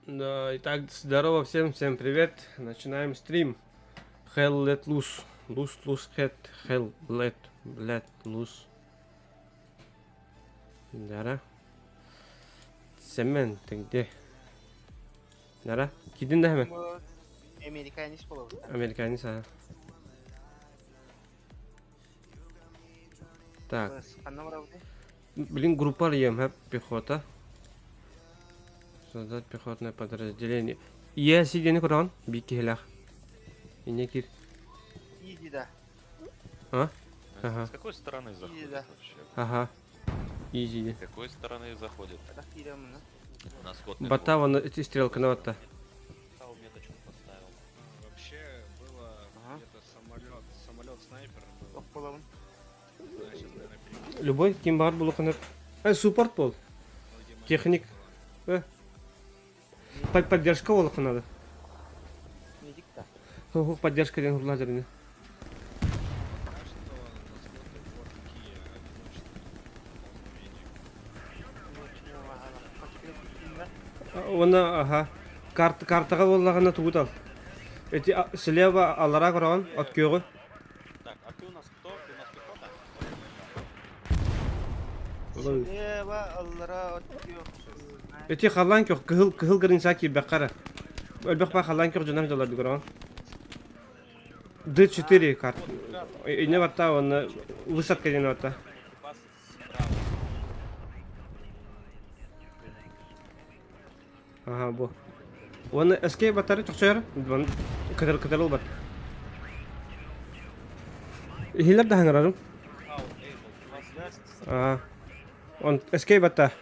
Да, итак, здорово всем привет. Начинаем стрим. Hell let loose. Loose head. Hell let loose. Дара. Семен, ты где? Дара. Кидин да hemen. Amerikanis болобуз. Американец, а. Так, Канна барабыз. блин, группа ем, хэп, пехота. Создать пехотное подразделение. Я сиденье крон, бики хелях. И не кир. Иди да. А? Ага, С какой стороны заходит да. вообще? ага. Изи. С какой стороны заходит? Рахирамна. На сходный Бата, вон эти стрелка на вот-то. двор. Меточку поставил. Вообще было где-то самолет снайпер был. Ок болобун. Да, сейчас, наверное, перекину. Любой ким бар булаканып. Суппорт бол. Техник. Поддержка олака надо. Медик да. Поддержка ден хурлазерни. Пока что насколько вот такие одиночные. Оны, ага. Картага боллагана тугутал. Эти слева алара кораган откёгы. Так, а ты у нас кто? Ты у нас пехота? Слева аллара отпио. Эти халан кёг кыхыл гринсаки бакара. Өлбек ба халан кёг жонам жолар дигоран. D4 карт. Не вата он высадка ден вата. Пас справа. Ага, бу. Оны escape батары чокчор. Кыдырыл бат. Хилер да хангарарым. Ау, Эйбл, у вас есть? Ага. Он escape бата.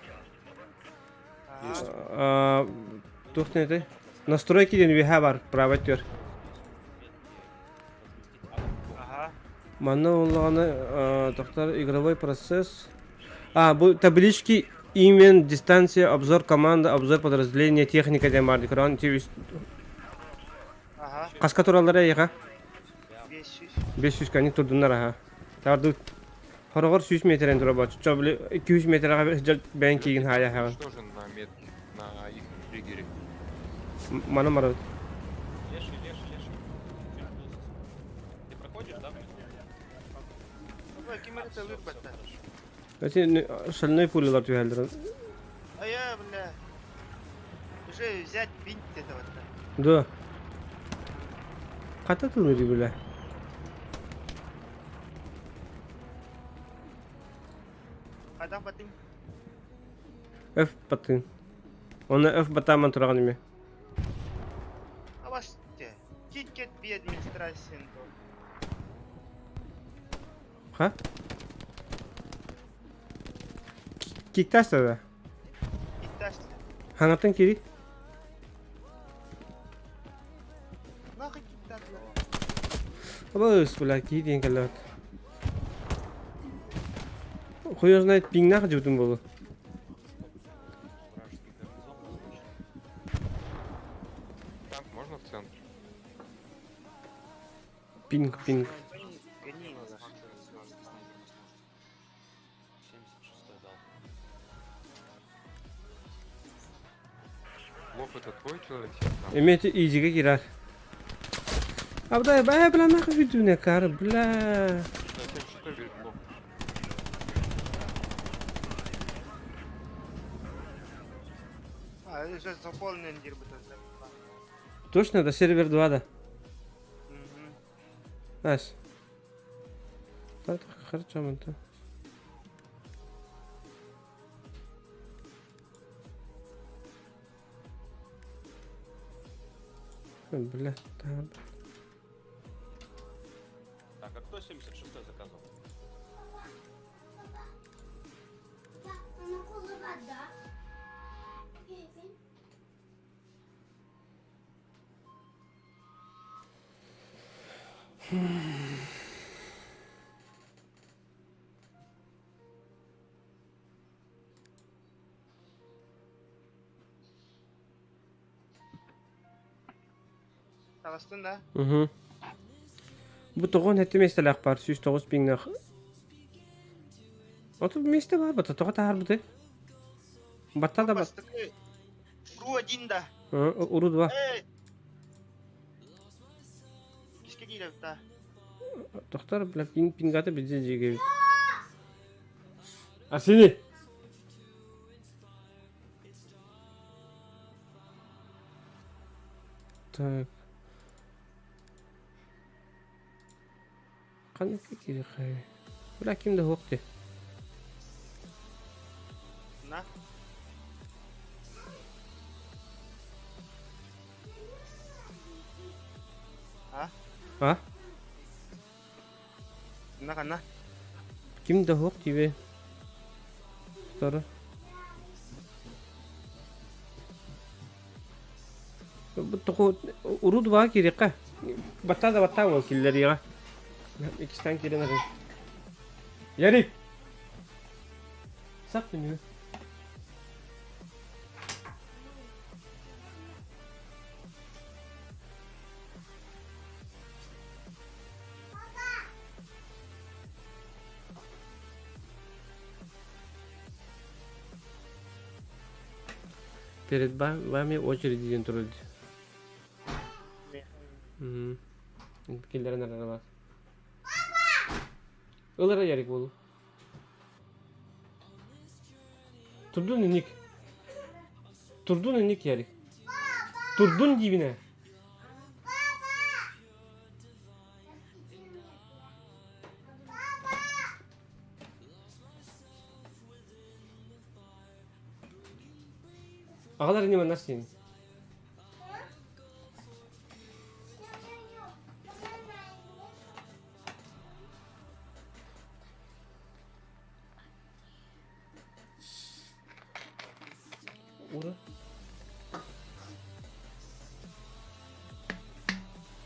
Тухтын это. Настройки ден виха бар, правый төр. Ага. Мана уланы тоқтар игровой процесс. Бу таблички имен, дистанция, обзор команда, обзор подразделения, техника ден бар дикран. Ага. Каска туралары яга. 500. 500 кани турдунар аха. Тарды хорогор 100 метрен тура бач. Чобли 200 метрга жал бен кийин хая ха. Уничтожен на метке, на их триггере. Мана мара. Леший. Ты проходишь, да? Ну, кимерте выбата. Эти шальной пулелар тюхелдер. А я, бля, уже взять бинт этого. Да. Ката тулыри бля. Кадан батың. F батын. Оны F батаман тураган эме. Авасте. Кит би администрациян. Ха? Киктаста да. Итташты. Хангатын кири. Нахуй киттатлы. Абыс бля кидин калат. Хуй знает пинг нах жутун болу. Вражеский гарнизон разрушен. Танк можно в центр? Пинг. Гони его. 76-й дал. Лох, это твой человек сейчас там? Эмети изиге кирар. Абдай бая бля нах видуне кар бля. Да, 76-й говорит, лох. А, это сейчас заполнен дирбутан. Точно да сервер 2 да. Угу. Ас. Так хорошо мента. Бля, там. Так, а кто 76-й заказывал? Tagastın da. Угу. Bu toğun hette mestelak бар, 109 пингнах. Оту месте бар, бата тоға тағар бұды. Батта да бат. Ру один да. Урут ба. Эй! Кишке кийлеп та. Доктор блядь пингаты bizde жеге. Асени. Так. Қандай керек қай? Бірақ кімді оқты? На. А? На. Кімді оқты бе? Доктор. Bu toku urut var ki reka. Batta var killeri ya. İkisinden kirin arayın. Yeri. Sak beni. Перед вами очередь идет тролль. Killerin arasında var. Ilara yarik bolu. Turdun inik. Turdun inik yarik. Turdun dibine. Ağalar ne nasıl yani? Uğra.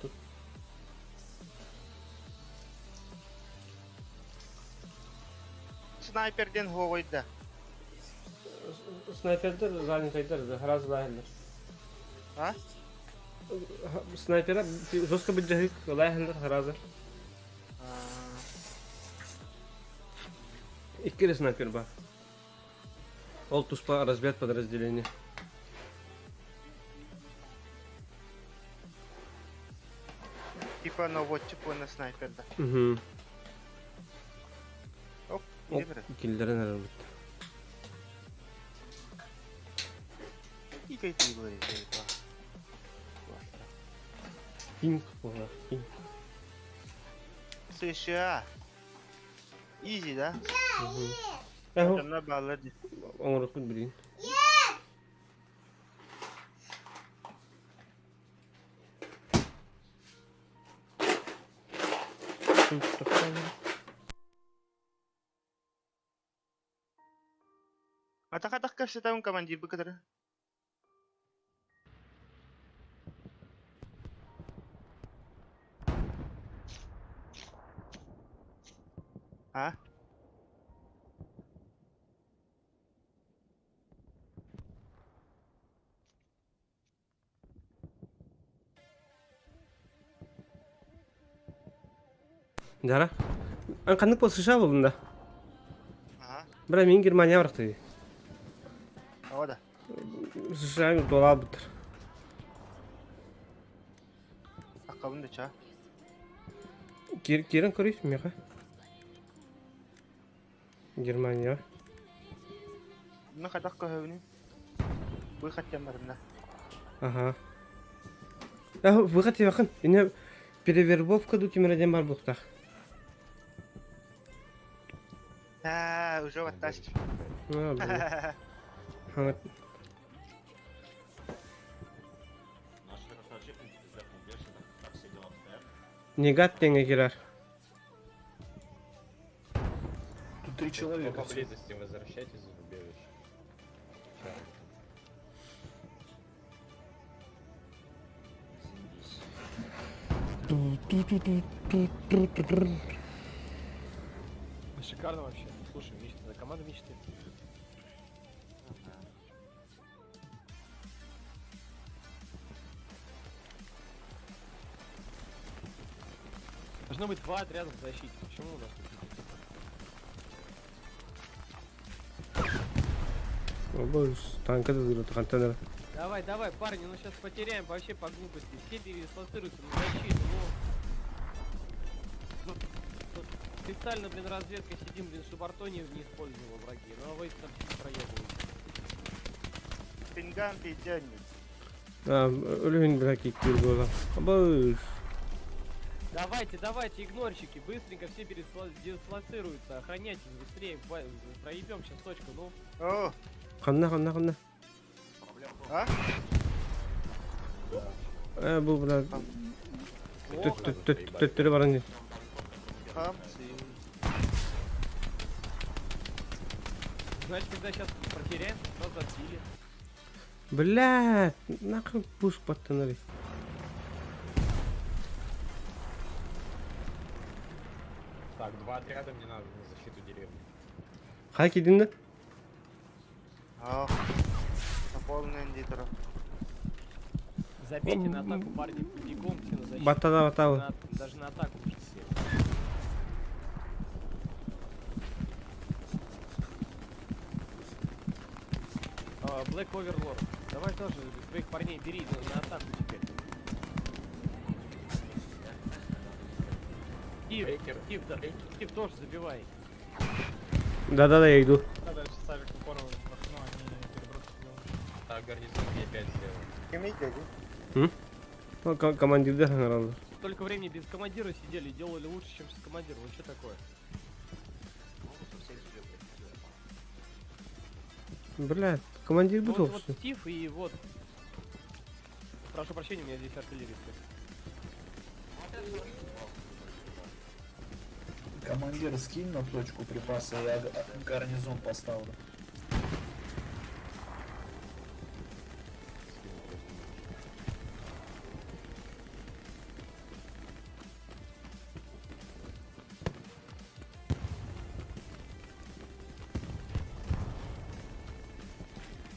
Tut. Снайперден хогойда. Снайпердер занятайдар, харазлайдер. А? Снайпера жестко беджахик, лайдер, харазер. Иккери снайпер бар. Ол туспа разведподразделение. Типа наводчик на снайперда. Угу. Оп, Оп, иди бері. киллерин арабыт. И какие говорит, Пинг, ого, пинг. США. Изи, да? Эхо, Адамна bağladı. оңорокпун билин. Атак кашта там командир bu kadar. Ha? Жара. Ан кандык болуп США болдун да. Ага. Бирок мен Германия барактый. О да. США долабыттыр. Акабында ча. Керен көрөйсүң мека. Германия. Мына кадак көһөбүнү. Бу хаттан барында. Ага. Я выход якын. Эне перевербовка ду кимереден бар букта. Ha, уже оттачки. А, блин. Ага. Наш разработчик пиздец бешено. Так все дела обстоят. Негат теңе кирер. Тут 3 человека. Поблизости возвращайтесь, зарубежишь. Шикарно вообще. Слушай, мечты, это команда мечты. Должно быть 2 отряда в защите. Почему у нас тут? Бу танка да дурат контейнер. Давай, давай, парни, ну сейчас потеряем вообще по глупости. Все передислоцируются на защиту, ну. Тут специально, блин, разведкой сидим, блин, чтобы арто не использовал враги. Ну а вы там все проебываете. Пинган пидённик. Ölün bırak ilk bir gola. Абаш. Давайте, давайте, игнорщики, быстренько все передислоцируются. Охраняйтесь быстрее, проебем сейчас точку, ну. О, Kanna. а? Bu bırak. Плохо. Tüttürü var hani. Хамцы. Значит, когда сейчас потеряем, сразу отбили. Блядь, нахуй пуск подтянули. Так, 2 отряда мне надо на защиту деревни. Hak edin de. О, наполнен дитров. Забейте на атаку, парни, бегом все на защиту. Battada. Даже на атаку уже все. Black Overlord, давай тоже своих парней бери на атаку теперь. Стив тоже забивай. Да, я иду. Надо ставить упор в окно, они перебросят его. Так, гарнизон Е5 сделал. Кими дяди? Ну, командир да, herhalde. Столько времени без командира сидели, делали лучше, чем с командиром. Вот что такое? Блядь, командир Ну, был вот Стив и вот. Прошу прощения, у меня здесь артиллеристы. Командир, скинь на точку припасы, я гарнизон поставлю.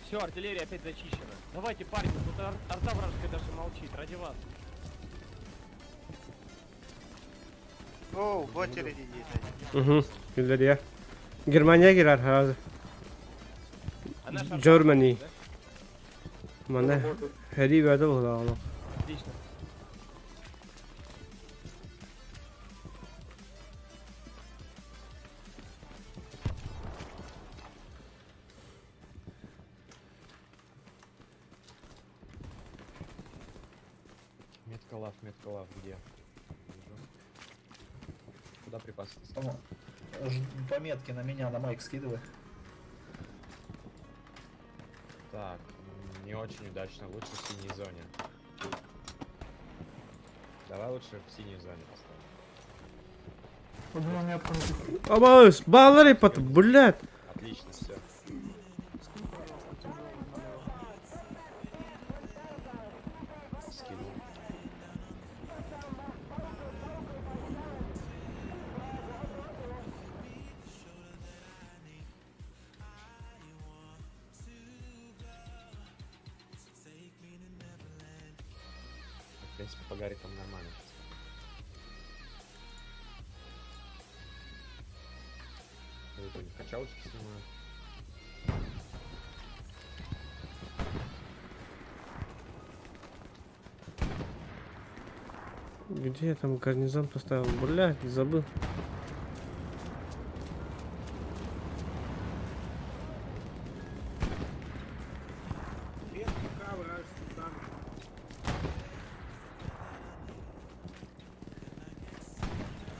Все, артиллерия опять зачищена. Давайте, парни, тут арта вражеская даже молчит, ради вас. О, в очереди дяди. Hı, güzel ya. Germanya girer herhalde. А наш арта Germany. да? Bana heri verdi bu da. Отлично. Меткалав, где? Вижу. Куда припасы? Пометки на меня, на майк скидывай. Так, не очень удачно, лучше в синей зоне. Давай лучше в синей зоне поставим. Абаш, bağlar ipatı, блядь. Отлично, все. Скинул. В принципе, по гарикам нормально. Вот они качалочки снимают. Где я там гарнизон поставил? Блядь, забыл.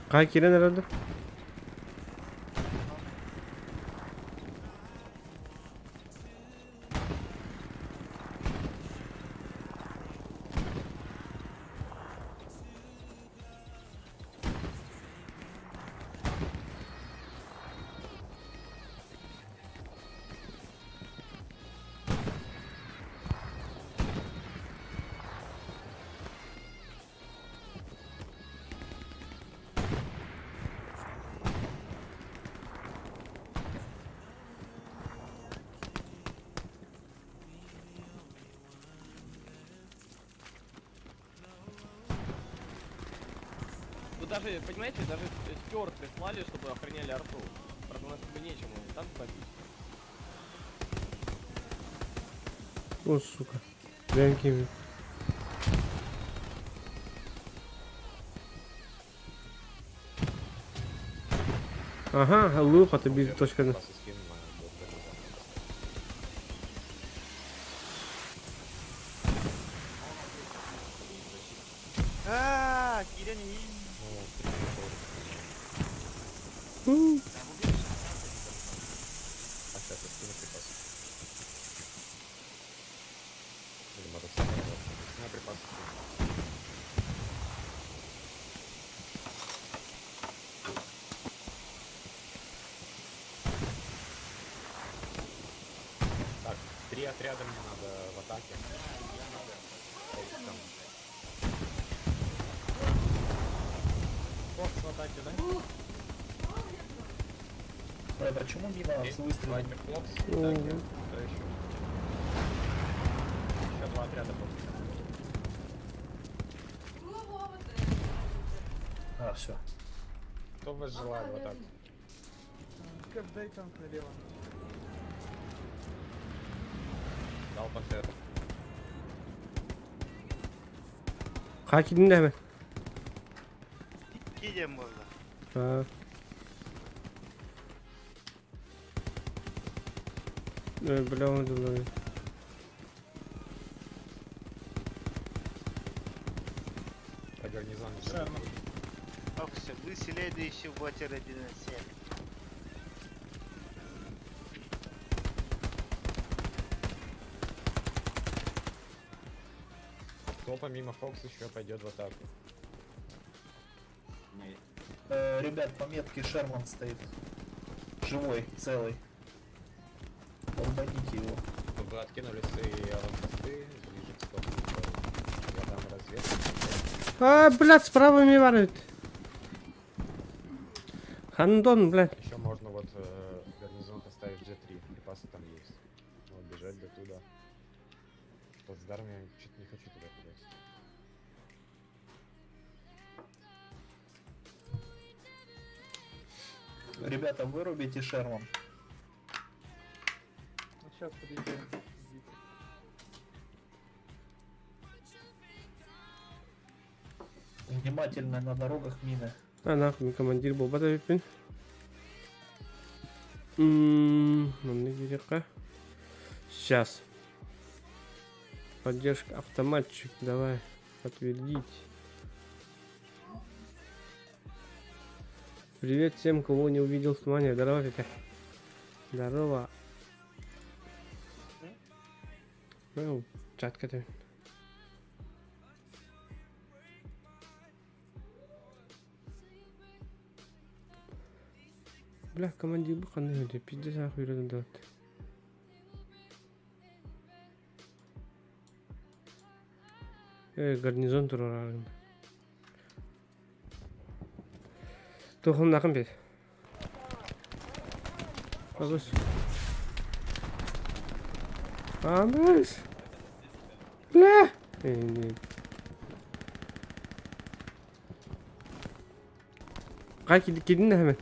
Kaç yere herhalde? Тут даже, понимаете, даже стюард прислали, чтобы охраняли арту. Правда, у нас как бы нечему там побить. О, сука. Ben kimim? Ага, луп, это без точка. Припасы скину на гарнизон. Киряне. А сейчас я скину припасы. Или мотоцикл. Скину припасы. Так, 3 отряда мне надо в атаке. Там. Фокс в атаке, да? Почему мимо с выстрелом? Снайпер Фокс. Мгм. Так, кто еще? Еще 2 отряда Фокс. А, все. Кто вас желает в атаке? Дай танк налево. Дал пантер. Hakidin de hemen. Гидем можно. Ha. Бля, он думает. Про гарнизон не Шерман. забудь. Ох, все, вы следующий вотер 1.7. Кто помимо Фокс еще пойдет в атаку? Ребят, по метке Шерман стоит. Живой, целый. Долбаните его. Ну, вы откинулись и аванпосты, ближе к стопу. Я дам разведку. А, блядь, справа меня варит. Хандон, блядь. Еще можно вот гарнизон поставить G3. Припасы там есть. Вот, бежать до туда. Плацдарм я что-то не хочу туда кидать. Ребята, вырубите Шерман. Ну, сейчас подъезжаем. Внимательно на дорогах мины. А, нахуй, командир был, да, випин. Нам не дирека. Сейчас. Поддержка автоматчик, давай, подтвердить. Привет всем, кого не увидел с вами. Здорово, Витя. Здорово. Ну, чатка-то. Бля, командир bu qanday o'tdi? Pizza saqib yuradi dot. Garnizon turar arganda. To'xim naqim bet. Vamos. Vamos. Bля. Qay kedin hemen.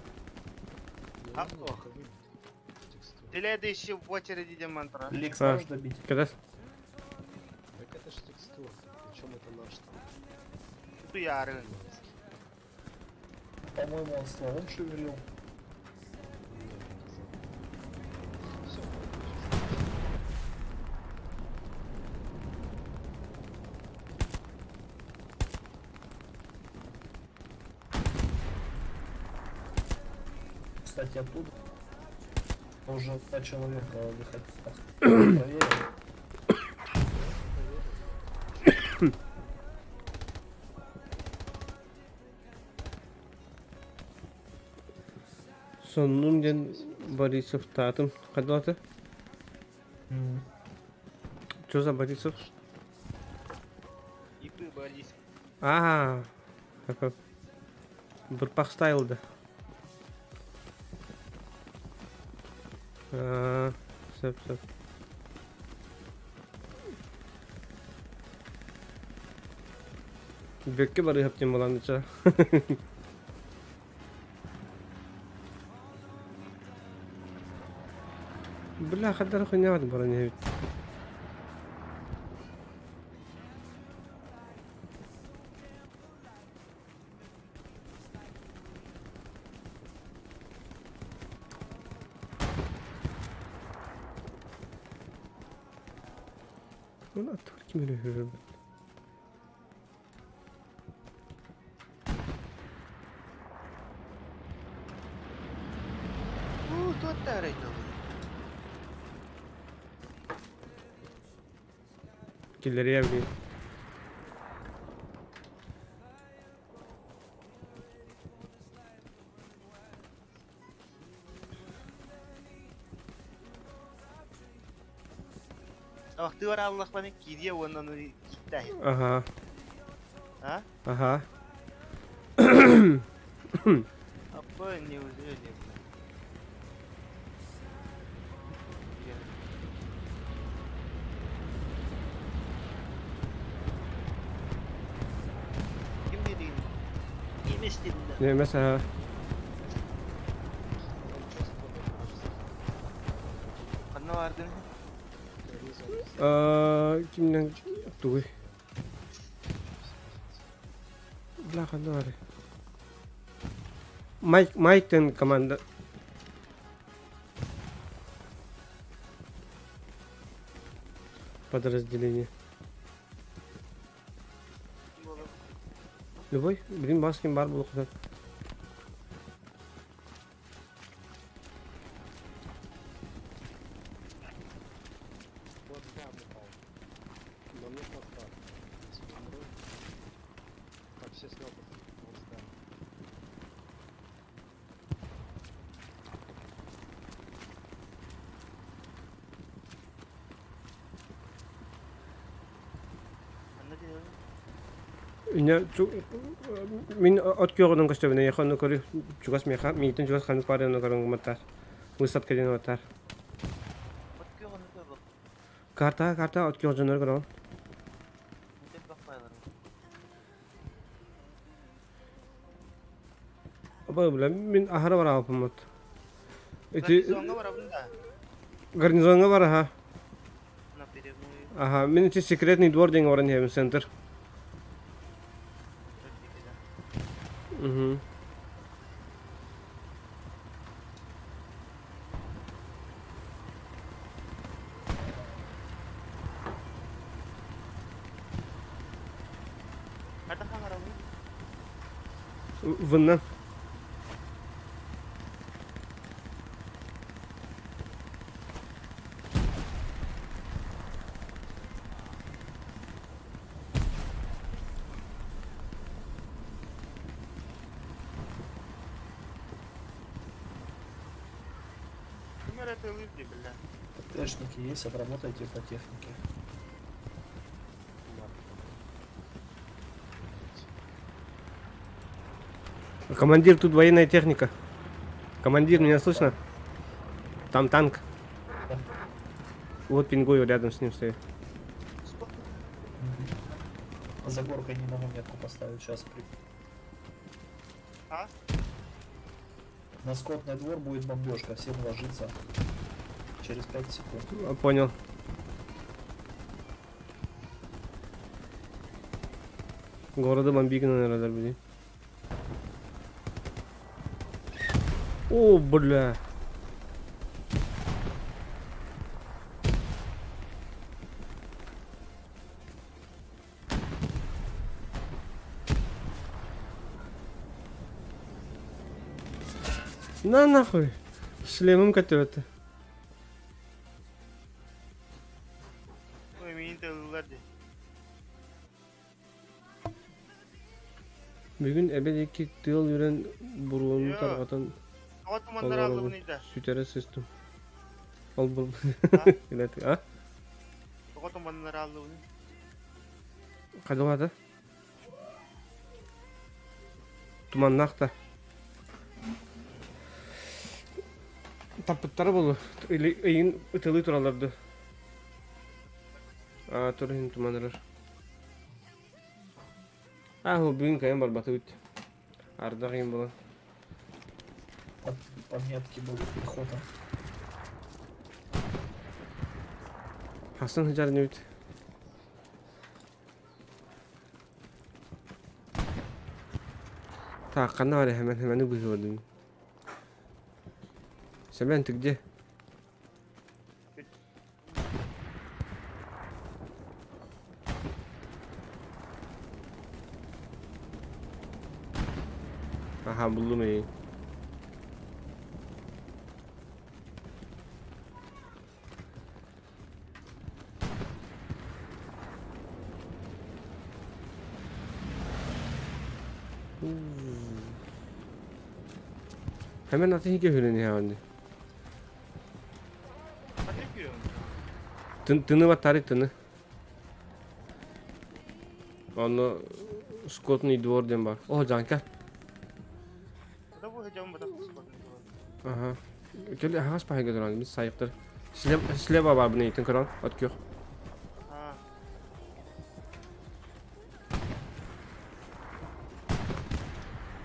Ох. Следующий вотер 1.7. Лекс А. можешь добить? Когда? Так это ж текстура. Причем это наш там. Туяры. По-моему, он стволом шевелил. Все. Кстати, оттуда уже 2 человека выходят. Проверим. Sonun den Борисов татым. Кадалаты? Что за Борисов? И вы, Борис. А, как Бурпах стайл да. Сеп. Бекке бары хаптен боланыча. Бля, хадар хуйнявады баран ебит. Onu attı kim öyle hürür. Тут тарайна. Killeri evliyim. Вахты бар Аллах баны кидия оннан киттай. Aha. А? Aha. Апа, неужели? Kim dediğin? Kim istedin? Ne mesela? Kanna vardın? Kimden tuh? Belakang tuh ada. Mike dan komandan. Подразделение. Любой, блин, баскин бар бұл құзат. Так, все слёты. Вот ставим. Kanna diyor. Ине мин от кёрдөн көстөбүнө яханы көрү чугас меха митин чугас ханып барына көрүн маттар. Высат кеден ватар. Bakıyor onu da bak. Карта от кёрдөнөр көрүн. Tek bakmayalım. Аба билем мин ахара бара апмат. Эти Garnizonga var bunda. гарнизонга бар ха. Напрямую. Аха, мен эти секретный двор деген баран хем центр. Мгм. Ada kamera mı? Выннан. Kamera tığılıydı bile. ТТшники есть, отработайте по технике. Командир, тут военная техника. Командир, меня слышно? Там танк. Вот пингую рядом с ним стоит. За горкой не могу метку поставить, сейчас А? На скотный двор будет бомбежка, всем ложиться. Через 5 секунд. Понял. Города бомбигна, наверное, блин. О, бля. На нахуй. Шлемім көтөбөтті. Ой, meni tığılırlardı. Бүгін әбедекі тыл үйрен бұруын Yo. тарғатан Hava tumanları aldı bunu da. sütere sistem. Al бұл. А? Hava tumanları aldı bunu. Қайда олады? Туманнақта. Таппыттары болу. Үйін үтілі тұраларды. Тұрын туманырыр. Ол бүгін кайын бар баты өтті. Арда қиын болан. По метке будет пехота. Хасан хыжар не өтті. Так, қанна бар hemen бұғы көрдім. Сәмен түгде. Aha buldum iyi. Hemen atın ki hülün ya anne. Hadi giriyorum. Tını var tarik tını. Onu Scott'un двор dem var. Oh Canker. Da bu hocam bada kısmadın. Aha. Köle has pahaga duran biz sayıktır. Sleva var bunu itin kıran. At yok. Ha.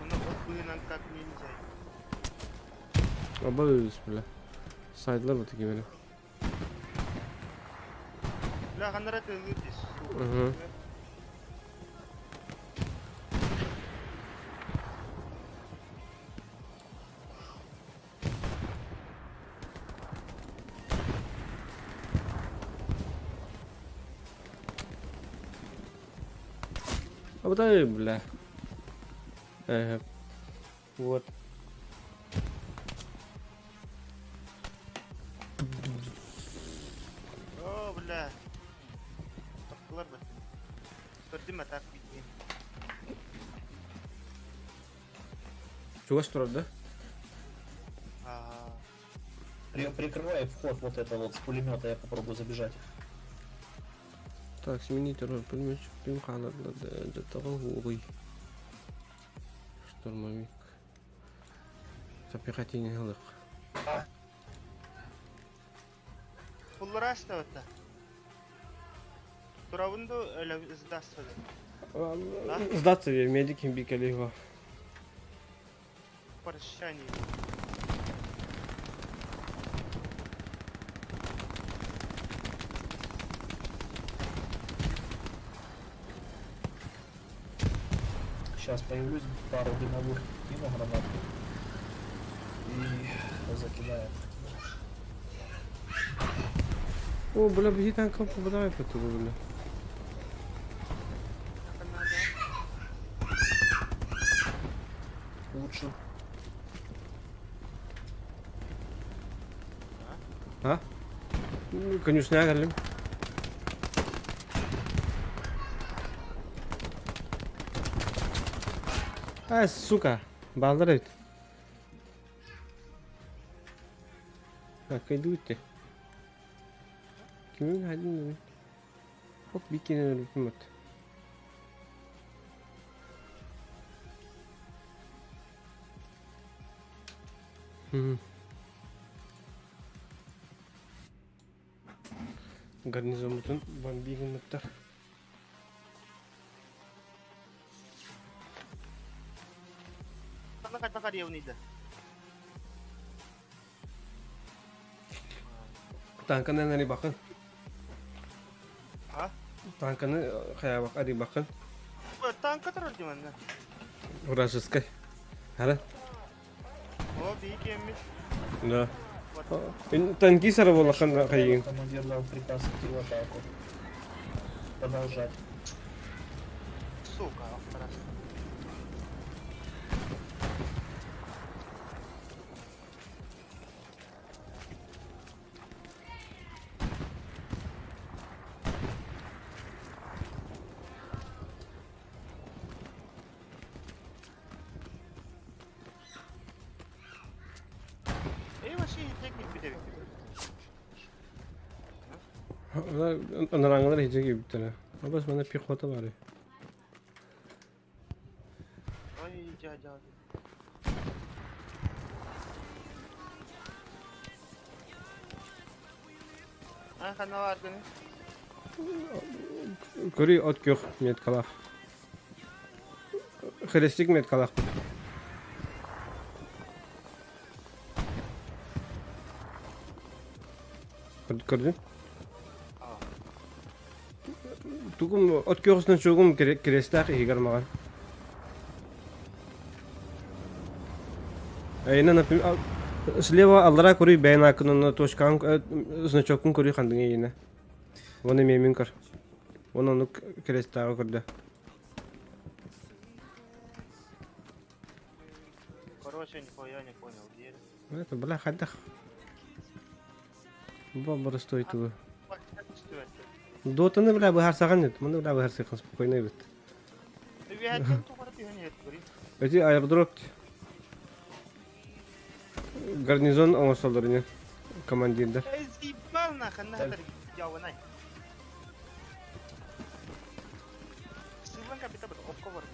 Bunu okuyunan kalkmayınca. Aba bismillah. Saydılar batı gibi. La kanlara tözürdüz. Hı. Aba da bismillah. Вот. О, бля. Taktılar da. Gördüm atak bitti. Чего строить, Ага. Прикрывай вход вот это вот с пулемета, я попробую забежать. Так, сменить роль пулеметчик, пим халатла, да того уй. Штурмовик. Запихательный лык. Pulları açtı öte. Turabında öyle ızdaştı. Сдаться ведь медики бикали его. Прощание. Сейчас появлюсь, пару дымовых кину гранату. И закидаю. О, бля, беги там кому попадает по тубу, бля. Лучше. А? Конюшня geldim. Сука, балдар et. Kaydı bitti. Kimin haydin mi? Hop bir kenara rütüm at. Гарнизонутун бомбигин мыттар. Sana kaç bakar yavniydi. Tankana nari bakın. Ha? Tankana kaya bak ari bakın. Tanka tarafı mı? Вражеской. Ара? O büyük emmiş. Да. Танки сарабола кайын. Командир дал приказ идти в атаку. Продолжать. Сука, ахтарас. Вообще техник bir de Onlar hiç gibi bir tane. Ama bana piyota var ya. Ay caca. Ha kana vardı ne? Көрі от көх меткалақ. Хрестик меткалақ. Көрдің? Тугум от көхсінен чоғым керестақ егер маған. Айна, например, слева аллара көрі бәйін ақынын точкан значокын көрі қандың ейіне. Оны мемін көр. Onu kerestağ kurdu. Короче, нихуя не понял, где? Это, бля, ходах. Бомба стоит его. Дотаны, бля, бы гарсаган нет. Маны, бля, бы гарсаган спокойно бит. Ты вятен тупо нет, говорит. Эти аэродроп. Гарнизон оңосолдорыне. Командирдер. Эй, заебал нахуй, нахуй, яванай. Сыван капита бит, опковар.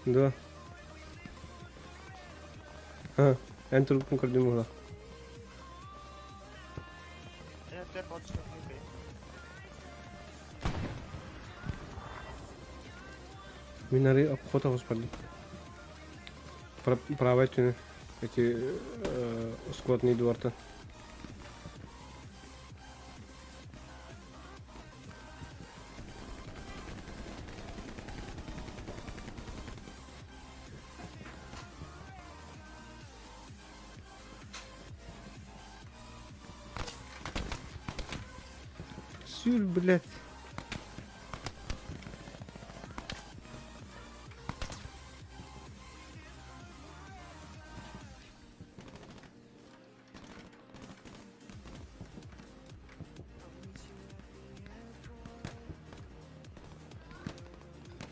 Да. А, en трубку кардимула. Я теперь вот что не Минари обхота господи. Правая тюне. Эти скотные дворта. Сюр, блядь.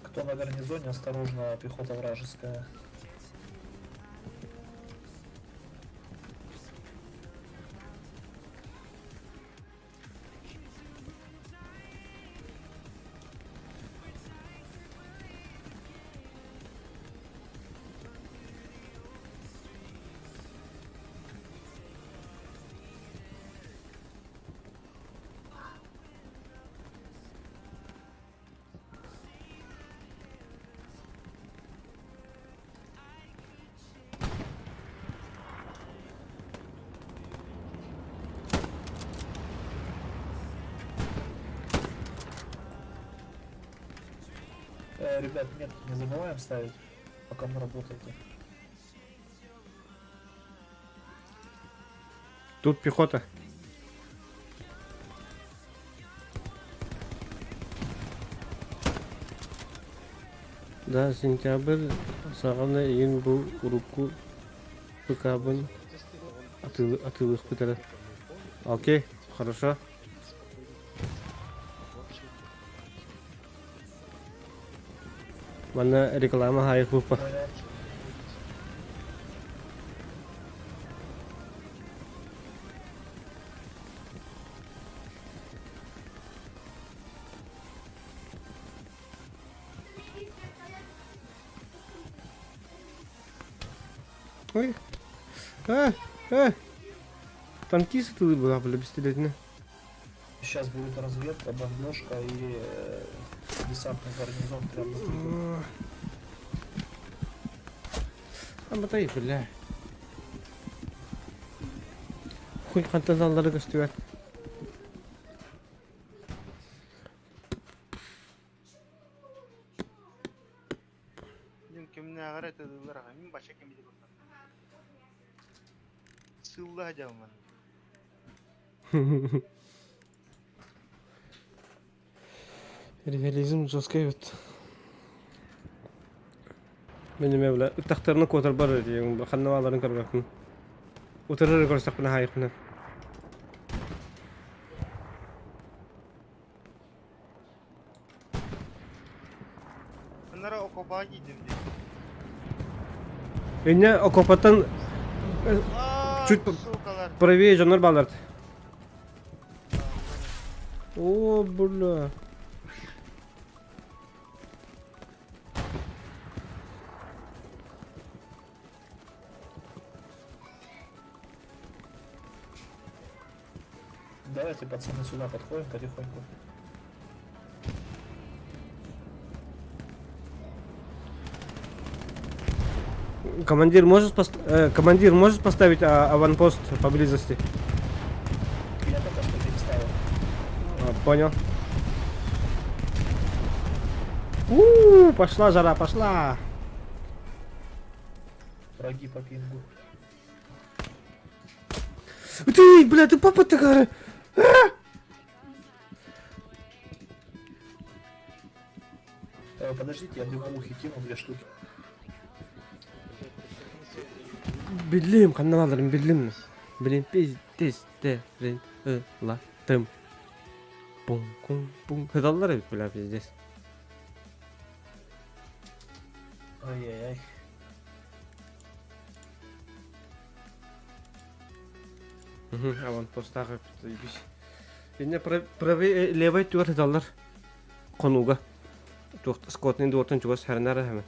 Кто на гарнизоне, осторожно, пехота вражеская. Ребят, метки не забываем ставить, пока мы работаете. Тут пехота. Да, сентябрь. Сағана ең бұл урукку пыкабын атылых бітірі. Окей, хорошо. Mana реклама хайх бупа. Ой. Танкисты тут была, бесстреляные. Сейчас будет разведка, бомбежка и десантный гарнизон прямо. А батарея, бля. Хуй хантазаллары көстүбәт. Дин кемне агара тедилер ага, мин башка кем дип атам. Сылла жаман. Реализм жесткий вот. Benim evle ıtaktarını kotar barır diyeyim. Xannavaların kargakın. Utarır görsak bana hayıqını. Onlara okoba giydim diye. Enne okopatan Чуть Сукалар. правее жанр балард. О, бля. Давайте, пацаны, сюда подходим потихоньку. Командир, можешь поставить аванпост поблизости? Я пока что переставил. Понял. Пошла жара, пошла. Враги по пингу. Ты, бля, ты папа такая. Подождите, я дымовухи кину 2 штуки. Bildim, kanallarım bildim. Bilin pizderin ılatım. Bum kum bum. Hıdallar hep böyle pizdes. Ай-яй-яй. Аванпостта кайпты. Бинде правый левый тур хыдаллар. Конуга. Тук скотный дортын чугас хәрнәре һәм.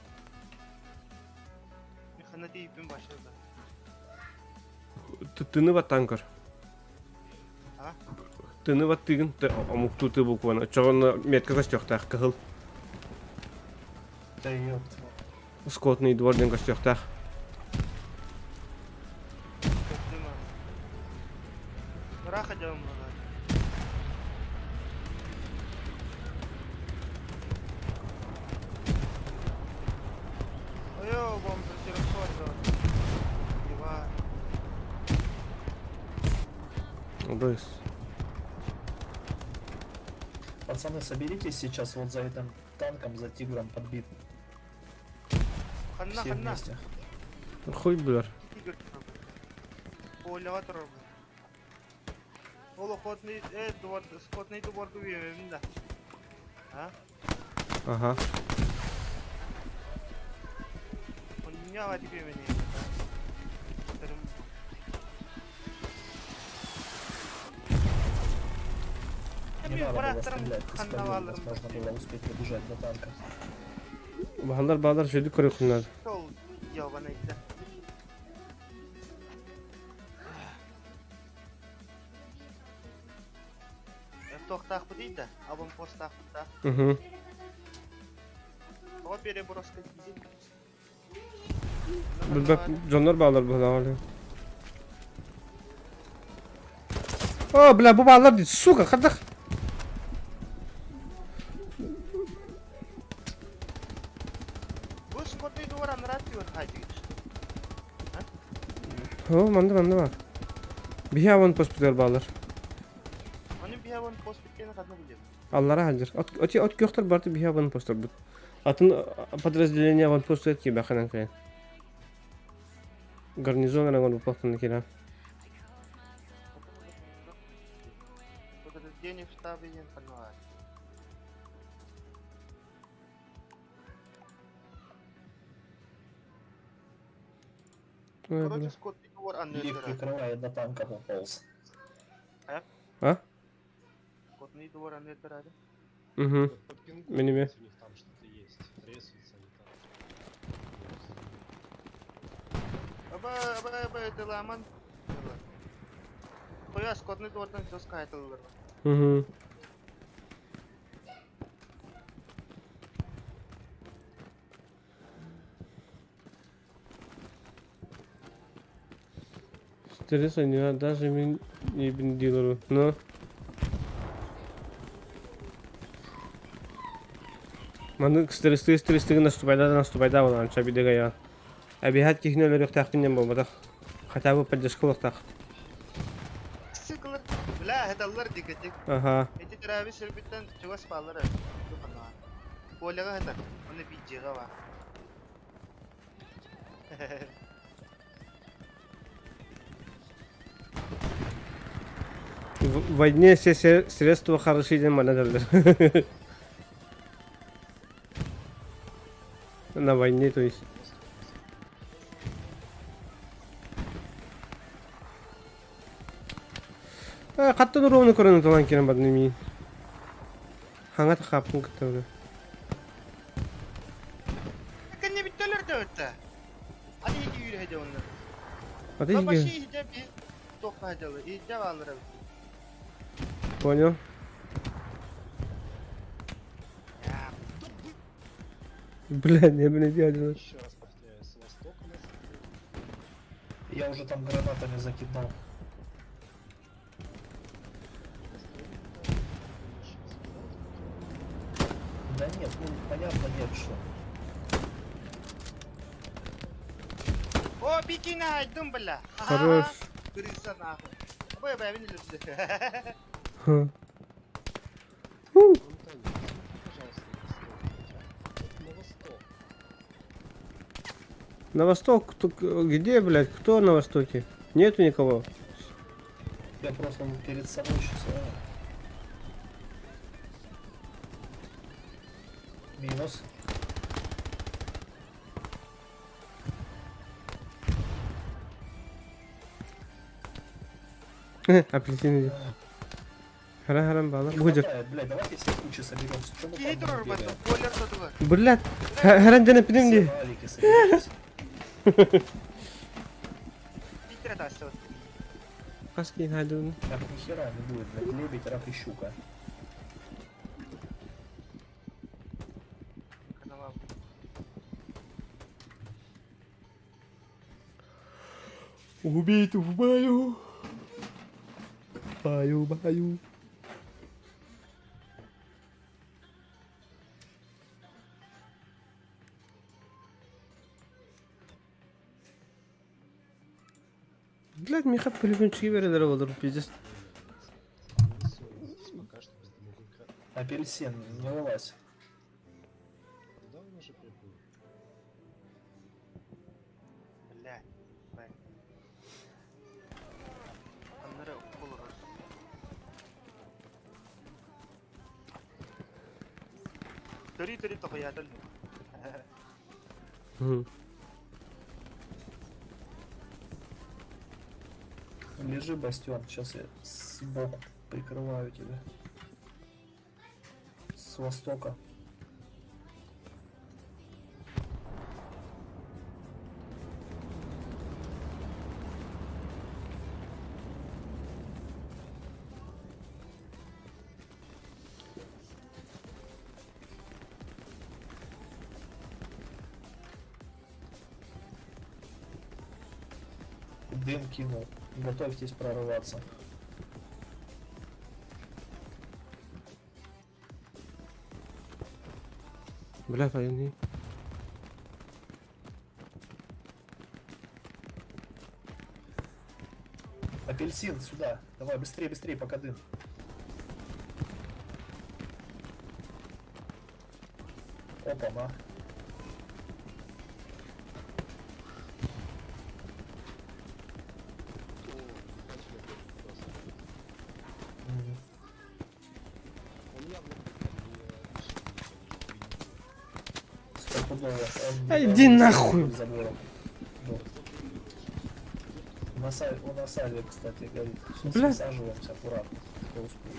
Механа дейпин başladı. Тыны баттанкар. А? Тыны баттыгын амук туты буквально. Чагын метка кастыктак кыл. Да ёпт. Скотный дворден кастыктак. Koptuma. Bırak acaba bana. Ayo, bomba телефон. Дива. Обрыс. Пацаны, соберитесь сейчас вот за этим танком, за тигром подбит. Ханна, Все ханна. вместе. Хуй булар. Тигр. Ойлага тұрып. Ол охотный, скотный дуборку беймеймін да. А? Ага. Он не авати беймеймін. Не надо было стрелять, из можно было успеть добежать до танка. Bağlar şöyle koruyorlar. Sol yavana gitti. Toqtaq bu deydi, abam postaq bu da. Hı. O bere broska gidin. Bak canlar bağlar bu bağlar. Oh, bla bu bağlar değil. Suka kadak. Bu skotlu duvar anlatıyor haydi gidiş. Oh, manda var. Bir havan hospital bağlar. Onun bir havan post bittiğini kadını biliyor. Allah'a hazır. От gökler bardı bir havan poster bu. Atın подразделение havan poster etki bakınan kayın. Garnizon ana onu baktan kira. Подразделение в штабе ен канал. Короче, скотный двор Лифт аннотирует. прикрывает, до танка пополз. Ha? Скотный двор аннотирует. Hı. Benim ya. У них там что-то есть. Тресается не так. Аба, деламан. Koya скотный двордан söz kayıtlıdır. Hı. Интересно, не даже не бендилеру. Но. Маны стресстыгы наступайда болан чабидега я. Абихат кихнелер тахтинен болмадак. Хотя бы поддержка так. Sıkılır. Bla hedallar dikkatik. Ага. Eti teravi sirbitten çıgas palları. Dukana. Kollaga hedal. Onu bir ciga var. В войне все средства хорошие день манадалар. На войне, то есть. Каттан ровно көрөнү талан керен бадны ми. Хаңа та хапын кыттырды. Bakın ne bittiler de ötte. Hadi iki yürü hede onlar. Аты Baba şey жиге. iyice bir tokla hedalı. İyice alır abi. Понял. Ya Бля, не блин, дядя. Еще раз повторяю, с востока нас Я уже там гранатами закидал. Да нет, ну понятно нет, что. o bikini aydım bla. Хорош. Kırılsa ne yapar? Baba ben beni lütfen. Ха. Антон, пожалуйста, на восток. Вот на восток. На восток, где, блядь, кто на востоке? Нету никого. Я просто перед собой часовал. Минус. Апельсин иди. Харам бала. Не Будет. хватает, блядь, давайте все кучи соберемся. Чё мы Кири по одному турбан, бегаем? бойлер тотуга. Блядь. Харам дена пидем Все ди. на алике соберемся. Питер даст вот. Каски хайду. Так нихера не будет, блядь, лебедь, рак и щука. Канала. Убить в бою. Баю. Блядь, Миха полюбимчики вередер olur пиздец. Здесь пока что без дымовика. Апельсин, не вылазь. Куда он уже приплыл? Бля. Бай. Аннары болурuz. Töri тоқоядын. Лежи, Бастион, сейчас я сбоку прикрываю тебя. С востока. Дым кинул. Готовьтесь прорываться. Бля, пойми. Апельсин, сюда. Давай, быстрее, пока дым. Опа, на. Стопудово. Он Иди нахуй. забором. Вот. У нас авиа, кстати, горит. Сейчас Бля. высаживаемся аккуратно. Кто успеет.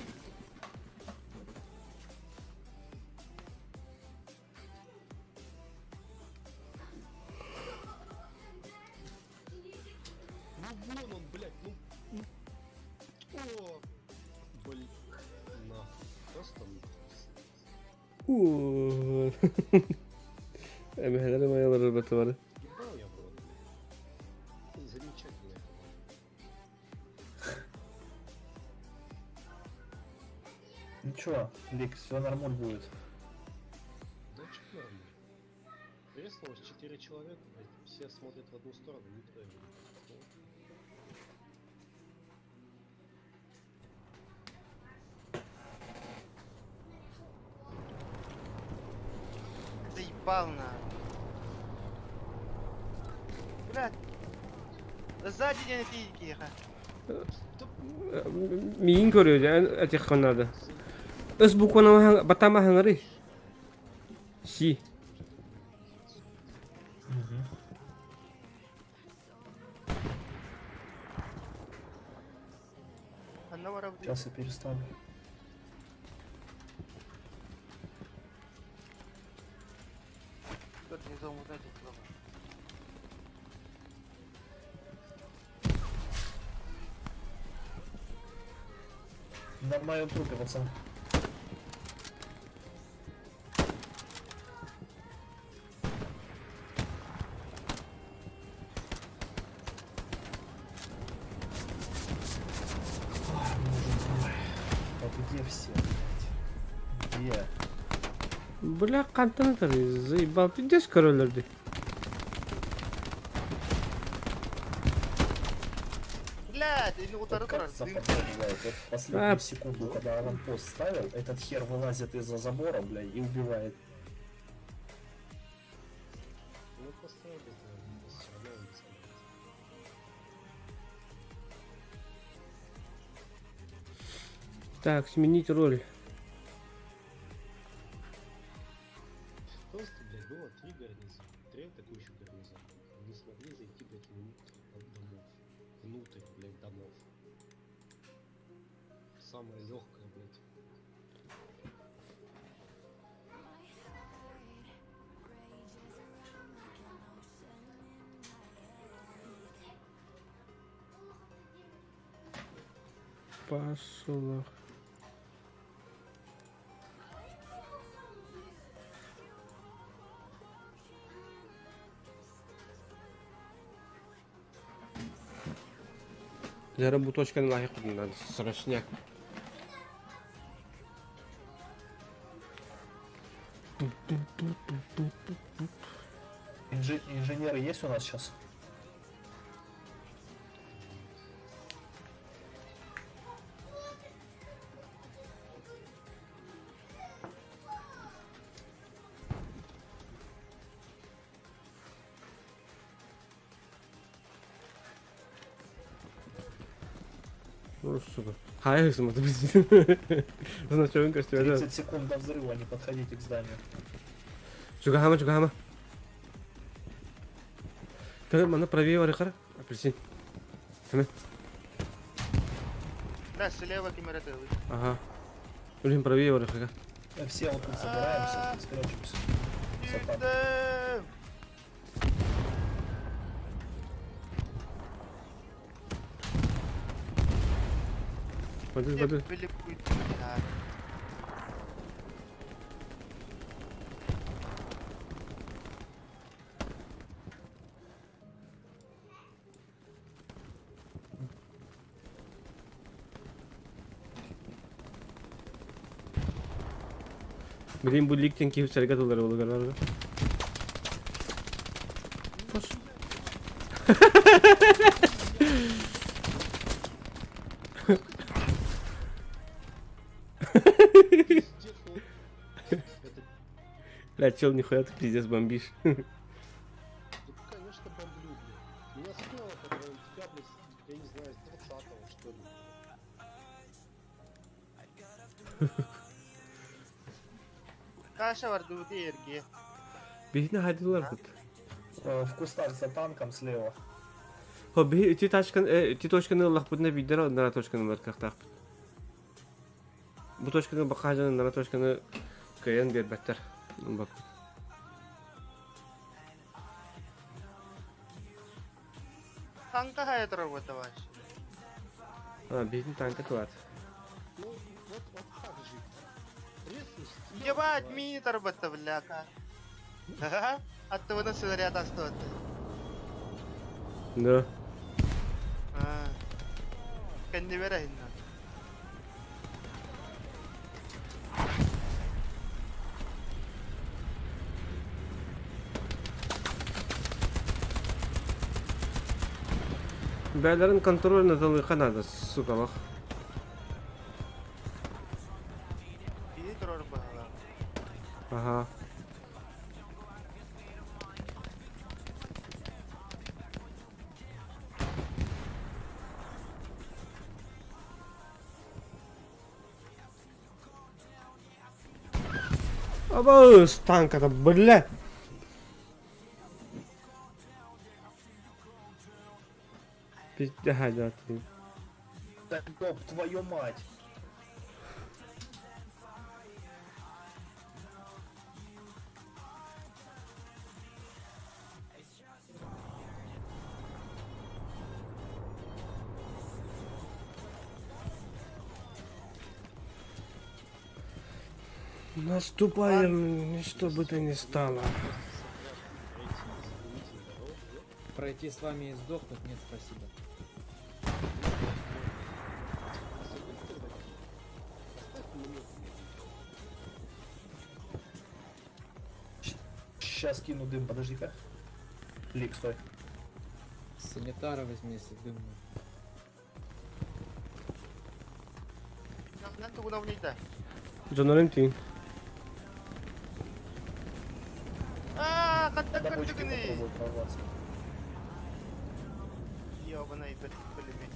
Ну вон он, блядь, ну. О! Блин. На. Просто Emeğlere mayalar elbette var. ебал я в рот. Замечательно. Ничего, Лик, все нормально будет. Да что нормально. Преснулось 4 человека, блядь, все смотрят в одну сторону, никто не видит. Заебал на. Блядь. Sadi gene değil ha. Miyin görüyor yani açık konularda. Öz bu konu batama hangari. Si. Anna var abi. Сейчас я переставлю. Dur ne zaman burada tutalım. На моем трупе, пацан. Ой, боже мой. Вот где все, блядь? Где? Bula kantını tarıyor. Zaybal bir des kararlardı. Блядь, или Вот удар как раз. заподозривает, вот последнюю секунду, когда аванпост ставил, этот хер вылазит из-за забора, блядь, и убивает. Ну поставили, да. Так, сменить роль. Просто, блядь, было 3 гарнизона, 3 атакующих гарнизона. Не смогли зайти, блядь, от домов. Внутрь, блядь, домов. Самое легкое, блядь. Пошел. Зараз буточка не лаги надо срочняк. Инженеры есть у нас сейчас? Ну, сука. Хай, смотри. Значит, костюм. 30 секунд до взрыва, не подходите к зданию. Чугахама, чугахама. Ты мана правее варихара? Апельсин. Да, слева кимератылы. Ага. Блин, правее варихара. Все вот тут собираемся, спрячемся. Сапа. Да. Воды, Где воды. были путь, блядь? Блин, bu ligden kim sergatoları olur galiba. Koş. Бля, чел, нихуя ты пиздец бомбишь. Да, конечно, бомблю, блядь. Меня скинуло, по-моему, тебя, блядь, я не знаю, с 20-го, что ли. Каша vardı ergi. Bihne hadiler kut. В кустах за танком слева. Ho bir ti точканы Allah budna videra nara точканы var kaqtaq. Bu точканы bakacağın nara точканы kayan bir better. Bak. Tanka hayat robota var. Ha, bihne tanka tuat. Ну, вот так же. Резкость. Ебать, мини торбота, бляка. Ага. Оттого на снаряд остается. Да. Kendi verehin lan. Beylerin kontrolünü dalı kanada suka bak. İyi durur bana. Aha. Оба, танка-то, бля! Пиздя, да, ты. Да ёб твою мать. Наступаем, что бы то ни стало. Пройти с вами и сдохнуть? Нет, спасибо. Сейчас кину дым, подожди-ка. Лик, стой. Санитара возьми, если дымно. Lan tugunaw nito. Canlarım tüyün. Надо Kantag-kantag бочки ni. попробовать прорваться. Ёбаный пулемет.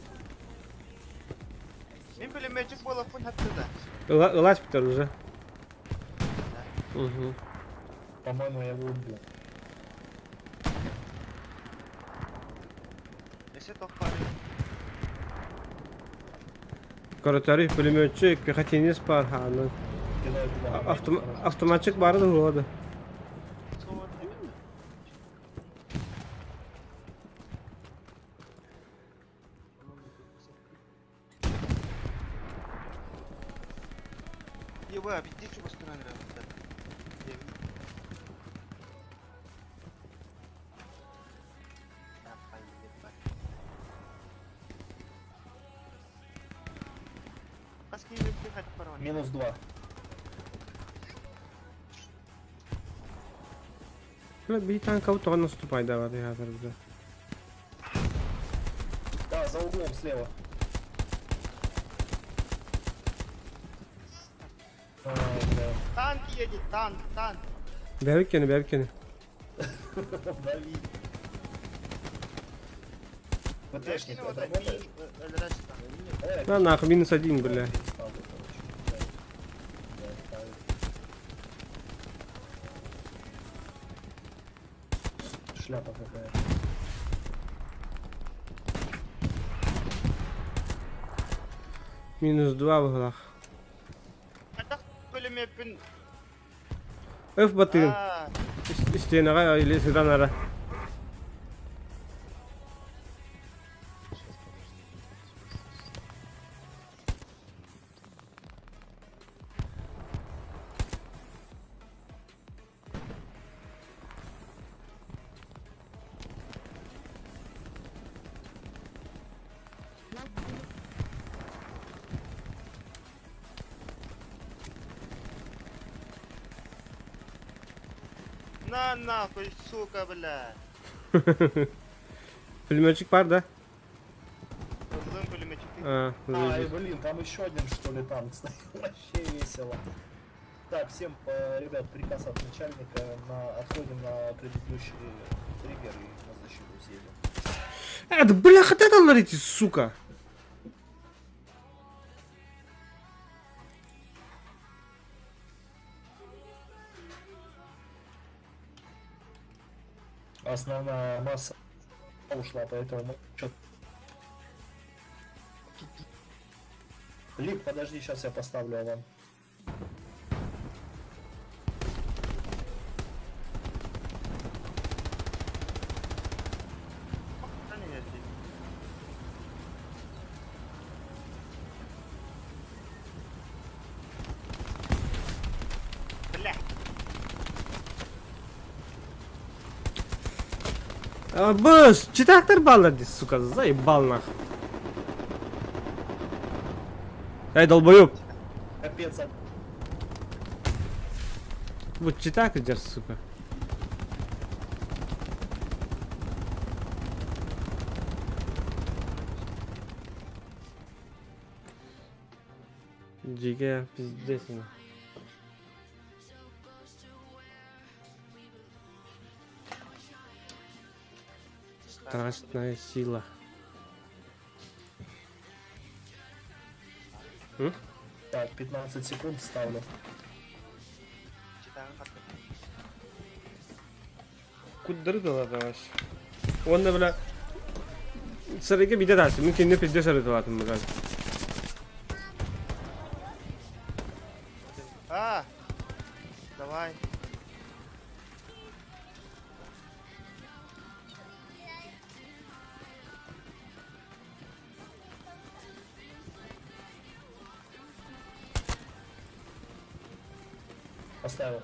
Мен пулеметчик болаппын хатта да. Ылась бітер уже. Угу. По-моему, я его убил. Ese тоқпары. Коротарий, пулеметчик, пехотинец бар, ханы. Кидаю туда. Автоматчик барды вроде. Соғыр деген. Еба, бидде чего страны работает? Каски не пихать порвать. Минус 2. Бля, bir tane kavutu наступай давай, я тогда. Да, за углом слева. А, да. Танк едет, танк. Бевкені. Дави. ВТшник, Вот это работает? На нахуй, -1, бля. Шляпа какая. -2 в углах. Атақ пулеметпен. Öf batayım. А, İsteyene ile sıdan ara. на нахуй, сука, бля. Пулеметчик var da. Козлом пулеметчик. А, Ай, блин, там еще один, что ли, танк стоит. Вообще весело. Так, всем, ребят, приказ от начальника. Отходим на предыдущий триггер и на защиту съедем. Да бляха, ты там нарите, сука. Основная масса ушла, поэтому что. Лик, подожди, сейчас я поставлю аван. Бля. Босс, читактор баллади, сука, заебал нахуй. Эй, долбоёб. Капец, Вот читак идешь, сука. Дига, пиздец. Страшная сила. так, 15 секунд ставлю. Читаем хатта. Куддырдылар давай. Онда бля. Сарыга биде дасы. Мümkün ne pidde sarıdılatım bля. А, давай. Поставил.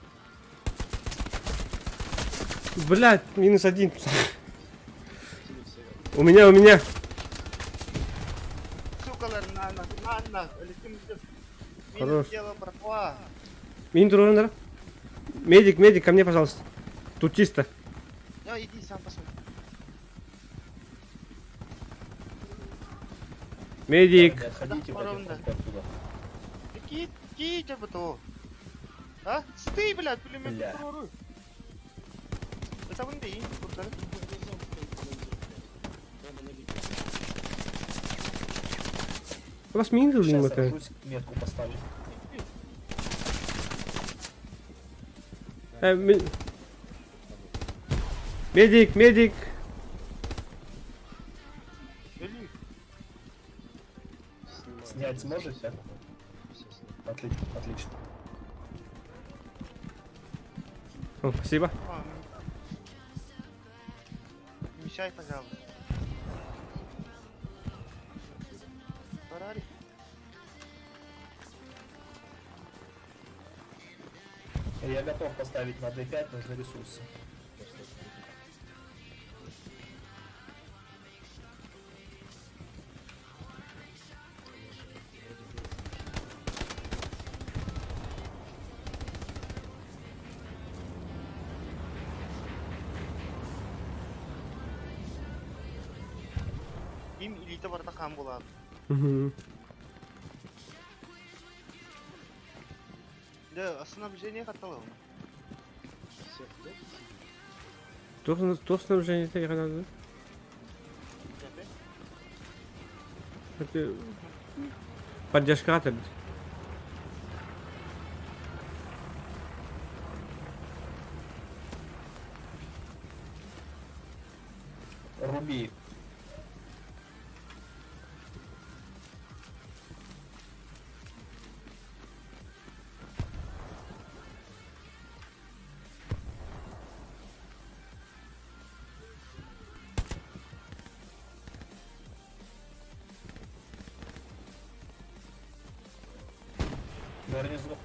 Блядь, -1. У меня. Сукалар, на. Летим. Хорош. Дело братва. Мин турундар. Медик, ко мне, пожалуйста. Тут чисто. Я иди сам посмотри. Медик. Не отходите Ровно. потихоньку оттуда. Какие тебя то? А? Стой, блядь, пулемет Бля. второй. Это вон ты, куда? У вас мин Сейчас блин, это. сажусь, метку поставлю. Медик, медик. Снять сможете? Отлично, отлично. О, спасибо. О, не мешай, пожалуйста. Феррари. Я готов поставить на D5, нужны ресурсы. Им элита барда кам болады. Мгм. Да, снабжение каталог. То снабжение ты надо. Это поддержка от. Руби. Гарнизон.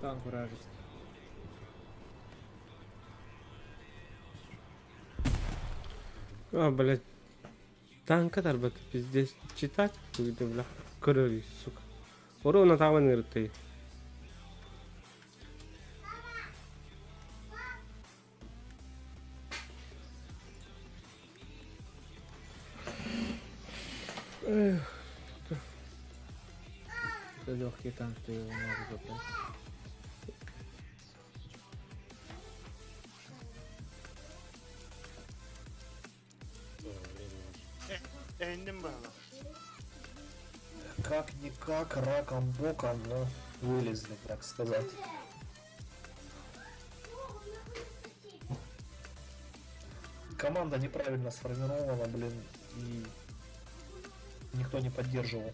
Танк вражеский. А, блядь. Танк катар бак пиздец. Читать будет, бля. Крови, сука. Урона там и нырты. Это легкий танк, ты его можешь забрать. Энdim bağlı. Как-никак, раком-боком, но вылезли, так сказать. Команда неправильно сформирована, блин, и никто не поддерживал.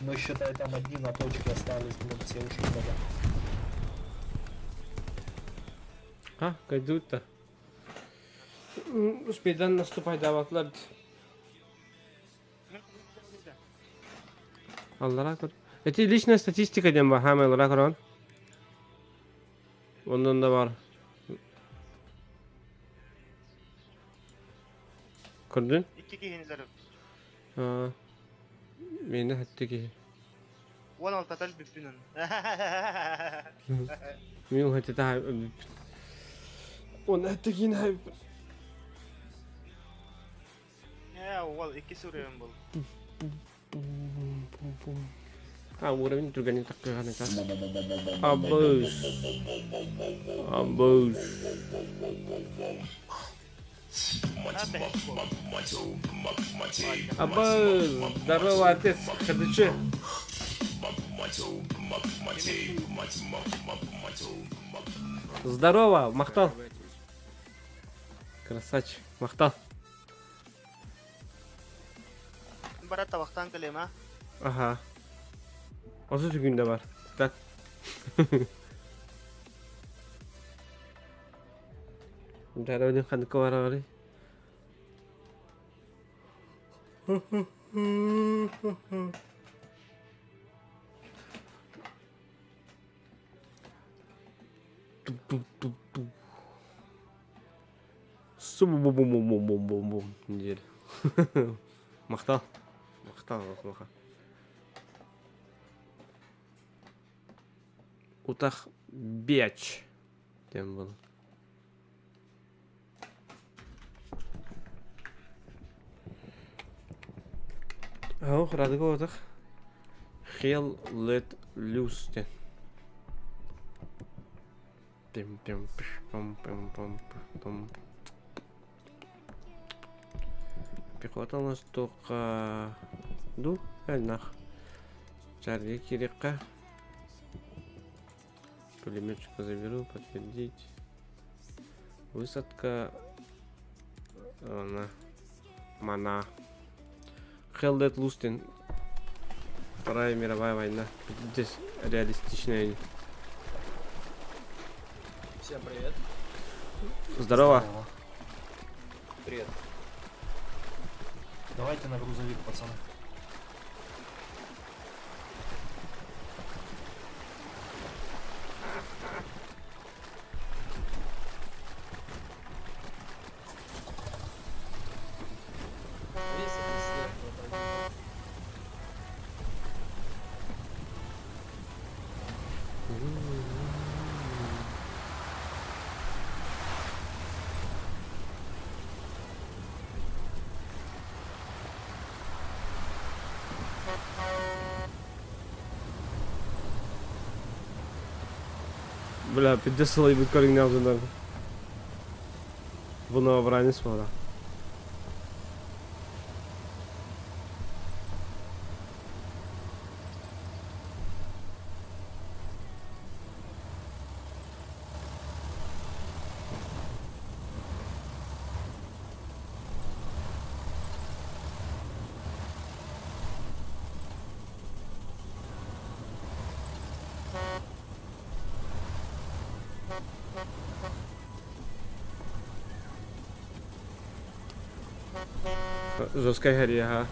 Мы, считай, там одни на точке остались, блин, все ушли туда. А, кайдут-то. Успейдан наступай даватлар. Аллара кор. Это личная статистика дем бар, хаме аллара корон. Ondan da var. Gördün? İki kihinileri. Ha. Meni hatta ki. 16 tal bippinin. Meni hatta ta. Onu hatta ki ne? Ya wal iki suriyan bol. Ah, udah ini juga nih tak kan kas. Abus. Abus. Абыз, здорово, отец, ходычи. Здорово, Махтал. Красавчик, Махтал. Barat tabaktan kalema. Aha. Ozu tükünde var. Dikkat. Cara öyle kanıkı var ağrı. Su bum bum bum bum bum bum bum. Diyor. Maqtal. Maqtal maqa. Утах беч. Тем был. Ау, радыга утах. Хел лет люстен. Пим пим пим пим пим пим. Пехота у нас только ду, нах. Чарли Кирика. Пулеметчика заберу, подтвердить. Высадка. Она. Мана. Хелдет Лустин. Вторая мировая война. Здесь реалистичная. Всем привет. Здорово. Привет. Давайте на грузовик, пацаны. Бля, 50 и биткоин не алжандар. Bunu öğreniriz mi ola? Жесткая горя,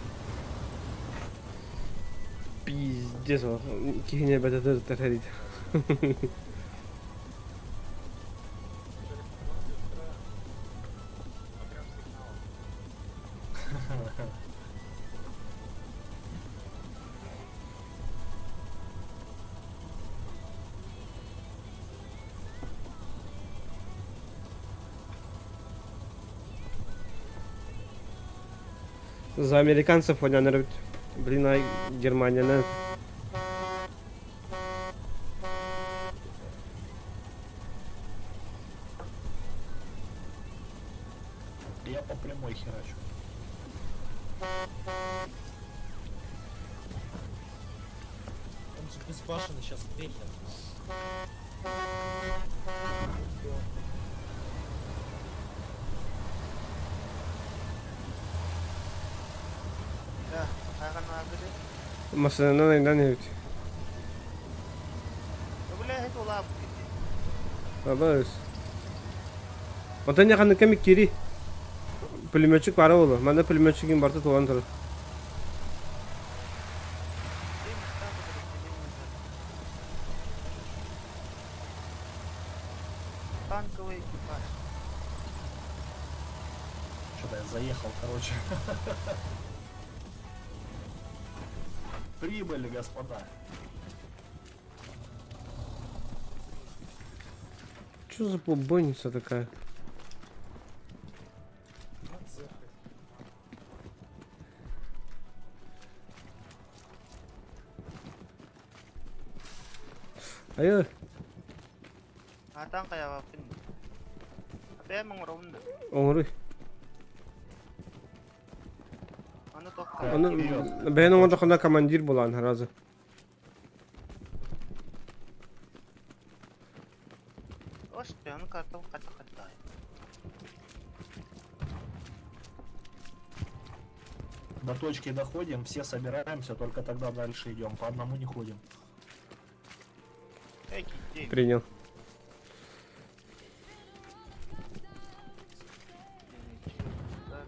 пиздец, кихня бета тарарит. За американцев ойнаныр. Блин, ай Германияны. Я по прямой херачу. Он же безбашенный сейчас трехер. Ya, akan magede. Masanın oyundan evet. Boleh itu lah. Бабас. Отан яқаны кемик кири. Пулеметчик бара болу. Манда пулеметчигин барда туган турат. Танковый экипаж. Что-то я заехал, короче. Прибыли, господа. Что за побойница такая? Ayo, Atang kaya wapin. Apa emang ronda? оңрой. Ano to? Аны бен онда кана командир болан разы. Osh, ano kartong kata-kata. До точки доходим, все собираемся, только тогда дальше идем. По одному не ходим. Эки, день. Принял. Так.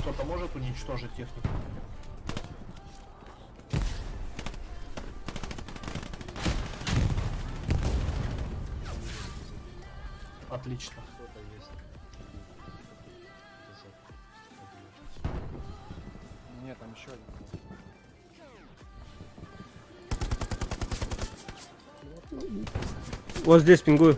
Кто-то может уничтожить технику? Отлично. Кто-то есть. Нет, там еще один. Вот здесь пингую.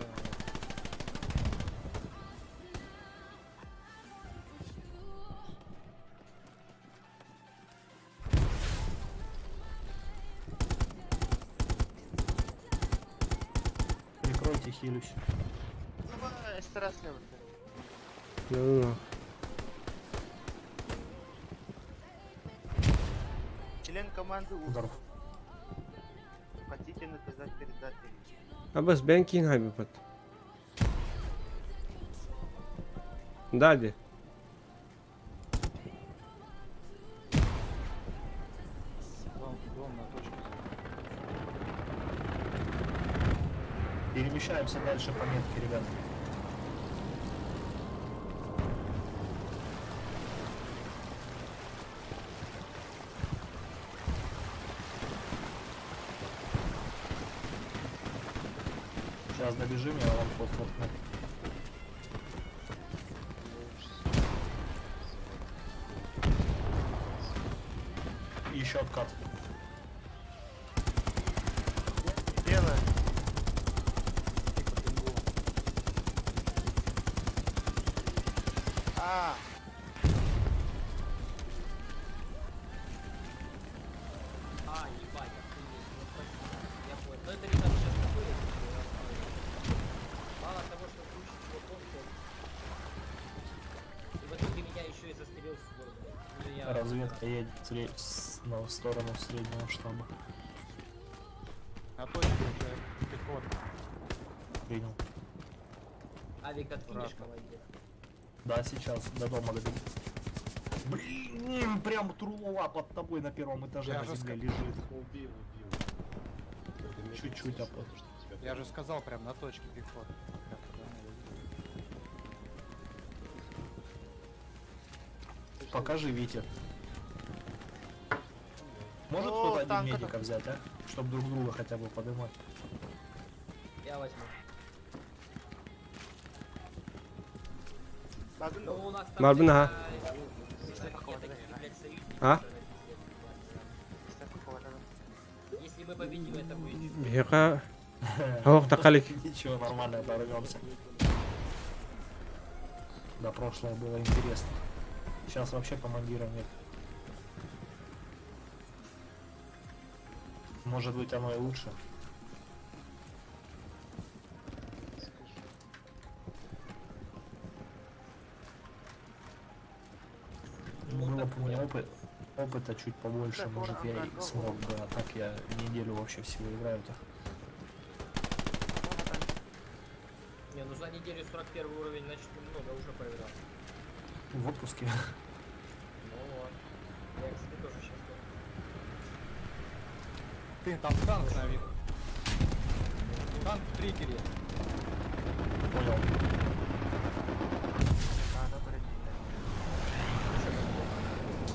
Прикройте, хилюсь. Давай, стараюсь слева. Ну, Член команды Удар. хотите наказать предателей. Абас бенкин хайбипат. Дади. Дом на точку. Перемещаемся дальше по метке, ребят. Сейчас добежим, я вам пост воткну. И еще откат. Дело. А, А, ебать, охуеть. Ну, спасибо. Я понял. Но это ребята сейчас такое. Мало того, что круче чуваков, то... И в итоге меня еще и застрелил с города. Или я... Разведка едет в сторону среднего штаба. На точке уже пехота. Принял. Авик откинешь командир. Да, сейчас до дома добегу. Блин, прям трулова под тобой на первом этаже Я на же земле лежит. Убил. Чуть-чуть опот. Я же сказал, прям на точке пехота. Покажи, Витя. Может О, кто-то один танк медика взять, а? Чтоб друг друга хотя бы поднимать. Я возьму. Ну, погнал. у нас там... Марбина, А? Если мы победим, это будет... Бега. Ох, такалик. Ничего, нормально дорвемся. Да, прошлое было интересно. Сейчас вообще командира нет. Может быть, оно и лучше. Было бы у меня опыта чуть побольше, может я и смог бы, а так я неделю вообще всего играю-то. Не, ну за неделю 41 уровень, значит, много уже проиграл. В отпуске. Ну вот. Я, кстати, тоже сейчас. Ты, там танк на вид. Танк в триггере. Понял.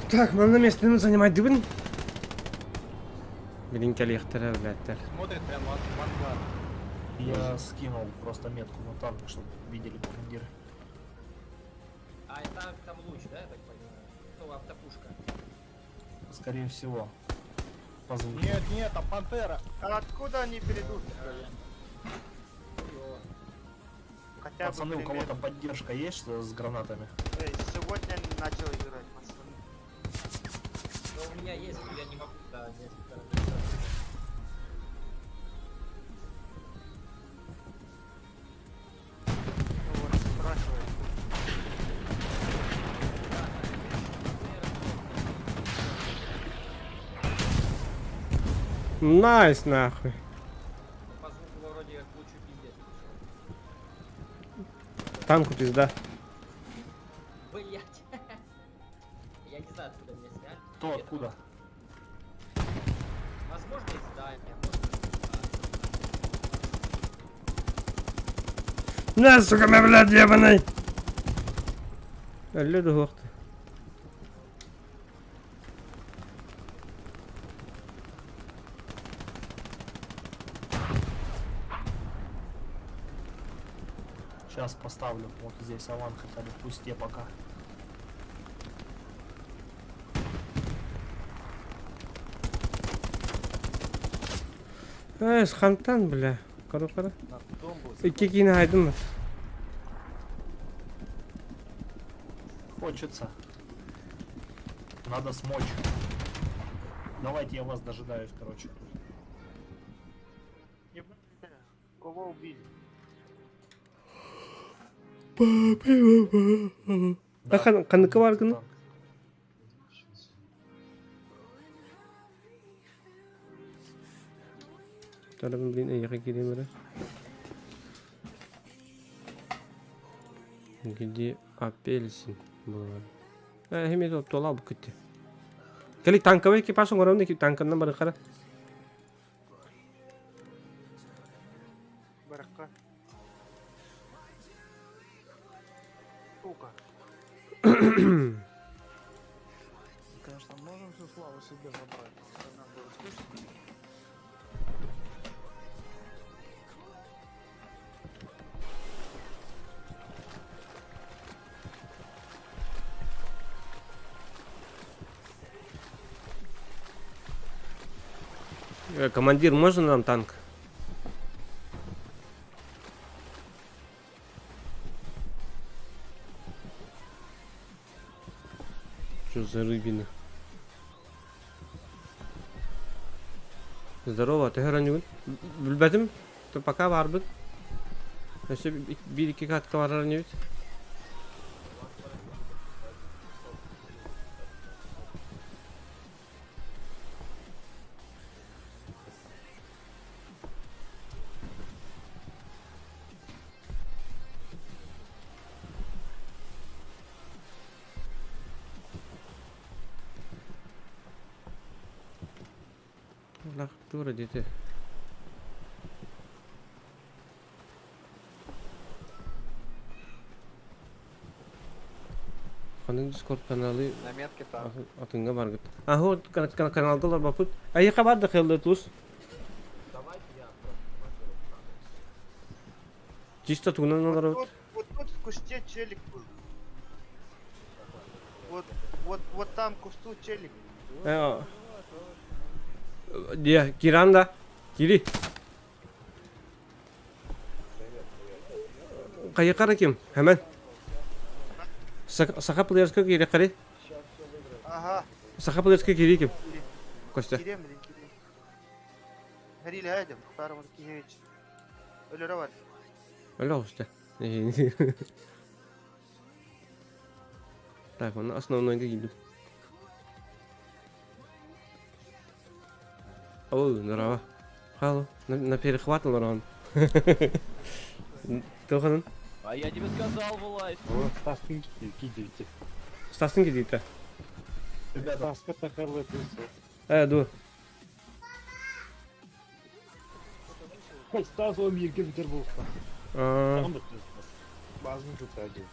Так, нам на месте нужно занимать дыбын. Беленький лихтер, блядь. Смотрит прям в ангар. Я скинул просто метку на танк, чтобы видели командиры. А это там луч, да, я так понимаю? Ну, автопушка. Скорее всего. По звуку. Нет, нет, там пантера. А откуда они перейдут? Хуёво. Хотя бы Пацаны, у пример. кого-то поддержка есть с гранатами? Эй, сегодня начал играть, пацаны. меня есть, но я не могу, да, несколько раз. Ну вот, спрашивай. Найс, нахуй. По звуку вроде как лучше пиздец. Танку пизда. Блять. Я не знаю, откуда меня сняли. Кто Где-то. откуда? Возможно, из здания, может быть, из На, сука, мя, блядь, ебаный. Люди гохты. Сейчас поставлю. Вот здесь Аван хотя бы в пусте пока. Схантан, бля. Кара. На тумбу. Икки айдым. Хочется. Надо смочь. Давайте я вас дожидаюсь, короче. Тут. Ебать, кого убили? А қандікі бар күні? Тарабын білейін, аяққа келейін бәрі. Где апельсин болады. Хемет олып тола алып кетті. Келік танка бар екипажың орамды, танкынан бары қара. Барака. Сука. Конечно, можем всю славу себе забрать. Нам было скучно. Командир, можно нам танк? Что за рыбина? Здорово, ты гранюн. Билбедим? Ты пока барбын? Если bir-iki katkı var aranıyor. Allah dur dedi. Қаның Discord каналы На метке там. атыңа баргыт. Вот каналдалар бапыт. Аяққа барды хелді туыс. Чисто тугнан олар Вот тут в кусте челик был. Вот там в кусту челик. Dia, Kiranda. Kiri. Қайы қара кем? Hemen. Сақа плеерска кире қари. Ага. Сақа плеерска кире кем? Костя. Кирем. Горили айдем. Паром киевич. Ölüre var. Öyle Костя. Так, он основной гибель. О, здорово. Хало, на перехват лоран. Тохан. А я тебе сказал, вылазь. Вот Стасын кидите. Стасын кидите. Ребята, Таската харлы пылсы. Ду. Хоть Стас он мир Петербургка. Там бы базу тут один.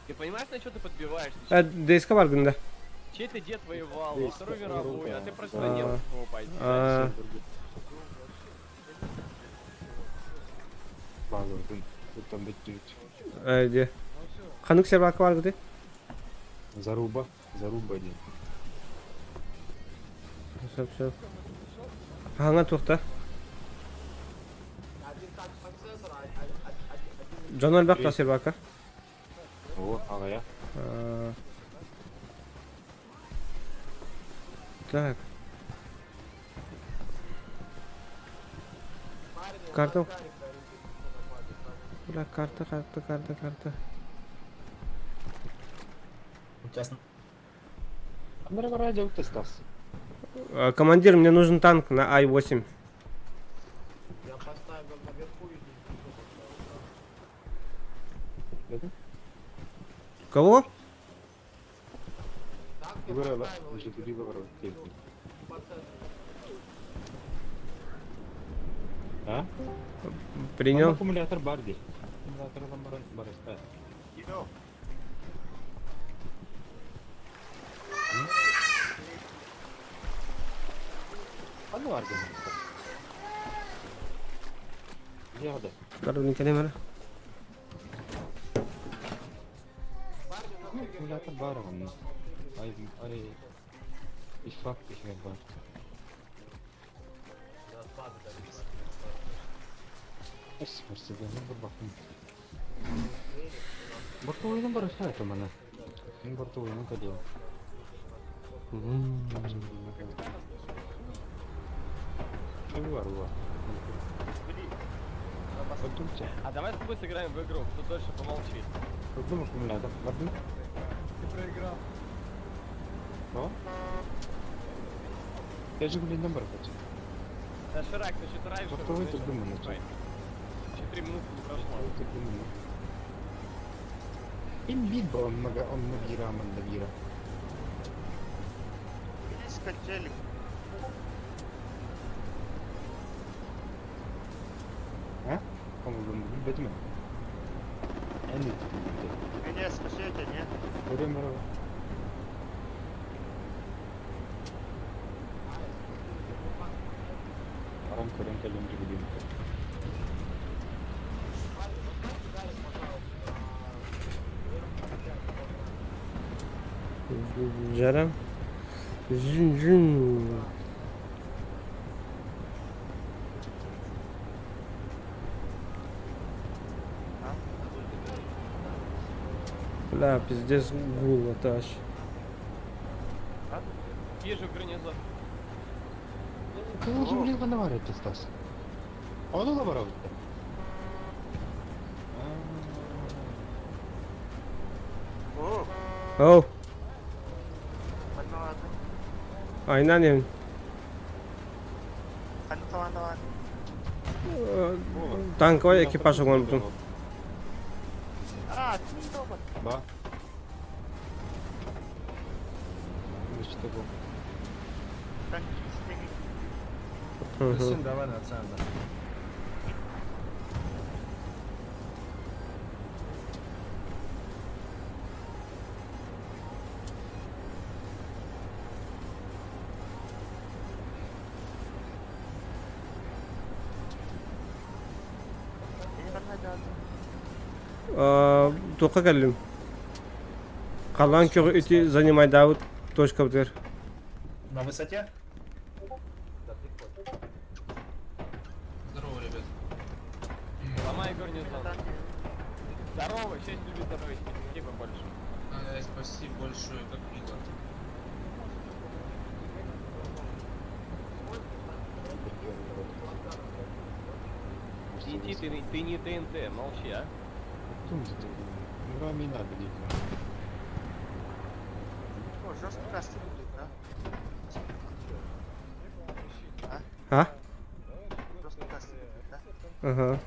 Ты понимаешь, на что ты подбиваешься? Дейска бар günde. Чей-то дед воевал, во Есть Вторую такая мировую, рука. а ты просто немцев его пойти. Базу тут там битють. Де. Ханук сербака бар где? Заруба один. Все. Ханга тухта. Джон Альберта сербака. О, ағая. Так. Карта. Бля, карта. У тебя Камера радио ты, Стас. Командир, мне нужен танк на Ай-8. я поставил наверху и Кого? Говорила, уже туди говорила. А? Принял. Аккумулятор Барди. Аккумулятор Барди. Йо. А ну Арди. Яда. Коробный камера. Аккумулятор Барdi. Ай. Ich frag dich, wer war. Спасибо, ну бахнем. Бортовый номер это мене. Він бортовий, ну каділ. Варва. Подумайте. А давай с тобой сыграем в игру, кто дольше помолчит. Подумай, аккумулятор. Подумай. Ты проиграл. О? Я же, блин, номер хочу. Да, Ширак, ты что-то раньше... Бортовий тут думаю, на чай. 4 минуты не прошло. Имбит был, он набира. Иди с качелем. А? По-моему, бетме. Они Меня спасете, нет? время. Рамка ленту будем. Жара. Жин. Бля, пиздец, гул, это аж. Вижу гарнизон. Кого же, блин, виноват, Стас? А он наоборот. О, Оу, ладно. айнанем. Антон. Танковый экипаж он был. А, ты не робот. Да. Ну что было? Так, снеги. Плюсин, давай на центр. Тоққа келдім. Қалған көгі үті занимай Дауд. Точка бітер. На высоте? Здорово, ребят. Ломай гарнизон. Здорово, 6 любит здоровья, спасибо большое. Спасибо большое, как мило. Иди, ты не ТНТ, молчи, а. Ну, вам не надо делать. О, жестко кастинг будет, да? А? Жестко кастинг будет, да? Ага.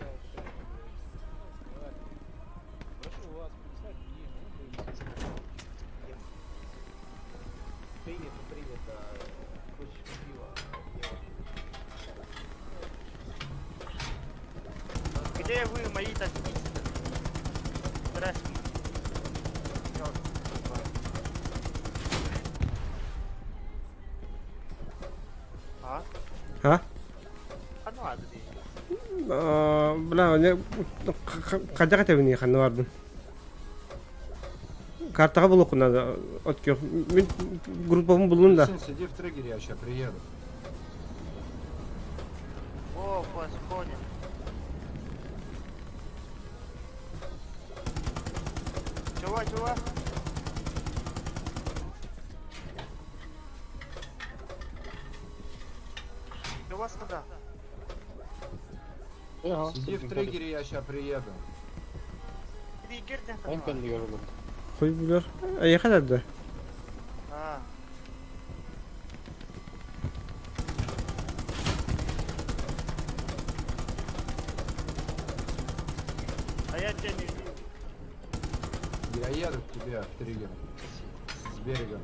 Принято. Кусочек пива. Где вы, мои такие? Здравствуйте. А? А? А ну ладно. Бля, не... Қайда қатабын еқан бардың. Картаға бұл оқынады. Өтке. Мен группамын бұлын да. Сиди в триггере, я сейчас приеду. О, вас понял. Чего? Сиди в триггере, я сейчас приеду. Триггерден Koy biliyor. İyi kadar da. Ha. Аят және. Я еду к тебе в триггер. С берега.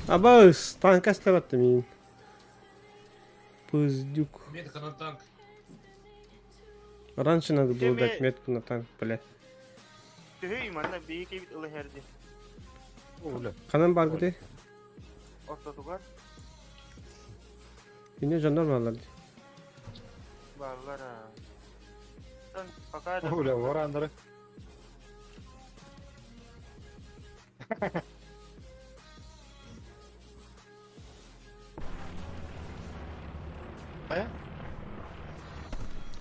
Абас, танк остават мин. Пыздюк. Метка на танк. Раньше надо было Тебе- дать метку на танк, блядь. Тühü imanla büyük evit ılı herdi. Kanan var gidi. Ortadılar. Yine jandarma alırdı. Bağlar ha. Sen bakar. Оля, варандеры.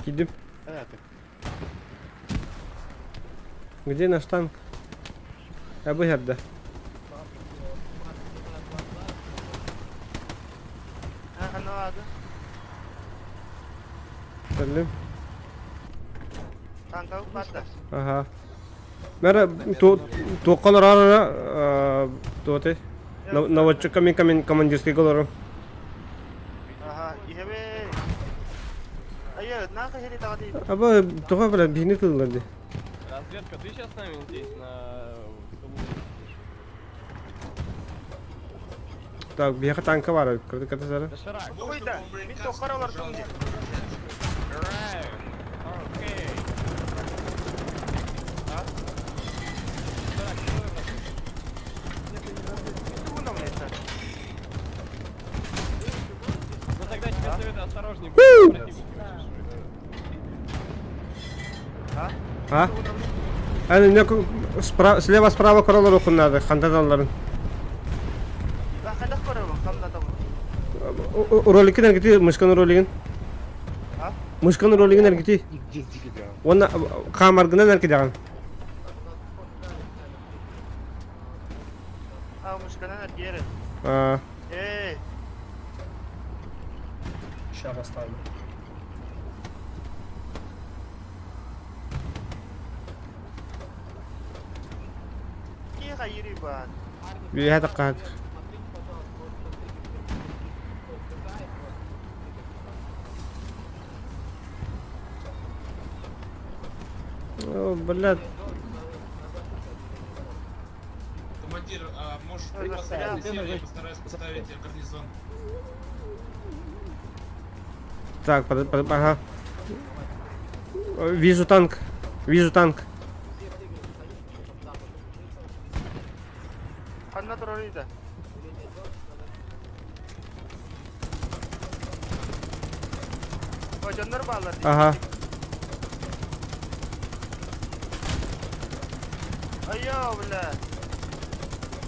Gidip. Где наш танк? Я бы herda. Ha ne vardı? Söyleyeyim. Tanka patlar. Ага. Мера то колора то те. Наводчиками командирский колору. Aha, ihe be. Ayı, ne kadar heri tadı? Аба тоға бля бейні кылдырды. Разведка, ты сейчас с нами здесь на... Так, бияқы танка бар. Кырды ката сары. Доширак. Oyda, bir tokar olur şimdi. Right. Окей. Ha? Так, что это? Bunu mu etsen? Ну тогда тебе советую осторожнее быть. противник. Ha? А? Әні мне слева справа королар оқын надо. Хантадаларын. Ben kadar koruyorum, kamda tamam. Роликин әргеті, мышқаны роликин. Ha? Мышқаны роликин әргеті. Оны қамарғынан әргеті аған. Ha, muşkanın her yeri. А, Сейчас поставлю. İyi hayırı var. бия таққат. О, блядь. Командир, а можешь Ой, застрял. я постараюсь поставить гарнизон. Так, ага. Вижу танк. Вижу танк. Kanına dururuydu. Hocanları bağlar. Ага. Ayyo bile.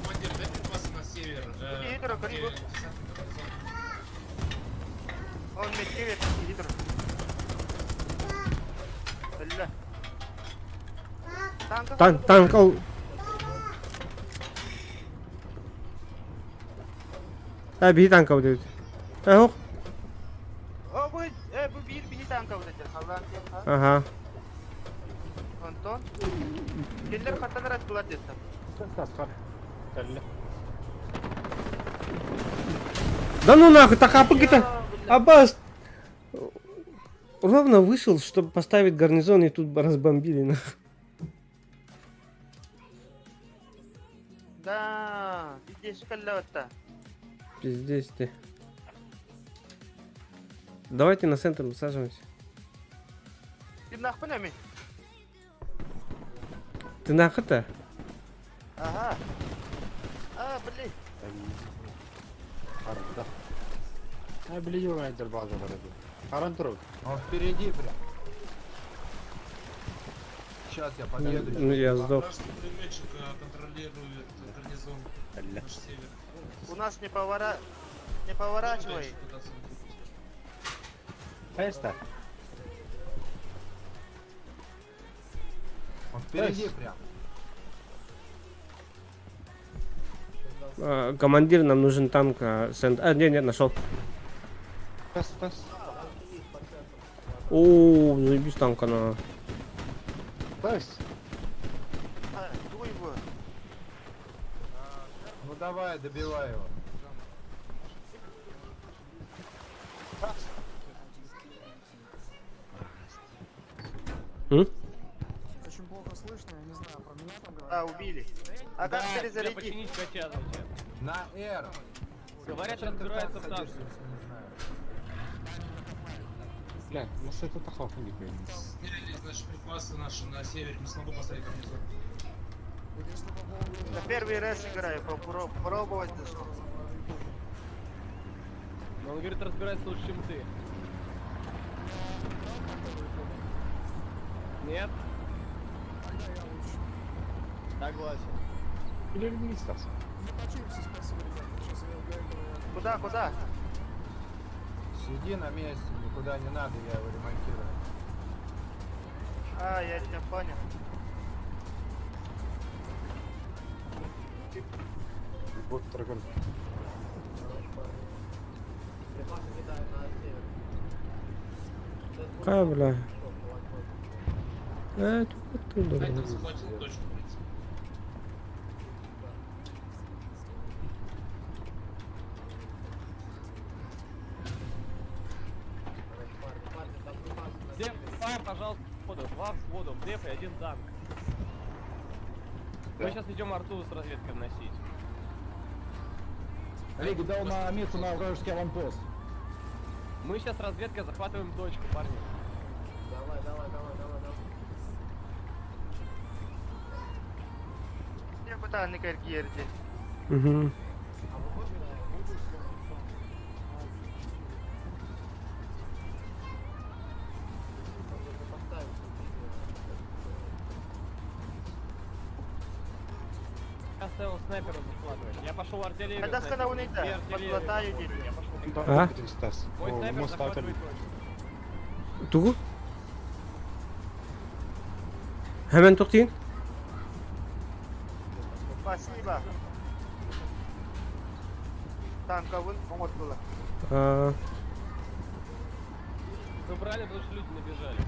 Командир, дай припасы на север. Иди, Итро, Карибу. Он метки ver. İyi dur. Öyle. Танк ал. Bir tank al dedi. Yok. O bu bir tanka vuracak. Allah'ın diyor. Ага. Антон. Gelir katlanır attılar dedi. Да ну нахуй, так апы-то. Аббас. Ровно вышел, чтобы поставить гарнизон, и тут разбомбили нахуй. Да, здесь каллавата. Пиздец ты. Давайте на центр высаживаемся. Ты нахуй нами? Ты нахуй-то? Ага. А, блин. Облиювайте базу города. Арантрук. Он впереди прям. Сейчас я подъеду. Ну я сдох. Вражеский пулеметчик контролирует гарнизон. Наш север. У нас не поворачивай. Он впереди прям. Командир, нам нужен танк. Нет, нашел. О, заебись танка на. Дуй его. Ну давай, добивай его. Очень плохо слышно, я не знаю, про меня там говорят. А, убили. А как Да, перезарядить? починить котят зачем? На R. Говорят, Зачем ты в разбираются танк в танке. садишься, если не знаю? Бля, у нас это тахалка не появится. Значит, припасы наши на севере не смогу поставить как внизу. Вот если по поводу... На первый раз играю, попробовать зашел. Но он говорит, разбирается лучше, чем ты. Нет? Тогда я лучше. Согласен. Или администрация. Не почуемся, спасибо, ребята. Сейчас я в Гайково. Куда? Сиди на месте, никуда не надо, я его ремонтирую. А, я тебя понял. Вот драгон. Какая, бля? Оттуда. Тайтан захватил точку, в принципе. Деп, пожалуйста, взводов, 2 взводов, деп и 1 танк. Мы сейчас идем арту с разведкой вносить. Олег, дал на метку на вражеский аванпост. Мы сейчас разведкой захватываем точку, парни. Давай. Я пытаюсь на карьере. Угу. Я оставил снайпера захватывать. Я пошел артиллерию. Когда снайпер. скана унайда, Две артиллерии подглотаю захватываю. дети. Я пошел. А? Мой снайпер захватывает точку. Тугу? Hemen toxtayın. Спасибо. Танковый помог было. Мы брали, потому что люди набежали.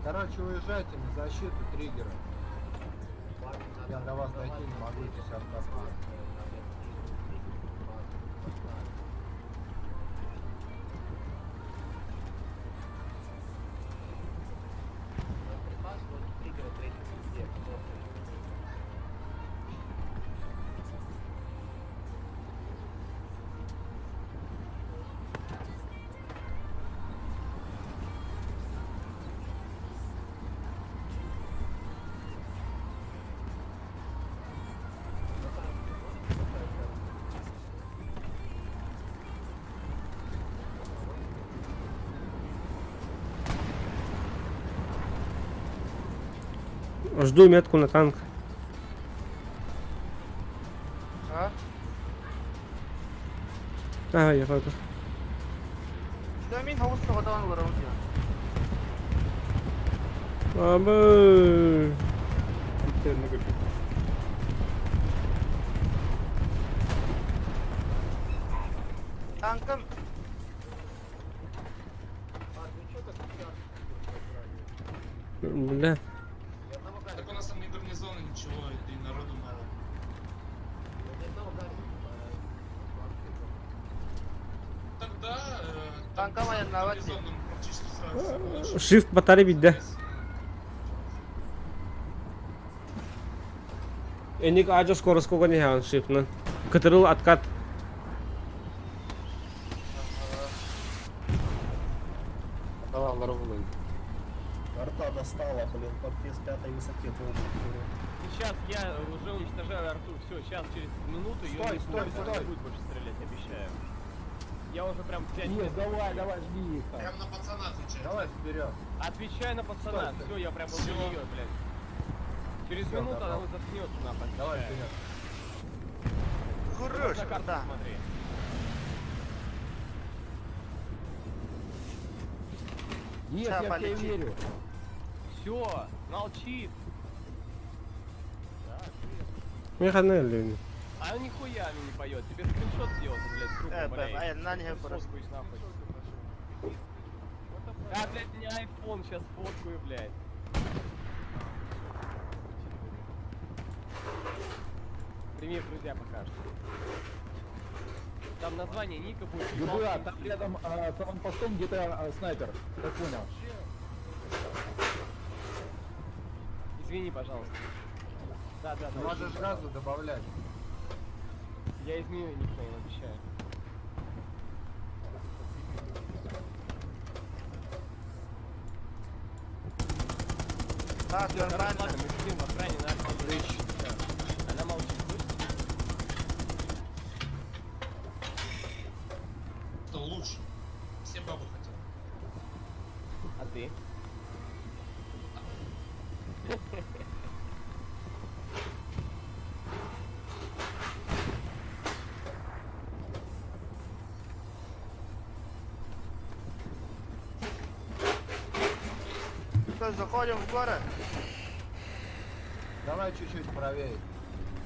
Короче, уезжайте на защиту триггера. Я до вас дойти не могу, здесь арта. Жду метку на танк. А? Я фото. Что я минхал устного даван было раунде. Абы. Танком. Бля. Так у нас там не гарнизона, ничего, и народу мало. Тогда Танковая на воде. гарнизоном практически сразу. Shift batarya bitti. Enik aja скорость сколько не хан shift на. Катерил откат. Давай, ларовый. Арта достала, блин, по 5-й высоте тоже. Сейчас я уже уничтожаю арту. Все, сейчас через минуту ее Стой, не будет больше стрелять, обещаю. Я уже прям 5 минут. Давай, жди их. Прям на пацана отвечаю. Давай вперед. Отвечаю на пацана. Стой. Все, я прям возле Всё. нее, блядь. Через Всё, минуту давай. она заткнется нахуй. Давай отвечаю. вперед. Хорош, На карту да. смотри. Есть, Ща я в тебя полетит. верю. Все, молчит. Механель. А он нихуя мне не поет. Тебе скриншот сделал, блядь, с трупом, блядь. На нього просто. Фоткаюсь нахуй. А, блядь, у меня iPhone, сейчас фоткаю, блядь. Прими в друзья пока что. Там название ника будет. ГБА, там рядом с аванпостом где-то снайпер. Я понял. Извини, пожалуйста. Да. Можешь сразу добавлять. Я изменю никнейм, обещаю. Так, Короче, нормально. ладно, мы сидим в охране на Отлично. Она молчит, слышишь? Что лучше? Все бабы хотят. А ты? Что, заходим в город? Давай чуть-чуть правее.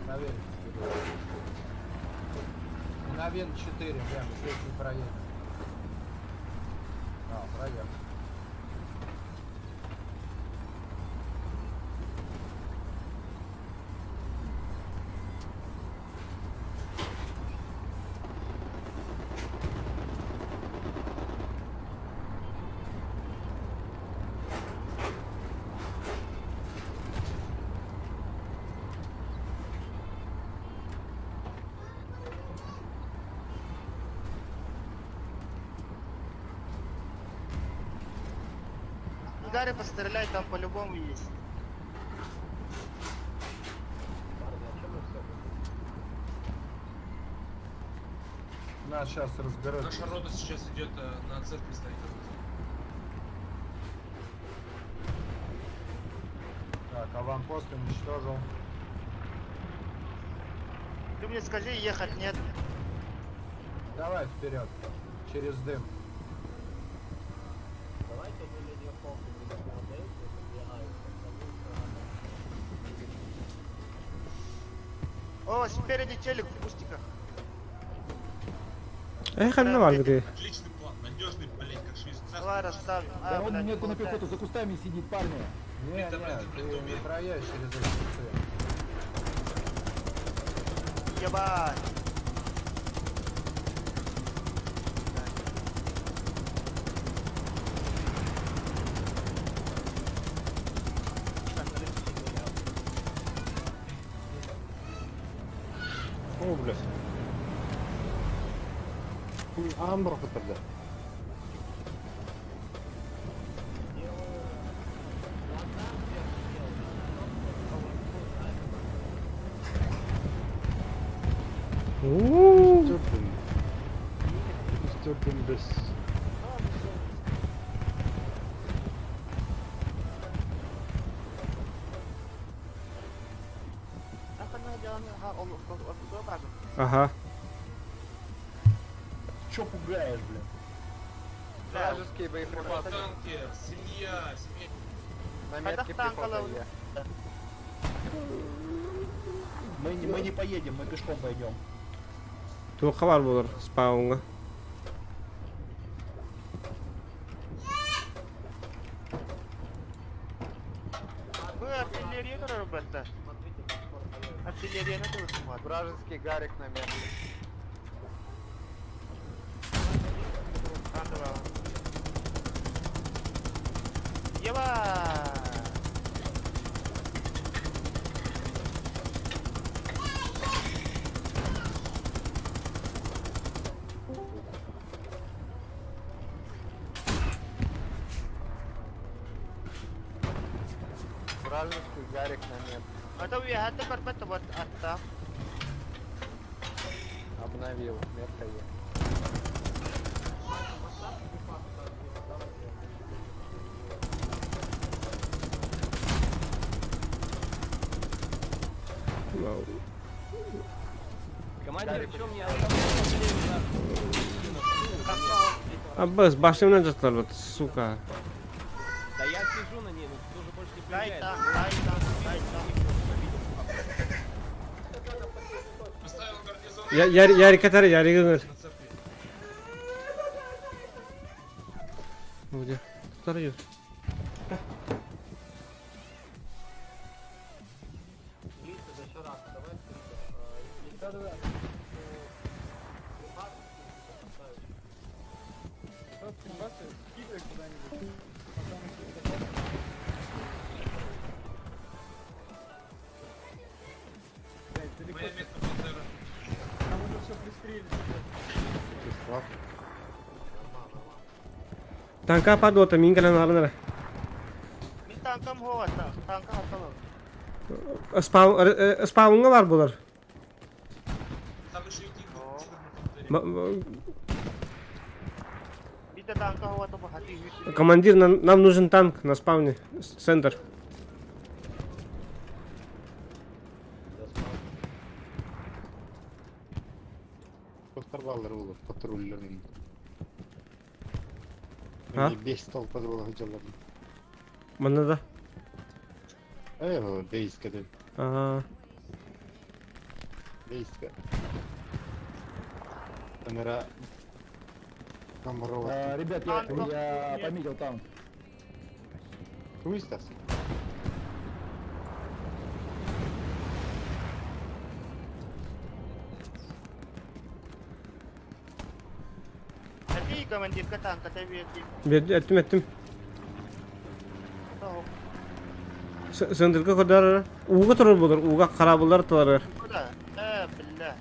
Правее. На Вен 4, прям здесь не проедем. А, проехал. Гарри, постреляй, там по-любому есть. Нас сейчас разберут. Наша рота сейчас идет на церкви стоит. Так, аванпост уничтожил. Ты мне скажи, ехать нет. Давай вперед. Через дым. О, спереди челик в кустиках. Карнавал где? Отличный план, надежный, блять, как швейцар. Давай расставим. Да он блядь, мне на получается. пехоту за кустами сидит, парни. Не, Это, блядь, ты это не проедешь через эти кусты. Ебать. О, блядь. Амбров тогда. Стёрпин без... Как она делала? Он покажет. Ага. Чё пугаешь, блин? Вражеские боеприпасы. Танки, семья, семья. На Когда метке танк пехота ловит? есть. Мы не поедем, мы пешком пойдем. Тух var bulur spawnga. Вы артиллерию робите? Артиллерия на тоже смотрит. Вражеский гарик на метке. Еба! Вражеский гарик на метке. Это we had to cut what at Обновил. Метка есть. Командир, в чем мне Abbas başımdan cıtlar bak suka. Да я сижу на ней, но ты уже больше Дай стреляет. танк, дай танк, дай танк. Поставил гарнизон. Ярик катар, Ярик гыңыр. Где? Кто идет? Моя метка Пантера. Танка падота, мин калан арнара. Min tankam hova, tanka atalım. Спаунга бар булар. Там еще и тигр. Oo. Тигр на Пантере. Bir de tanka hova topu hadi yürü. Командир, нам нужен танк на спауне. Центр. Otarbalar olur, patrollerin. Ha? 5 толпа было хотела. Мана да. Бейска, да. Ага. Бейска. Камера. Комарова. Ребят, Танков я нет. пометил танк. Хуй Стас? Hadi komandir ka tanka tabi ettim. Ettim. Tamam. Центрга кадар. Уга турар булар. Уга карабылар турар. Bu da. Billah.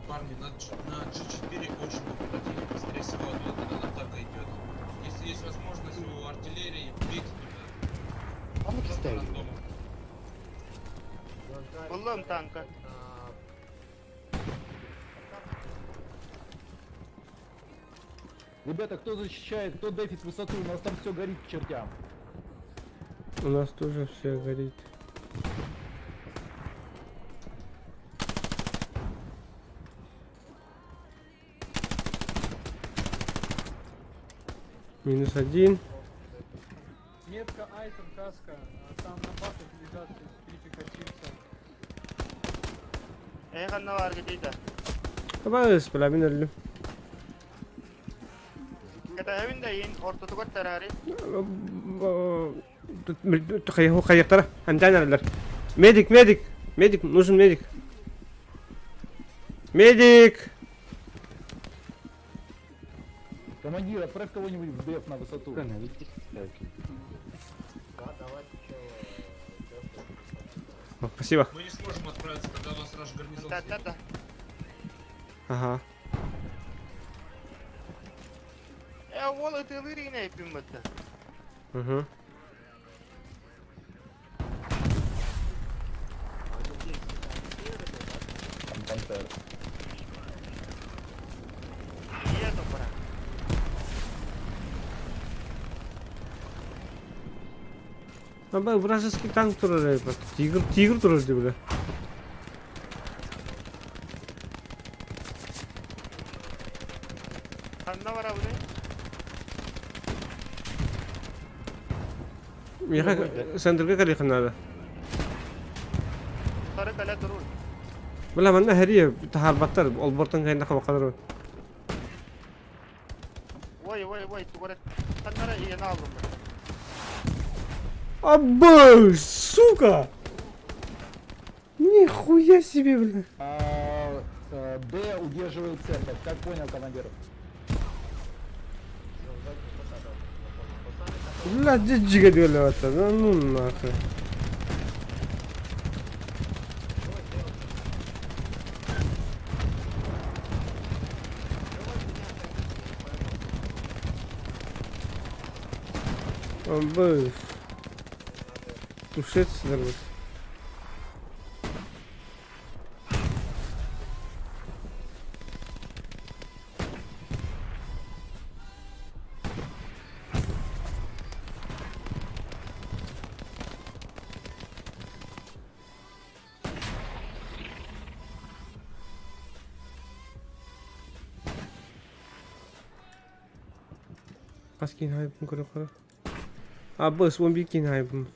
Парни, на G4 очень много противника. Скорее всего, оттуда атака идет. Если есть возможность у артиллерии, бейте туда. А мы Просто ставили. рандомом. Buldum tanka. Ребята, кто защищает, кто дефит высоту? У нас там все горит к чертям. У нас тоже все горит. -1. Метка айтем, каска. Там на баках лежат перефикачився. Kanna var gidiydi. Bas bela bin öldüm. Kata evinde yiyin ortada kot tarari. Kayıklara. Antenlerler. Медик, нужен медик. Медик! Командир, отправь кого-нибудь в деф на высоту. О, спасибо. Мы не сможем отправиться, когда у нас наш гарнизон. Da. Ага. Wol ıtılır yine yapayım batta. Угу. Там пантера. İyi topara. Бай, вражеский танк турар. Тигр турар ди бля. Kanna var abi. Яха центрга кали ханада. Sarı kale durur. Бля, манда хәрия тахар баттар. Олбортан кайында хаба кадыр. Vay tuvara. Kanlara iyi ne aldım ben. Абба, сука! Нихуя себе, бля. Д удерживает центр. Как понял, командир? Бля, джига диолата. Ну нахуй. Абба. Тушец дорвать. Kas keyin haybim ko'ra qara. Abbas 11 keyin haybim.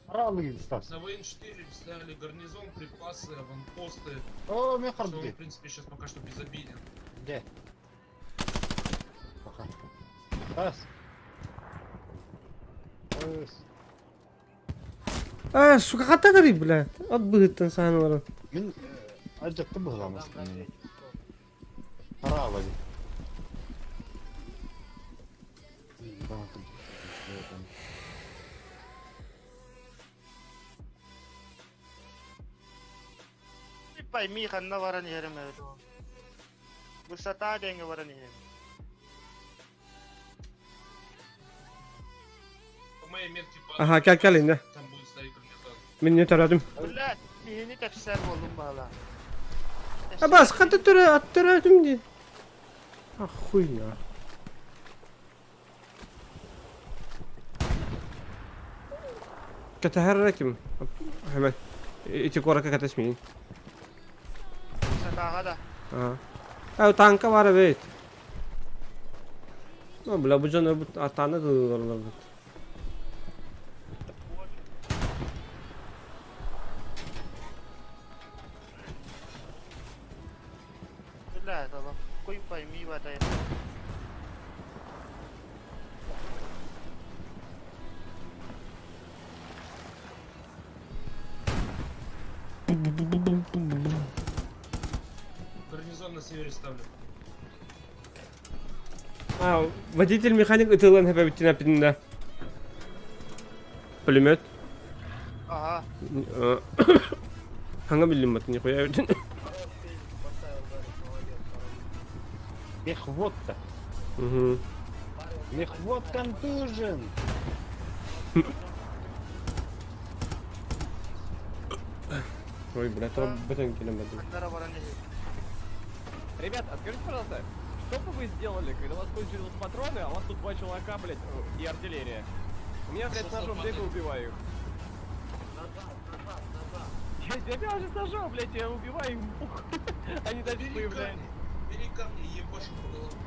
Ралли, Стас. На ВН-4 взяли гарнизон, припасы, аванпосты. О, меня Все, он, харди. в принципе, сейчас пока что безобиден. Где? Пока. Стас. Стас. Сука, qatda qarayib bilan. Отбытан sani bor. Мен... Ajabda bo'lamiz. Ralli. Пойми, ханна варан ерем это. Высота деньги варан ерем. По моей метке Aha, kel endi. там будет стоять гарнизон. Men netaradim. Блядь, мені так все болом бала. Abbas, qatda attiradim de. Охуенно. كتحركم حمد إتي كورك كتسمين Высота да. أو تانكا وارا بيت ما بلا بجون أتانا دور Блядь, это какой пойми в этой. Гарнизон на севере ставлю. Водитель механик ытылан хэпэ биттин аппинда пулемет Ага. Ханга билим бат нихуя биттин Мехвод-то. Мехвод контужен. Ой, блядь, то бетон километр. Ханна варан ерем. Ребят, а скажите, пожалуйста, что бы вы сделали, когда у вас кончились патроны, а у вас тут 2 чувака, блядь, и артиллерия? У меня, блядь, с ножом бегаю, убиваю их. Я бегал же с ножом, блядь, я убиваю их, пух. Они дальше появляются. Бери камни, ебашь по головам.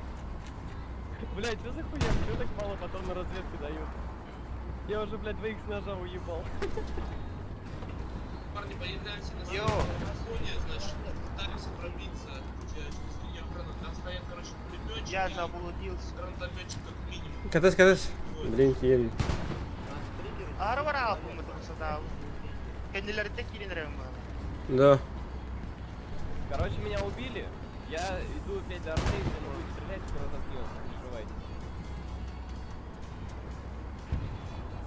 Блядь, что за хуя? Что так мало потом на разведку дают? Я уже, блядь, 2 с ножа уебал. Парни появляются на Йо. зоне, значит, пытались пробиться через линию охраны. Там стоят, короче, пулеметчики. Я заблудился. Гранатометчик как минимум. Катас. Блин, киери. Ара вара апу это высота. Кеннилерде кирин рем. Да. Короче, меня убили. Я иду опять до арты, если он будет стрелять, скоро заткнется, не переживайте.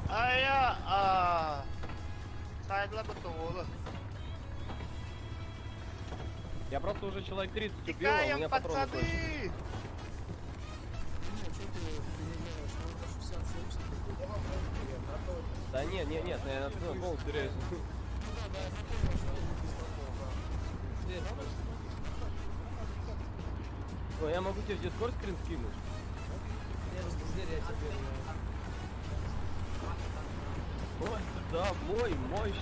Ая, сайдла готово. Я просто уже человек 30 убил, а у Тикаем, меня патроны кончились. пацаны! Да нет, я полностью теряюсь. Ну, я могу тебе в Discord скрин скинуть. Ой, да, мой мощь.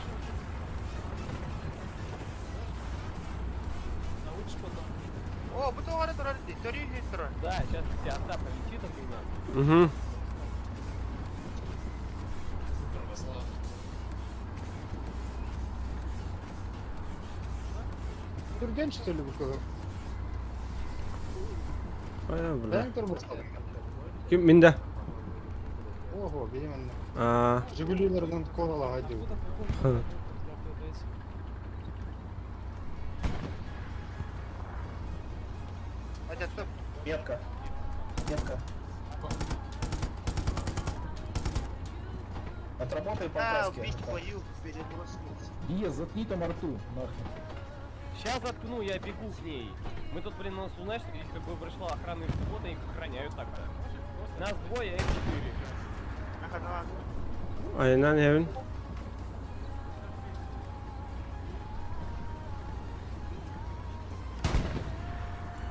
О, bu doğru durar değil. Törüyü durar. Да, сейчас тебя арта полетит от меня. Угу. Православный. Турген, что ли, выходил? Ая, Да, бля. не турбостал. Ким минда? Ого, беременна. Жигулилерден колала гадил. Hadi stop. Метка. Метка. Отработай по А, каске. убить твою переброснулся. Ие, заткни там арту, нахуй. Сейчас заткну, я бегу к ней. Мы тут, блин, у нас лунашник, здесь как бы пришла охранная суббота, их охраняют так-то. Нас 2, а их 4. Ага, ну Aynen evin.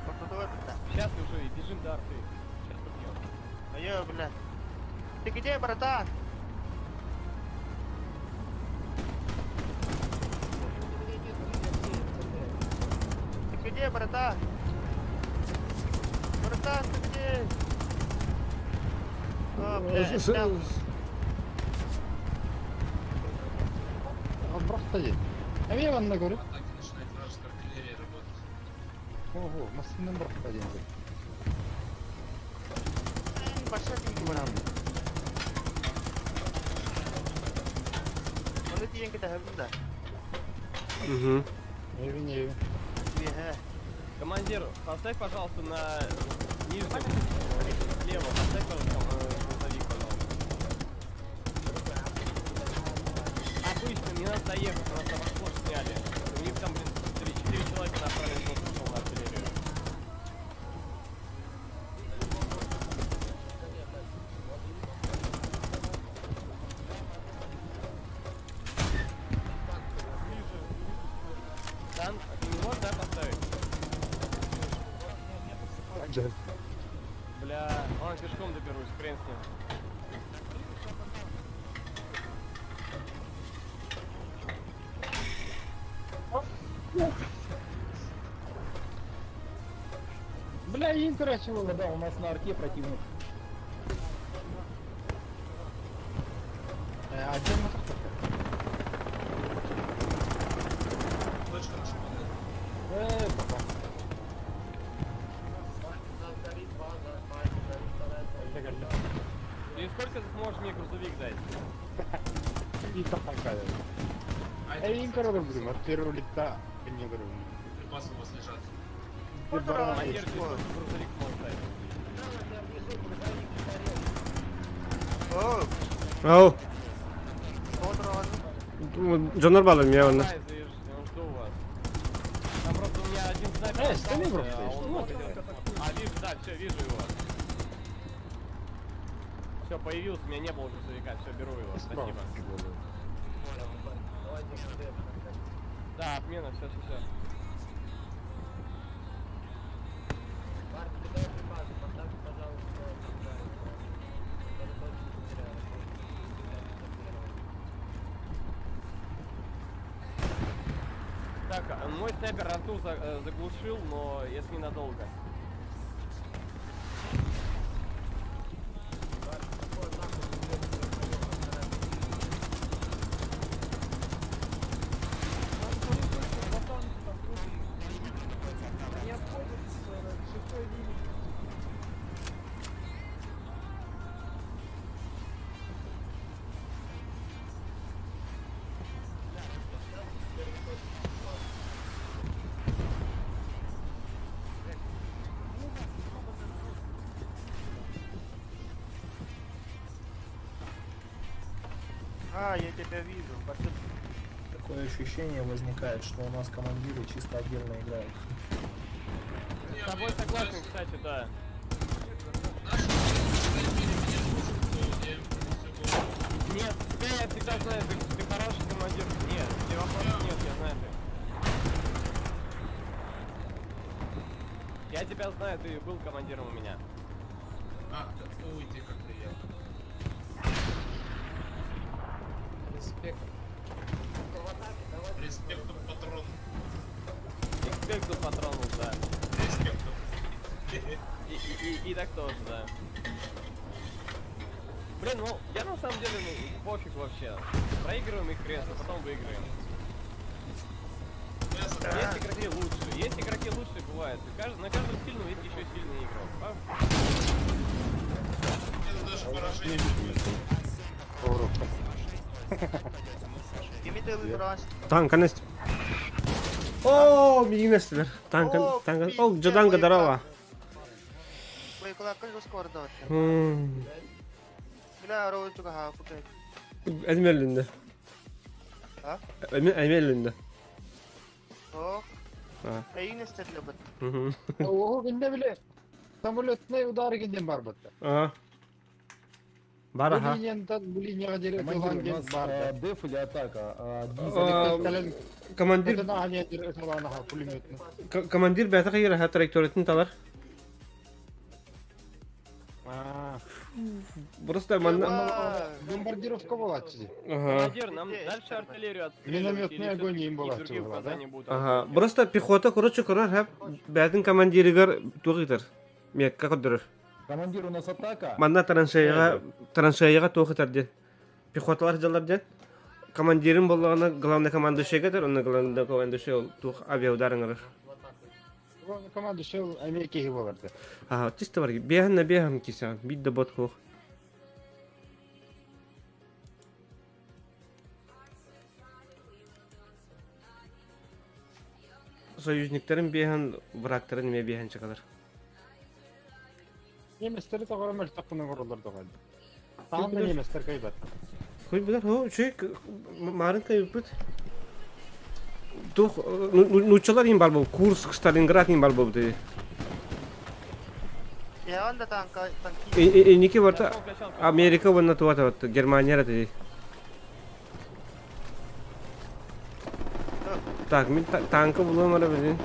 вот это вот это. Сейчас уже и бежим до арты. Сейчас. Йо, блядь. Ты где, братан? Ты где, братан? Братан, ты где? О, блядь, там. Просто а я вам говорю. Атаки начинает вражеская артиллерия работать. Ого, массивный брат один. Пошел ты, брат. Он это yang kita habis dah. Угу. Не винею. Iya. Командир, поставь, пожалуйста, на нижнем, слева, поставь, пожалуйста, грузовик, пожалуйста. Обычно не надо доехать, у нас там флот сняли. У них там, блин, 4 человека направили на артиллерию. Дан, ты не можешь, да, поставить? Бля, ладно, пешком доберусь, хрен с ним. Бля, Интера чего? Да, у нас на арке противник. А где мотор? Точка начинает. Попал. И сколько ты сможешь мне грузовик дать? И топанка. А Интера говорю, от первого лита не говорю. припасы у вас лежат. Командир, ты сколько грузовик сможешь дать? Oh, Ау. kontrol. Жанар балым я оны. Давай, заезжай, я жду вас. Там просто у меня один снайпер стали остался, просто, а он ну, хотел А, вижу, да, все, вижу его. Все, появился, у меня не было грузовика, все, беру его, спасибо. Да, отмена, все. Так, мой снайпер роту заглушил, но если ненадолго. А, я тебя вижу. Пошли. Такое ощущение возникает, что у нас командиры чисто отдельно играют. С тобой согласен, кстати, да. Нет, тебя я всегда знаю, ты хороший командир. Нет, тебе вопросов нет, я знаю ты. Я тебя знаю, ты был командиром у меня. А, ой, ты как приятно. Респект. Респекту патрон. Респекту патронул, да. Респекту. И так тоже, да. Блин, ну, я на самом деле, ну, пофиг вообще. Проигрываем их крест, а потом выиграем. Есть игроки лучшие, бывает. На каждом сильном есть еще сильный игрок. Это даже поражение. Give me the brush. Танк, анаст. О, минестер. Танк, танк. О, Джаданга дарова. Wait, kalau kan gue skor dot. Hmm. Bila roll juga hapus kayak. Эльмерлинде. А? Эльмерлинде. Oh, А. ini stat lebat. Мгм. Ого, günde bile самолетные удары генден бар бітті. А. Бар, Bu аха. liniyadan bu liniyaya direkt olan gen бар. Деф или атака? Командир, Это на алия direkt olan aha пулеметный. командир бәті қиыр ха траекторетін талар. Просто манна... Бомбардировка была отсюда. Ага. Командир, нам дальше артиллерию отстреливать. Минометный или огонь всё-таки им была другие отсюда, да? указания будут Ага. работать? Просто пехота, короче, хеп бәтин командиригер тугитер. Мекка коддырыр. Командир, у нас атака. Манна траншеяга тугитер де. Пехоталар жалар де. Командирин боллагана главный командующий кетер, он главный командующий ол тух авиаударыңыр. Команда шел Америкеге боларды. Ага, чисто бар. Бехам киса, бит да бот хох. Союзниктерин бехан, врагтарын ме бехан чыгалар. Неместер тагыра мөлтәкне горулар дагы. Тамам неместер кайбат. Хой билер, марын кайбыт. Тух, нучалар им бар бул, Курск, Сталинград им бар бул ди. Я он да танки. Ники барта Америка ванна туата, Германия ди. Так, мен танка булам ара билин.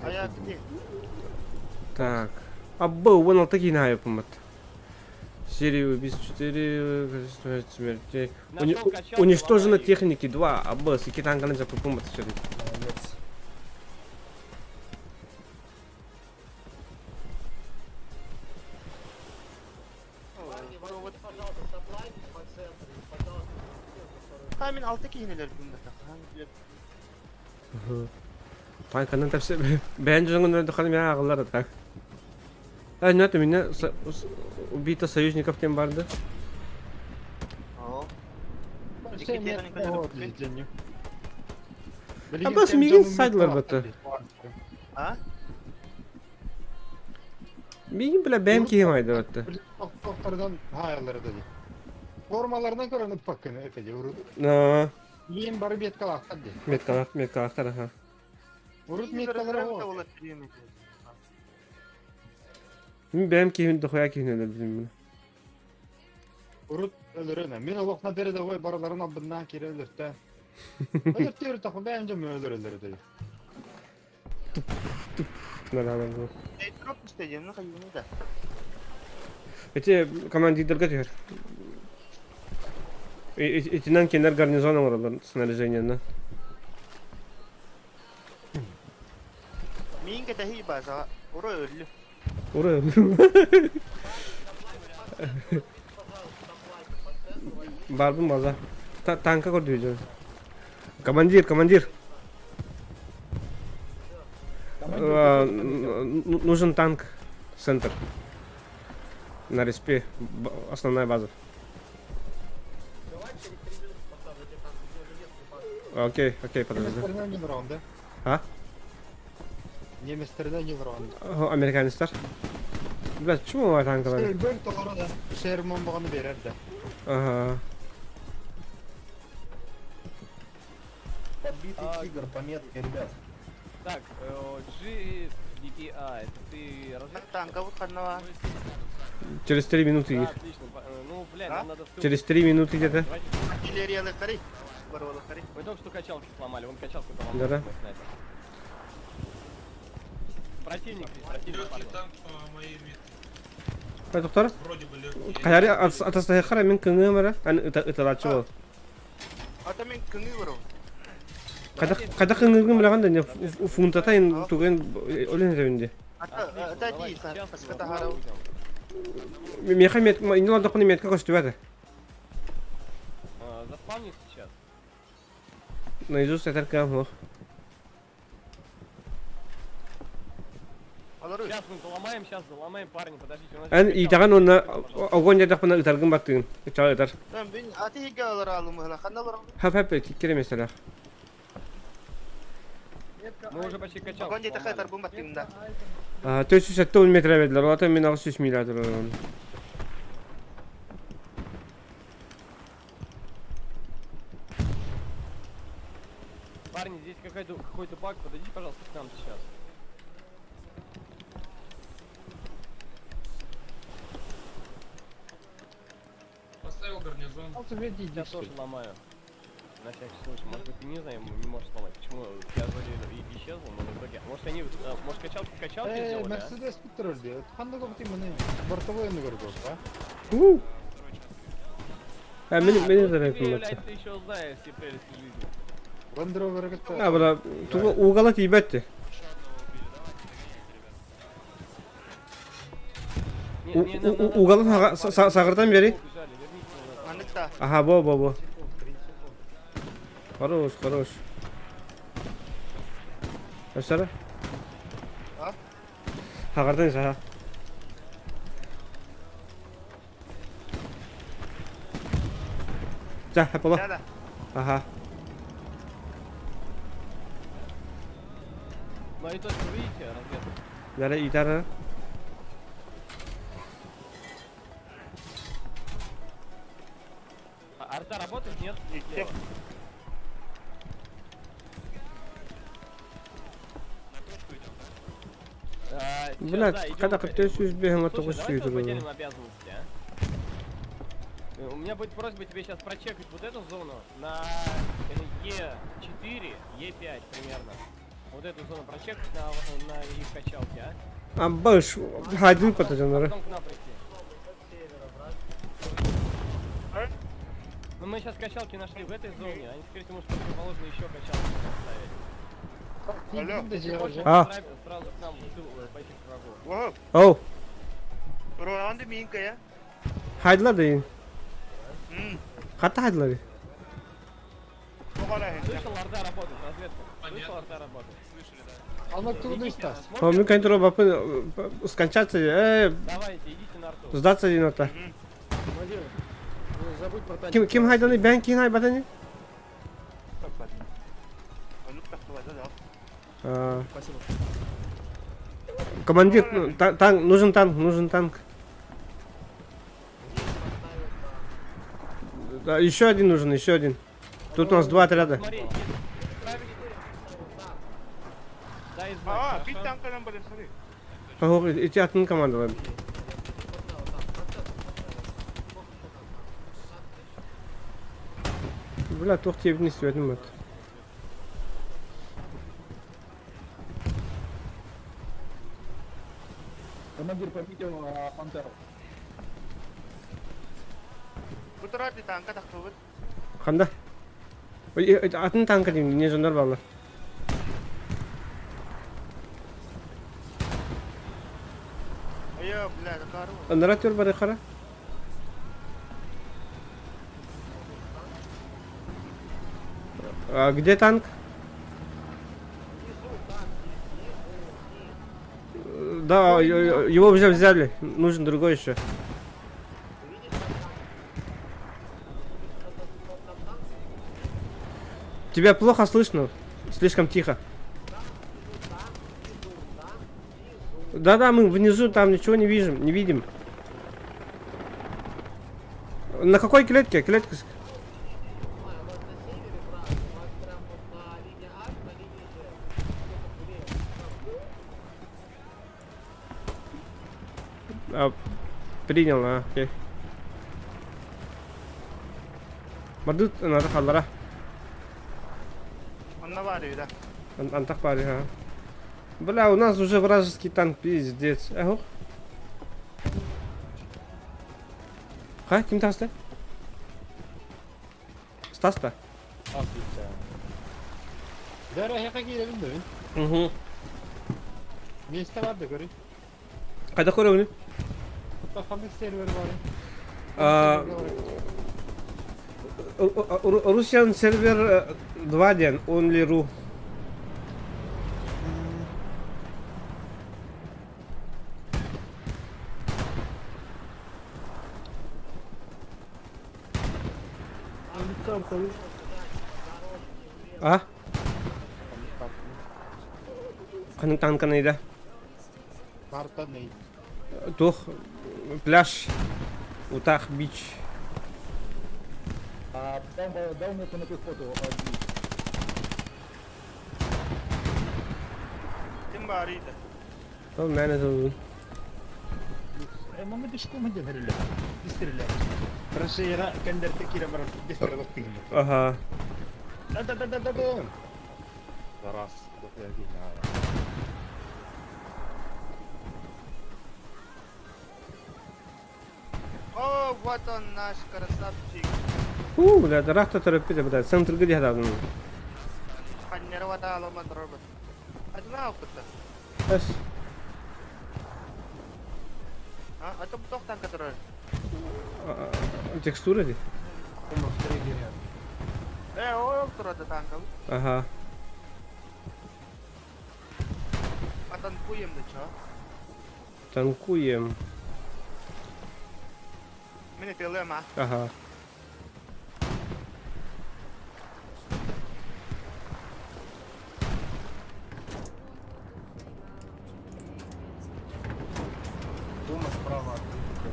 Аяк где? Так. Абба, вон таки на помот. Серию без 4, количество смертей. Уничтожено техники 2, абба, сики танка на запу помот все. Молодец. Камин 6 кийинелер бunda так. Танканын тапсы бән жүзіңін өйді қалым я ағылар так. Нәті мене убийта союзников тем барды. Абба, смеген сайдылар баты. А? Меген біле бәм кейім айды баты. Doktordan hayalları dedi. Formalarına görünüp bakın ötece vurdu. На, Yiyin bari bet kalak hadi. меткалақтар, аха. Vurut metkaları o. Олар приемет. Мен бәм кейім дұқоя кейім өлі білім мұны. Vurut ölürüne. Min olokna beri de oy baraların abından kere ölürte. Ölür diyor takım bence mi ölür dedi. Нормально бұл. Дроп isteyeceğim ne kayını da. Эти командирдерге тер. Этинен кенер гарнизоның оралар снаряжениені. Min ketahi basa. Ora ölü. Ура. Барбын маза. Танка көрді өйден. Командир. Нужен танк. Центр. На респе. Основная база. Окей, подожди. Неместерden yıl roundu. А? Неместерden yıl roundu. Американецтер. Блядь, почему var танкалар? Böl doğru da. Şerman bağını verer de. Ага. Подбитый тигр по метке, ребят. Так, GDPI, это ты Танка вот канала. Через 3 минуты их. Отлично. Ну, блядь, нам надо... Через 3 минуты где-то. Давайте. Артиллерия лыхари. Барова лыхари. Вы только что качалки сломали, вон качалку-то вам Да-да. нужно снять. Противник здесь, противник. Легкий падла. танк по моей метке. Хай тоқтар. Вроде бы легкий. Қаяри атастағы қара мен күңі мәрі. Ыталатшы бол. Ата мен кыңы бару. Қайда күңі білағанда не фунтатайын түген өлен әтеуінде. Ата Давайте, дейсі. сейчас Паската мы харау. будем. Меха мет, инелан доқыны метка көшті бәді. Заспавнись сейчас. Наизуст әтер кәм ол. Алару. Сейчас заломаем, парни, подождите. У нас Ән здесь итаған онна огонь жадақпына ытарғын баттығын. Чағы ытар. Ben ati hige alır alım hıla. Kanal alır. Хәп, кереместер. Мы уже почти качалки Огонь дейті сломали. қайтар бомба тимда. 410 метр әбеділер. Олата мен 600 миль атыр. Парни, здесь какой-то баг, подойдите, пожалуйста, к нам сейчас. Поставил гарнизон. Altı ve Я değil. тоже ломаю. на всякий случай. Может быть, ты не знаю, не можешь сломать. Почему я вроде и исчезла, но в итоге... Может, они... Может, качалки сделали, а? Мерседес патрульді. От ханна копти мене бортової не горгоз, а? Meni de Ты, reklam блядь, etti. ты еще знаешь все прелести жизни. Ландровер катта. Ha bula tuğla uğala tibetti. Uğala sağırdan beri. Маныкта. Aha bu. Хорош. Aşağı. А? Sağırdan sağa. hep ola. Да. Aha. Ну и точно, видите, разведка. Nereye idare? Арта работает? Нет? Слева. Блядь, когда как ты бегаем от того Слушай, давай свитера. поделим обязанности, а? У меня будет просьба тебе сейчас прочекать вот эту зону на Е4, Е5 примерно. Вот эту зону прочекать на их качалке, а? А больше ходил по этому. Потом к нам прийти. Ну мы сейчас качалки нашли в этой зоне, они, скорее всего, может, противоположно еще качалки поставить. Алло. Де Хочешь, А. сразу к нам в тыл пойти к врагу. Wow. Oh, Roland minka ya. haydilar deyin. Hatta haydilar. Bu kadar hem. Слышал, Орда работает, разведка. Слышал, Орда работает. Алmak трудный стас. Tamam, mümkün değil o bakın скончаться, Давайте, идите на Арту. sdаться один ота. Командир, не забудь про танчик. Kim haydanı ben kim haydanı? Маныкта хватит, да? Командир, танк, нужен танк. Да, еще один. Тут у нас два отряда. Смотри, дай знак, Aa, хорошо? bir tanka lan böyle sarı. Ого, эти атомные команды. Бля, тух тебе вниз вернем. Командир, победил Пантеру. Bu taraf bir tanka takılır. Kanda. Atın tankı diyeyim, ne zonlar bağlı. Ayo, bля, кару. Наратор бары хара. А где танк? Да, его уже взяли. Нужен другой еще. Тебя плохо слышно. Слишком тихо. Да, мы внизу там ничего не видим. На какой клетке? Клетка. Принял, окей. Мадут надо халлара. Onunla var ya da. Антах пари, а. Бля, у нас уже вражеский танк, пиздец. Ого. Ха, ким тасты? Стаста? Дәрәһе кагыйрә инде. Угу. Место var da görün. Кайда көрөңү? Кафамда сервер var. Russian server 2 ден, only.ru. А? Каның танка нейді? Карта ней. Тух, пляж, Утах бич. А там дал мне на фото. Kim barıydı? Tamam, ben de oldum. Мама дишко мадя грилля. Дистрелля. Рашера кандер такира марат дистрелла тигна. Ага. Да-да-да-да-да! Раз, дофига. О, вот он наш красавчик. Блядь, рахта торопит, блядь, центр где там? Паннервата аломат робот. Одна опыта. Эс. А то кто там который? Текстура ли? Ума в триггере. О, кто это танком? Ага. Потанкуем, да чё? Танкуем. Меня пилем, а? Ага. Ума справа от триггера.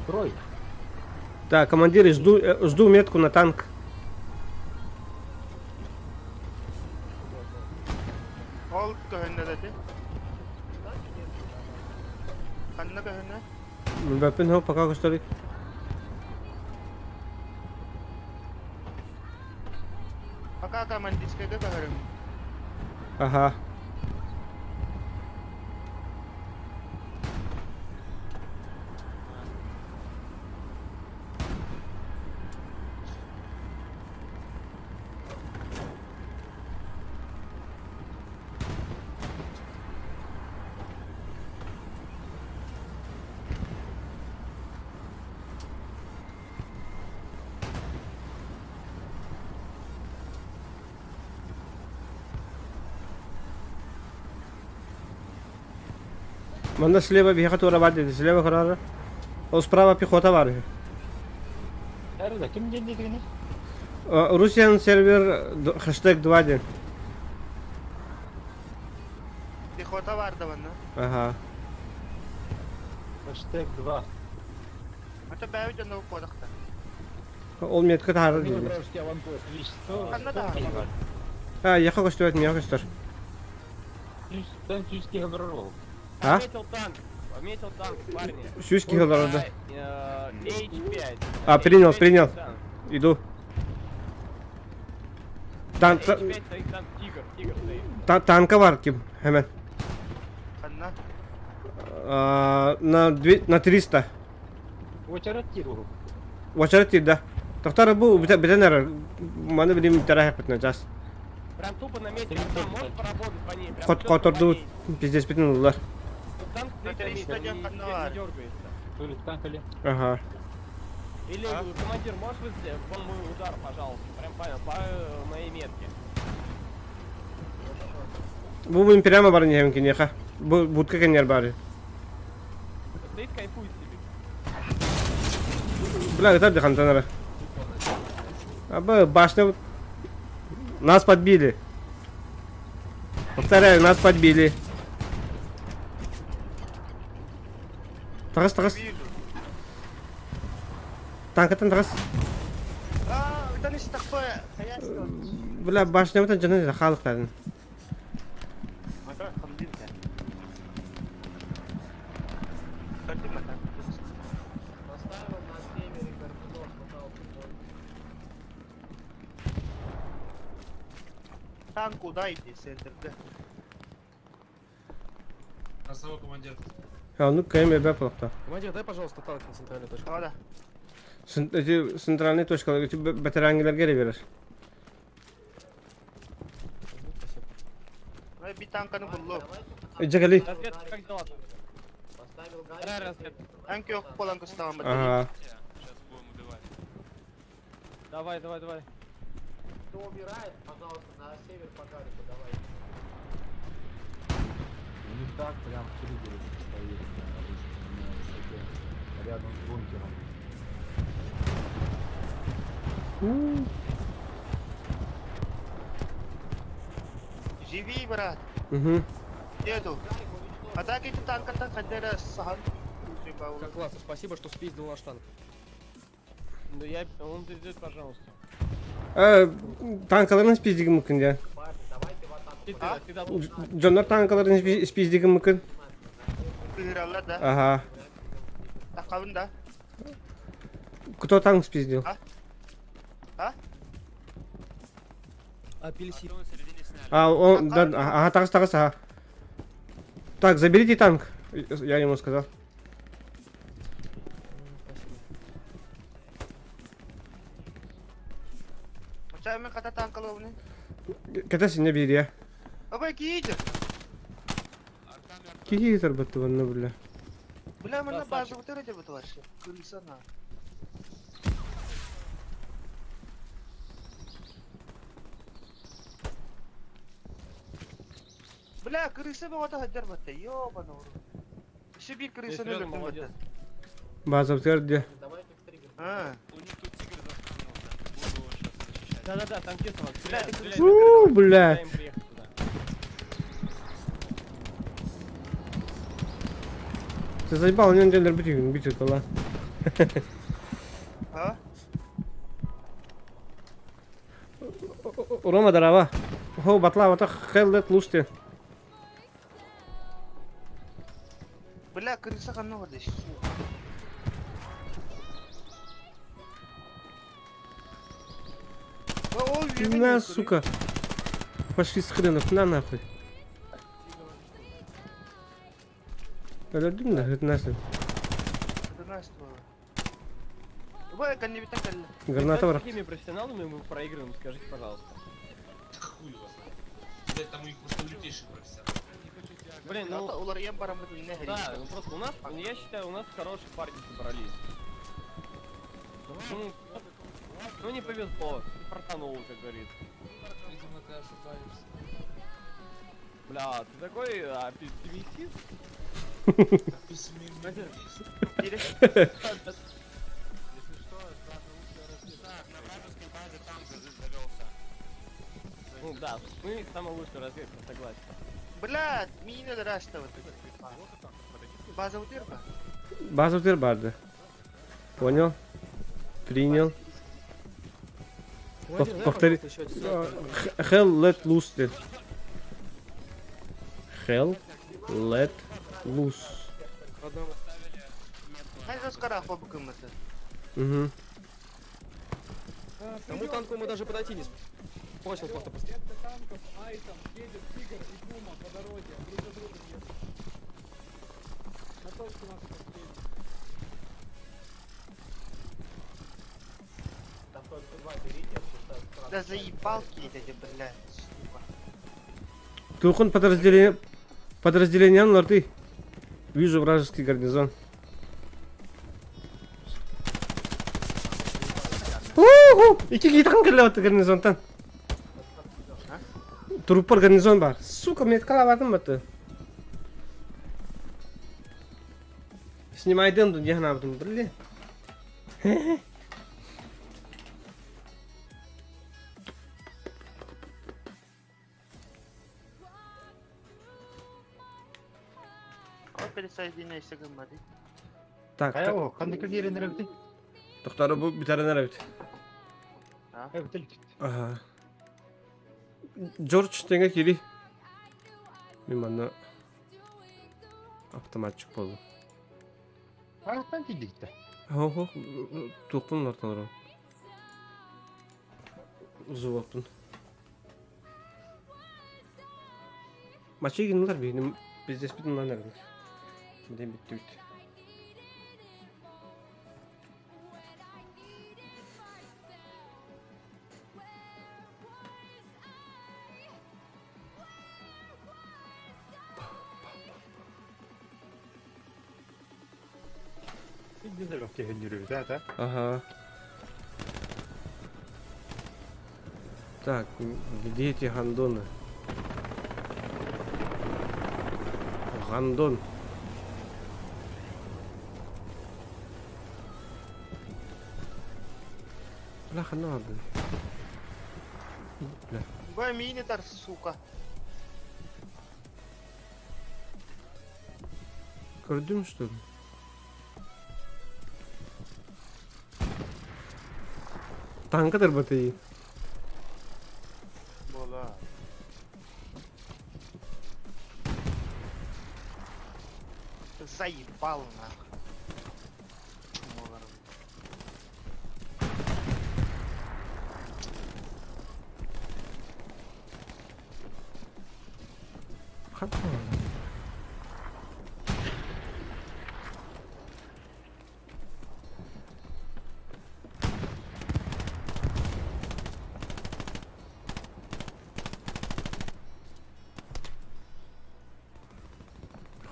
Строй. Так, командир, жду метку на танк. Hold कहने देते अन्ना कहना Weapon हो पका कुछ तो पका का मन जिसके के कह रहे Ага. Манда слева бега тура бади, слева харара. О справа пехота варги. Nerede? Kim geldi yine? Russian сервер хэштег 2.1. пехота вардавана Ага. Хэштег 2. это бәу жана уподакта Ол метка тары Не дейді. вражеский аванпост. Лишь 100. Канада. Яқа көстөбөт мен көстөр. Лишь тактический оборот. А? Пометил танк, парни. Сюськи голорда. H5. Принял. Иду. H5 стоит танк, тигр стоит. Танка бар ким, hemen. канна На 300. Очередь В очередь, да. Тоқтар бұл бітенер. Маны білім тарахи бітіне жас. Прям тупо на месте, там можешь поработать по ней. Прям чётко Қотырды по ней. пиздец бітін ұлылар. Танк стоит на месте, стадион не Каннавар. дергается. То ли танк или... Ага. Или, командир, можешь вы сделать бомбовый удар, пожалуйста? Прям по моей метке. Бұл бұн прямо бар не хемкін еқа. Будка кенер бар. Стоит, кайфует себе. Бля, это где хантанера? Башня... Нас подбили. Повторяю, нас подбили. Тагас. Танкатан тагас. это не такое хаясто Бля, башня вот жаны халық тадын. мата хамдинка кати мата Поставил на севере координат, пока он танк куда идти центрде Красава, командир. Ну, КМ бэплахта. Командир, дай, пожалуйста, танк на центральную точку. Ада Эти центральные точки, эти батарангелер берер. ну би танканы буллу Джагали. Разведка, как дела там? поставил Вторая разведка. танк yok полан кустам Ага. Давай. Кто умирает, пожалуйста, на север по Гарику давай. У них так прям в триггере стоит на высоте. Рядом с бункером. живи брат Угу. еду атаки танката кадера сахан Как классно, спасибо, что спиздил наш танк. Да он идет, пожалуйста. Танкаларын спиздиги мүмкін, ja. Всегда Джондар танкаларын спиздиги мүмкін. Играла да Ага. Хавын, да? Кто танк спиздил? Апельсин. А, он, да, ага, тагас, ага. Так, заберите танк. Я ему сказал. Uçağımın kata tankalı onu. Ката сине бери я. Aba giydir. Кигитер бітті ванна, бля. Бля, мене базу витирати буде ваше. Кулісана. Бля, крысы бы вот хаджар бітті, ёбану. Сибір крысы не люблю бітті. База втерді. Давайте в триггер. А. Да-да-да, танкист у вас. Стреляй, стреляй. Фу, бля. Дай им приехать сюда. Ты заебал, не надо бить это, ла. А? Рома, дрова. Хо, батла, вот так хеллет лусти. Бля, крыса ханова десь. На, сука. Пошли с хренов, на нахуй. Это дым, да, это нас. Это нас твоего. Бля, kan не витакаль. Граната в С какими профессионалами мы проигрываем, скажите, пожалуйста. Хуй вас знает. Блядь, там у них просто лютейший профессионал. Блин, ну... Улар ем барам это не грязь. Да, ну просто у нас, я считаю, у нас хорошие парни собрались. Ну не повезло, не фартануло, как говорится. Видимо, ты ошибаешься. Бля, ты такой пессимист? Или? Ну да, мы самая лучшая разведка, согласен. Бля, мини драшта вот. База утырка. База втербарда. Понял? Принял. Повтори. Hell let loose. Hell let loose. Хай за скорах побукам это. Угу. К тому танку мы даже подойти не сможем. Просто пустить. Там только два берите, потому что Да заебал эти, блядь. Тухун подразделение лорты. Вижу вражеский гарнизон. Уху! Iki tank kelewat garnizondan. Trooper garnizon бар. Сука, мен қалаватым баты. Снимай дымды, не ханабдым, біле. Вот пересоединяйся, гамады. Так, Аяу, қандай кілдері неректі? тоқтары бұл бітәрінер әбіт. Бітіл. Ага. Джордж теңе кері. Мен мана автоматчик болу. Ақтан кейдейді. Хо, тоқпын артан ұрам. Зуаппын. Maçı günler benim biz de spidinler nerede? Benim bitti. Güzel okey yürüyoruz ha. Ага. Так, где эти гандоны? Гандон. Бляха, надо. Бля. Бай мини-тар, сука. Gördün что ли? Танкадыр батареи. Бола. Заебал нахуй. Рахат.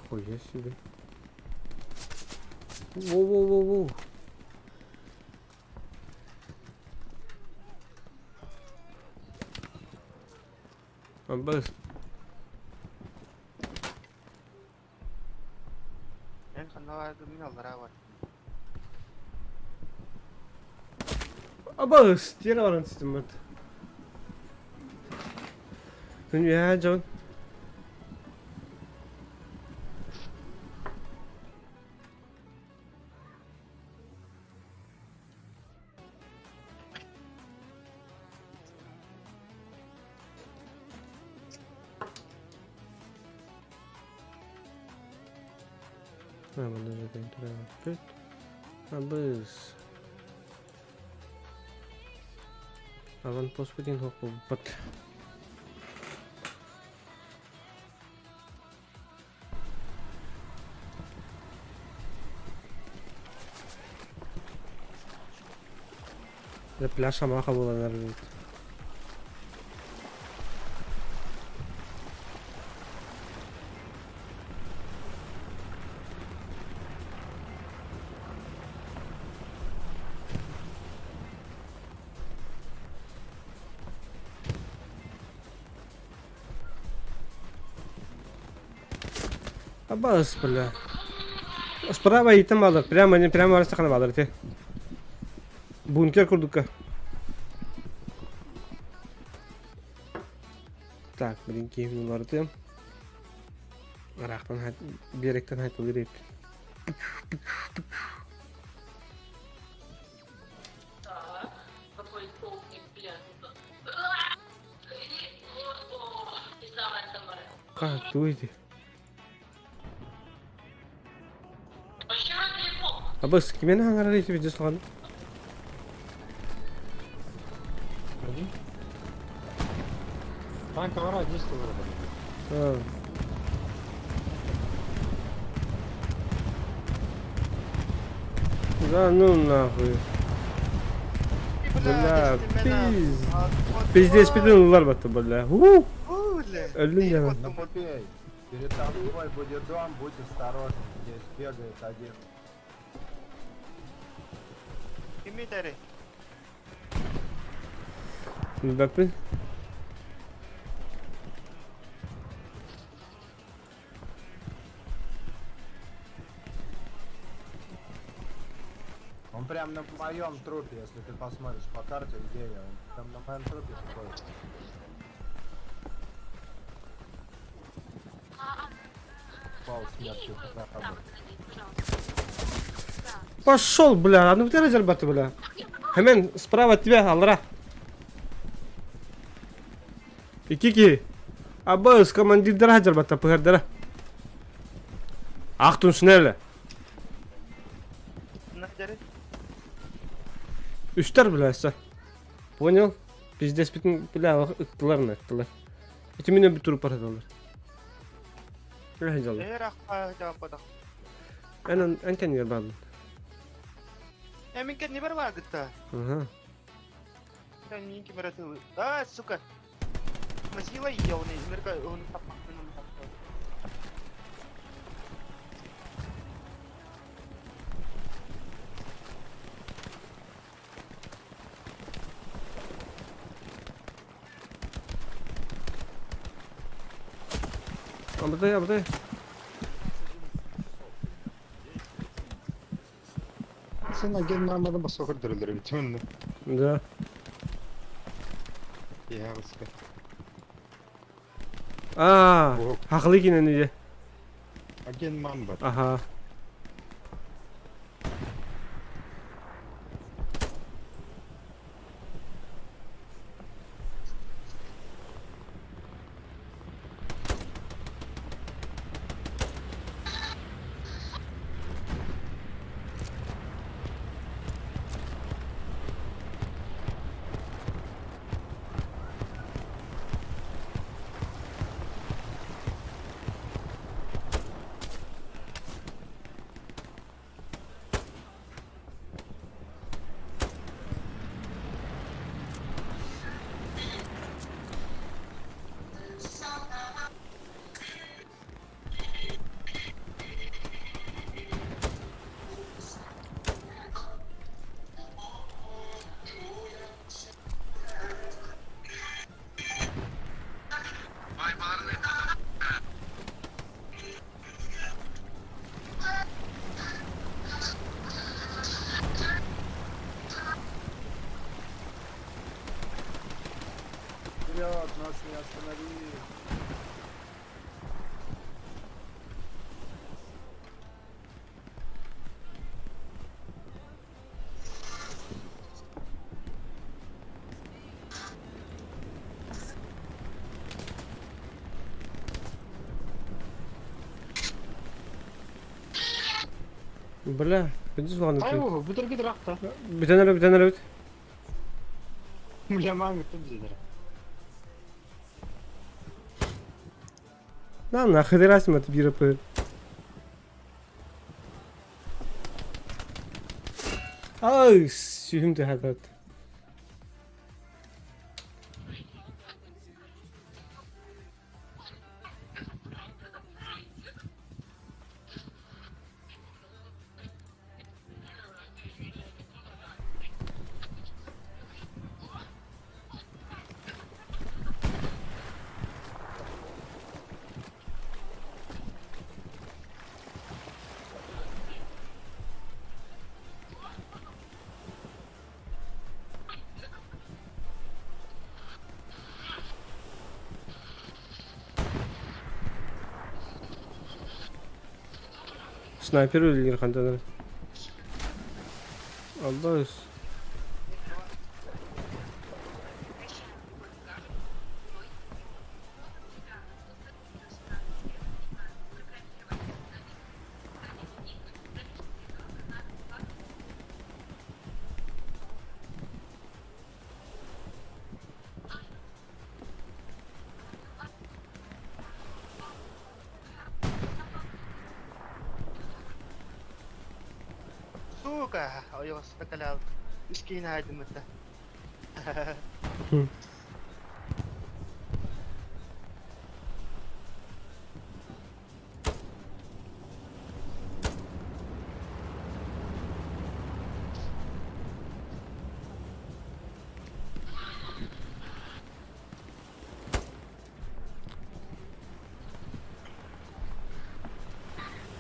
Хуя себе. Воу-воу-воу-воу. Аббас. En kanal minallara var. Аббас. Тера варан системат. Dünya John. Vamos a entrar aqui. Abas. Аванпост путин хоккубат. Пляж амаха была, наверное. Абас, бля. Справа и там алыр. Прямо не прямо арасында алыр те. Бункер курдука. Так, блинки буларды. Арактан беректен айтып берет. Как дуйди? Абас, кимени аңгара рейтип видео салган? Танка вара 10 вырубили. Да ну нахуй. Бля, пиздец пидунлар баттı бля. Öldüm ya. Ну попей. Перед тобой будет дом, будь осторожен. Здесь бегает один. Kimiteri. Mbappé. Он прям на моем трупе, если ты посмотришь по карте, где я. Он прям на моем трупе ходит. Пал смертью прохабы. Пошел, бля, а ну где разербаты, бля? Hemen справа от тебя, Алра. Икики. Абас, командир разербаты, пыгардара. Ахтун шнеле. Надери. Үштер, бля, са. Понял? Пиздец, битин, бля, ыктылар. Эти меня бит туруп барадалар. Рахидалар. Рахпа жапада. Эн кен ер бардым. Min kan ni berapa kita? Kan ni kamera tu. Ah, suka. Masih lagi jauh ni. Mereka untuk apa? Абдай. Sen agen namada basokar dırılır bütün. Да. Ya uska. Хақлы екенін неде. Аген мамба. Аха. ребят, нас не остановили. Бля, иди сюда. Ай, бутыргы дракта. Битен эле. Бля, мамы тут дедер. Нахуй расим это бирапы. Ай, сүйімді хатат. Снайпер өлгер қантадан. Аллах. Сука! Ayos, nakalaw. Iskinahadin mo ta.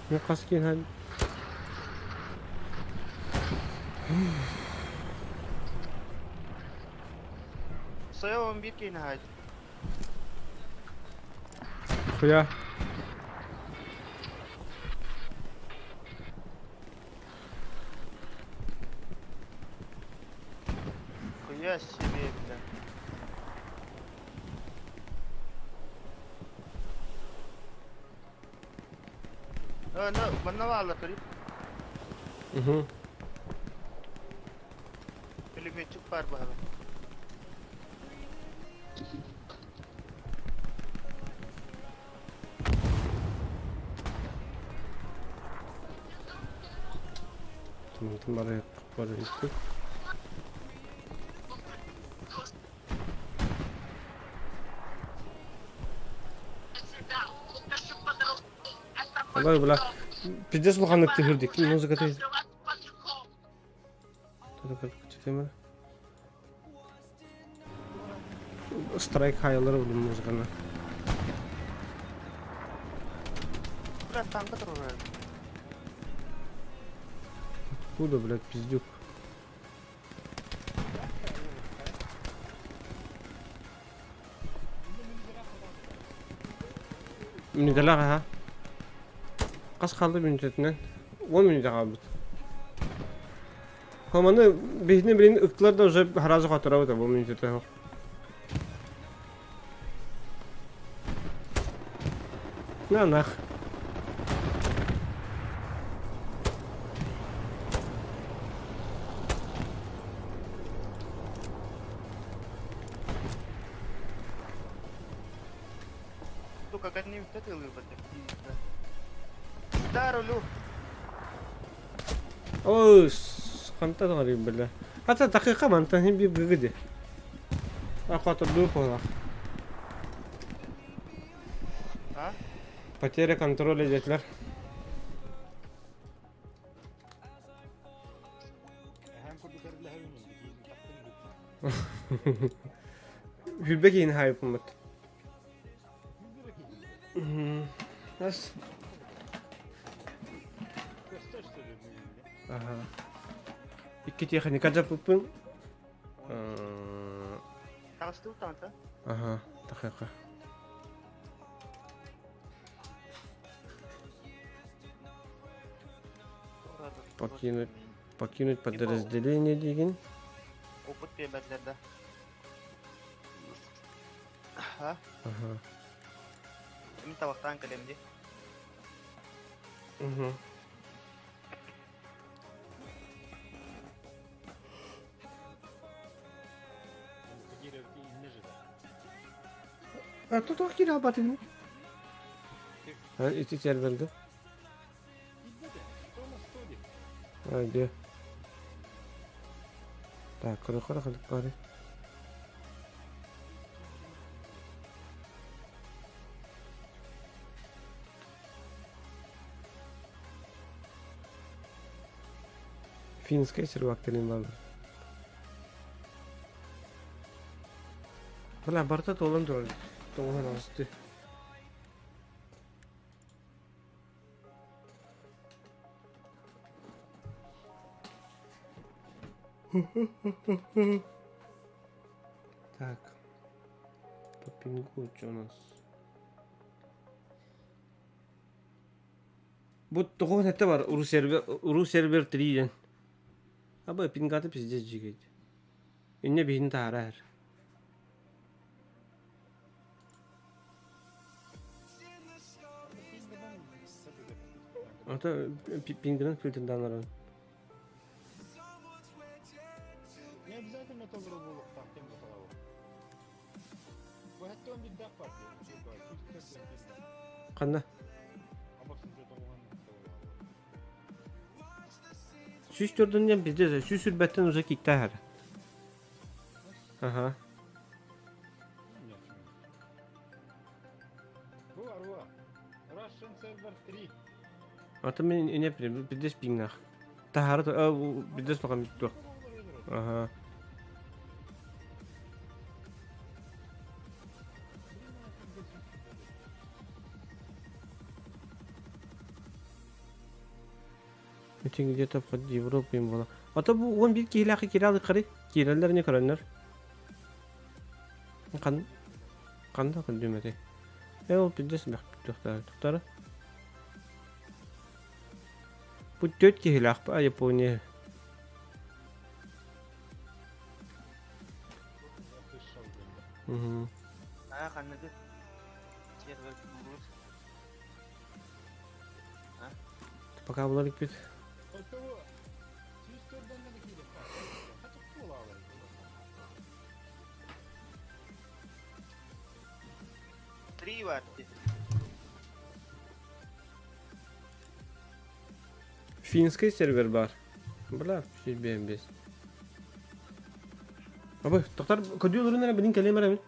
Ne kaskin hadi. Sa'yo, ang beat kinahad. Kuya. Kuya, silip na. No, manawala to rin. Pilimit yung parba. Teman-teman yang kepada itu. Vallahi bula. Пиздец лоханlık tühürdük. Muzika teyze. Çıktı Strike hayalları buldum muzikana. Bля, танка трогает. Откуда, блядь, пиздюк? Minütler ha. Kaç kaldı minütünden? 10 minüte kaldı. Komanı birini birinin ıktılar da уже harazı hatıra da bu minütüde yok. Ne nak? Как одним ты выпадет. Да, рулю. Ой, сканта غريب بالله. حتى دقيقة ما انتهي بيبقى أخاطر دوبه. А? Потеря контроля детler. Hülbek yine hayıp umut. Nasıl? Aha. İki техника жапыппын. Астыл танта. Ага, тахака. Покинуть подразделение деген. Опыт пебетлерде. Ha? Ага. Мен табақтан кілемде. Угу. А тут кире албатың. Ити серверді. Haydi. Так, кыры кылып бары. Финская сервактелин бар. Бала барта толон жол. Тоңон асты. Так. По пингу что у нас? Вот того это бар, уру сервер 3. Абы пингаты пиздец жигейт. Инне бейін таарар. Ата пингінің фильтрін данаран. Не обязательно то было так, тем было. Вы хотите он бедах партии? Қанда? Süs gördüğünden bizde de süs sürbetten uzak gitti her. Aha. Russian server 3. Atı men ne bileyim bizde spingnah. Taharı da bizde sokan bitti. Aha. Bütün где-то под Европой им было. А то он бит килахи киралы кыры. Кираллар не кыраннар. Канда кылдыматы. Ол бидес бак туктары. Bu 4 kişilik bir Japonya. Kanıdı. Server kurulur. Пока bularık bit. Три var. Финский сервер бар. Бля, şey beğenmez. Abi, doktor, kodyolarına benim kelimeler mi?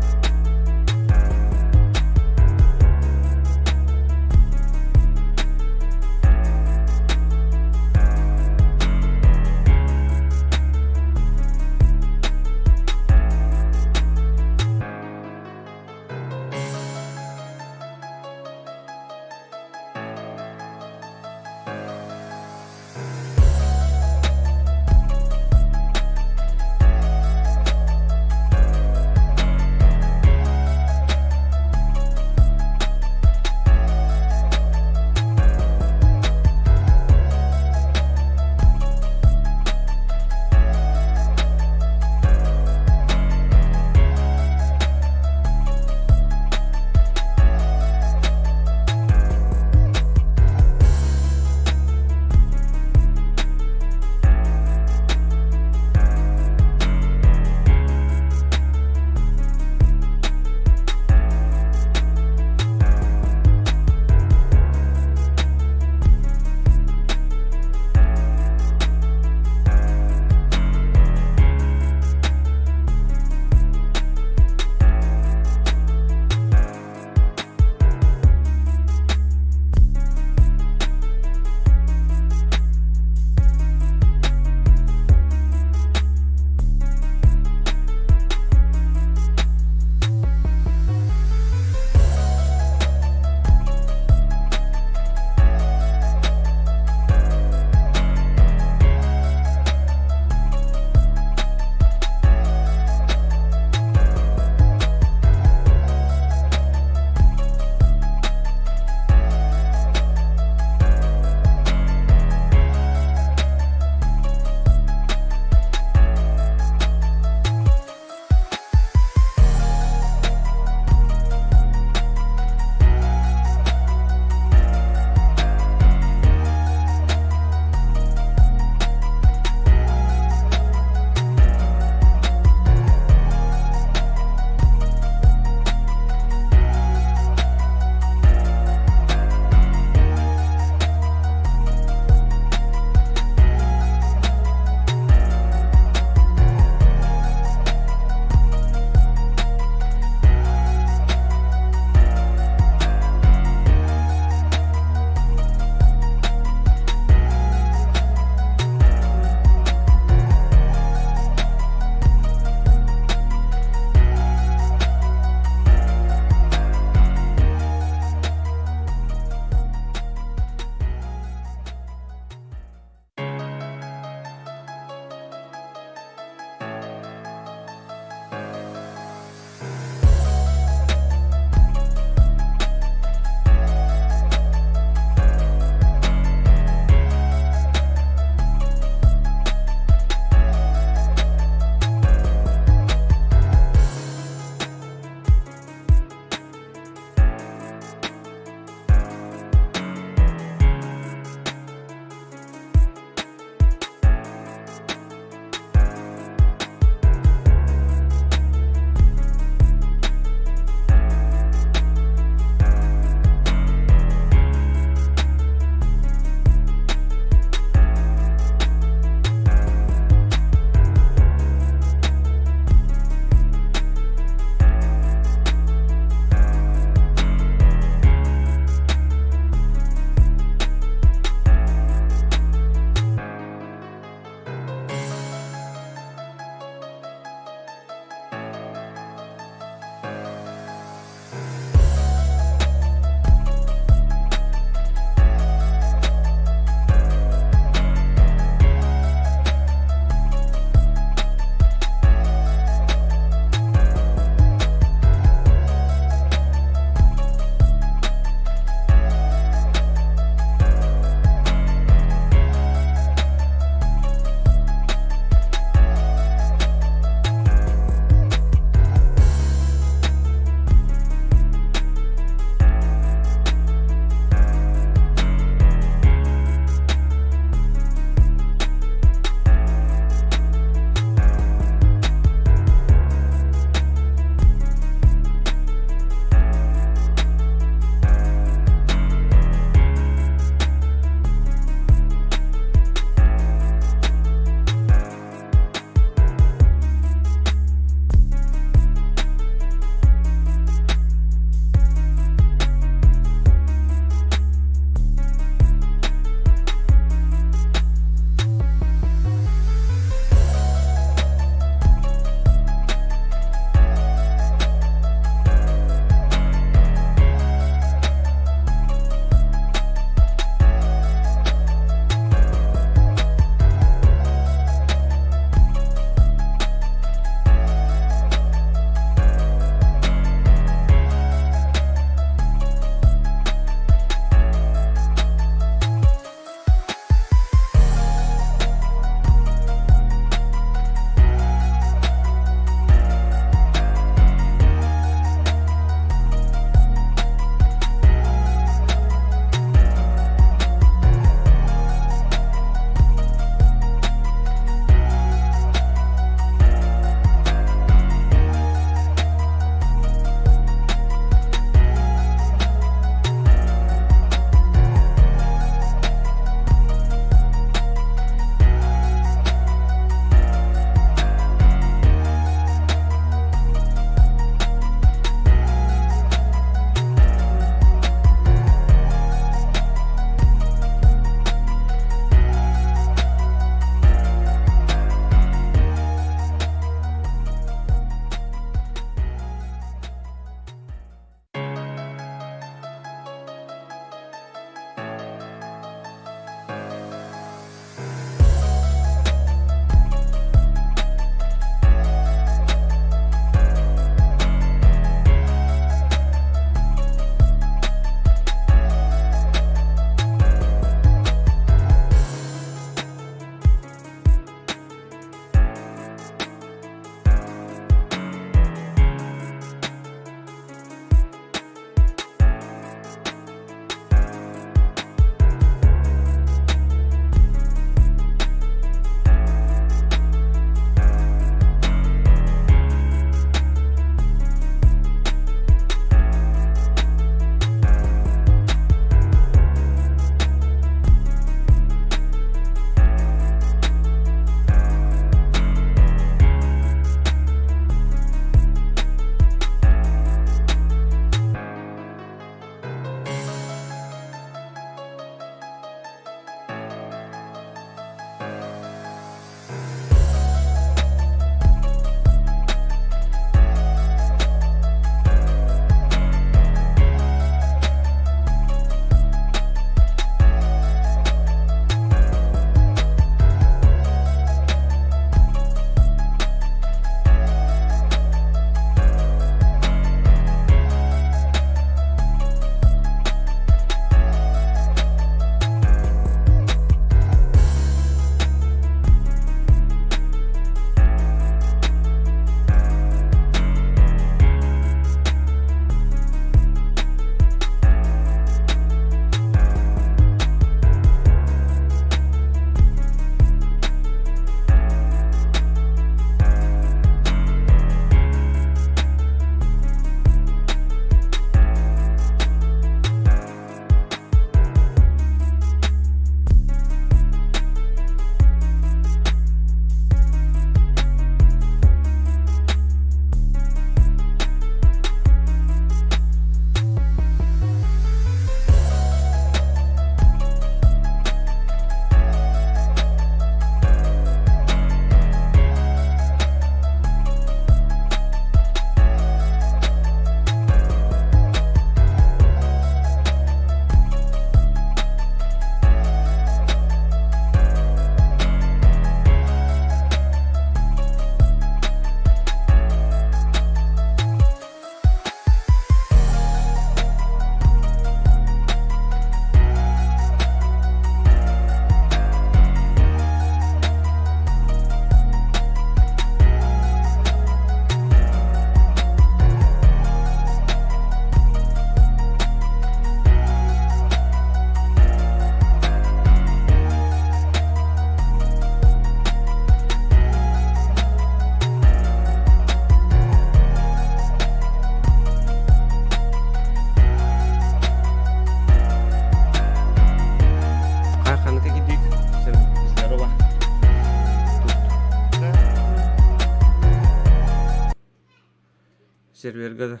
Серверге да.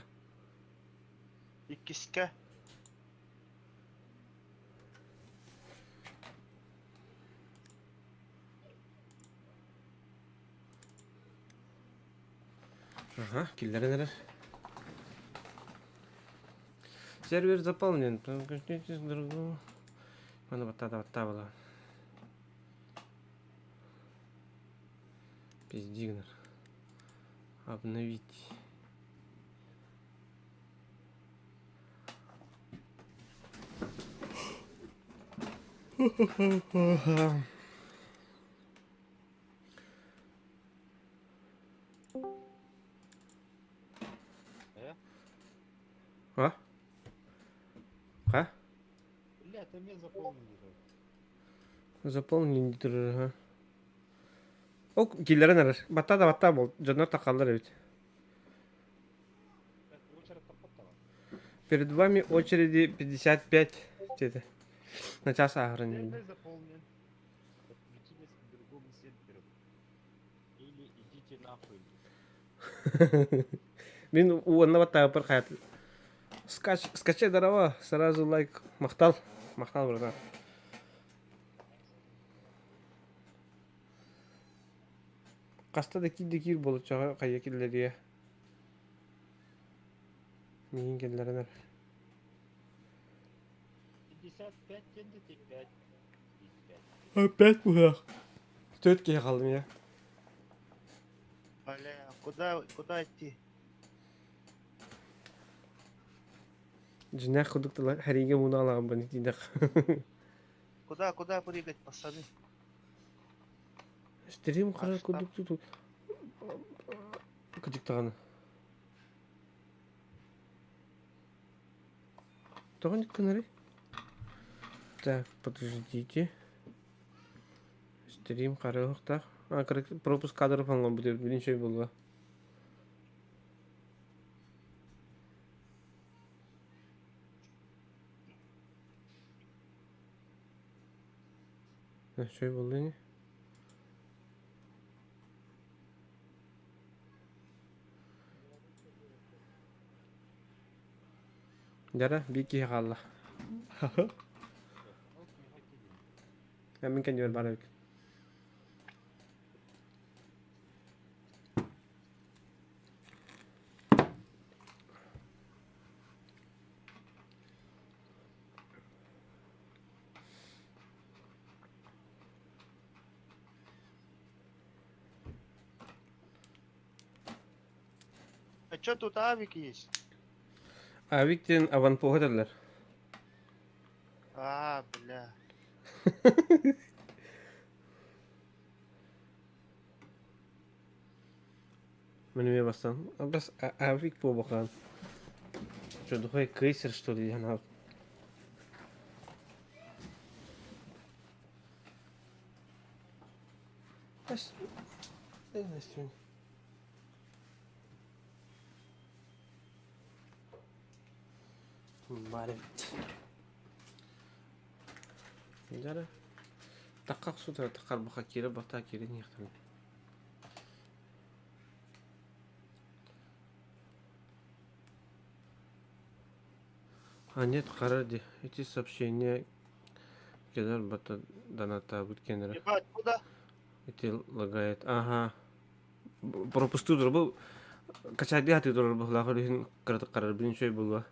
İkisке. Ага, киллерler. Сервер заполнен. Mana бата была. Пиздигнер. Обновить. А? А? Бля, ты мне заполнили же. Заполнен ага. О, киллерин арар. Бата бол. Жонор такалдар ведь. Перед вами очереди 55 где-то. На час аграни. Сервер заполнен. Подключились к другому серверу. Или идите нахуй. Мен уонна бата бір хаят. Скачай дарава, сразу лайк. Мақтал, братан. Қаста да кир болып чаға қайя келлерге. Мен келлерінер. 55, тендите 5. 5 бұрақ. 4-ке қалдым я. Бля, куда идти? Жинақ құдықтылар, әриге мұны алаған бұны дейдік. Куда прыгать, пацаны? Стерим қарар құдықты тут. Күдіктіғаны. Тоған күнәрі? Так, подождите. Стерим қарар ұқтақ. Пропуск кадры фанған бұдыр, бірінші болға. Şöyle болды не? Жара, беки қалды. Мен кен жер бар екен. А чё тут авик есть? Авиктен аванпоғыдырлар. А, бля. Меніме бастан. Бас авик по баққан. Что, духай крейсер, что ли, я нал. Ась. Дай на стене. Барет. Жара. Тақақ сутра тақар бақа кері бата кері неқтан. А нет, қарады. Эти сообщения кедер бата даната бүткендері. Ебать, куда? Эти лагает. Ага. Пропусту дұрбы. Качады аты дұрбы. Лағырын қарар бірінші болға.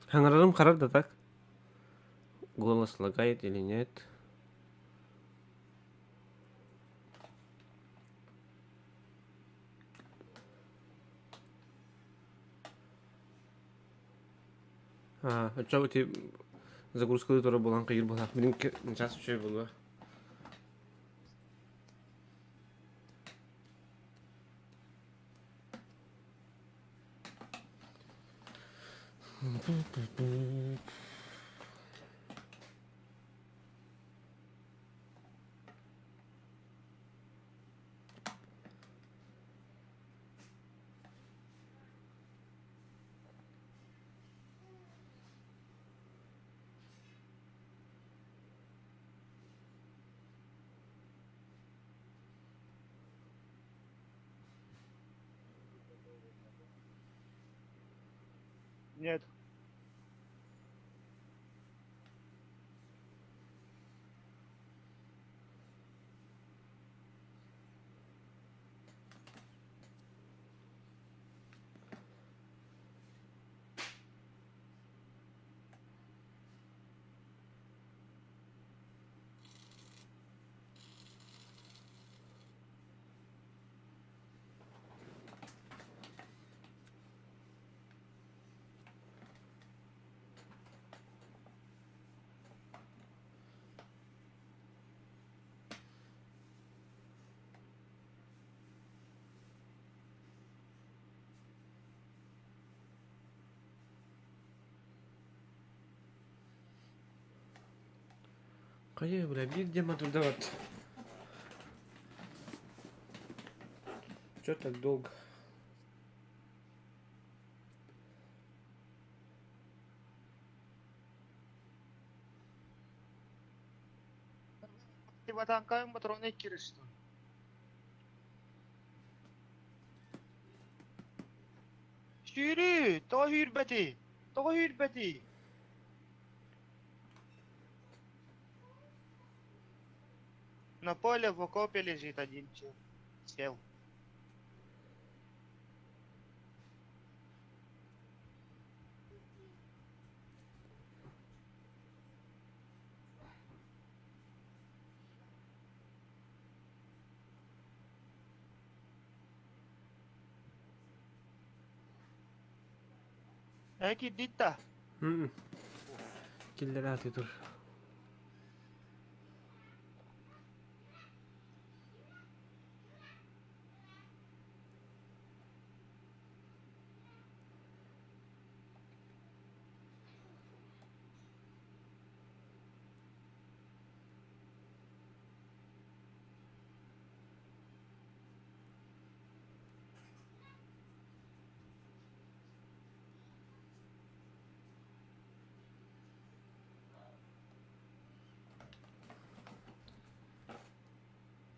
Хаңырарым қарар да так. Голос лагает или нет? Что у тебя загрузка тоже была, каир была. Блин, сейчас еще было. Нет. Кая, бля, где мы тут давать? Чё так долго? Ты в атака патроны киришь. Шири, то хирбати. То хирбати. На поле в окопе лежит один человек. Сел. Эки дитта. Киллераты тут.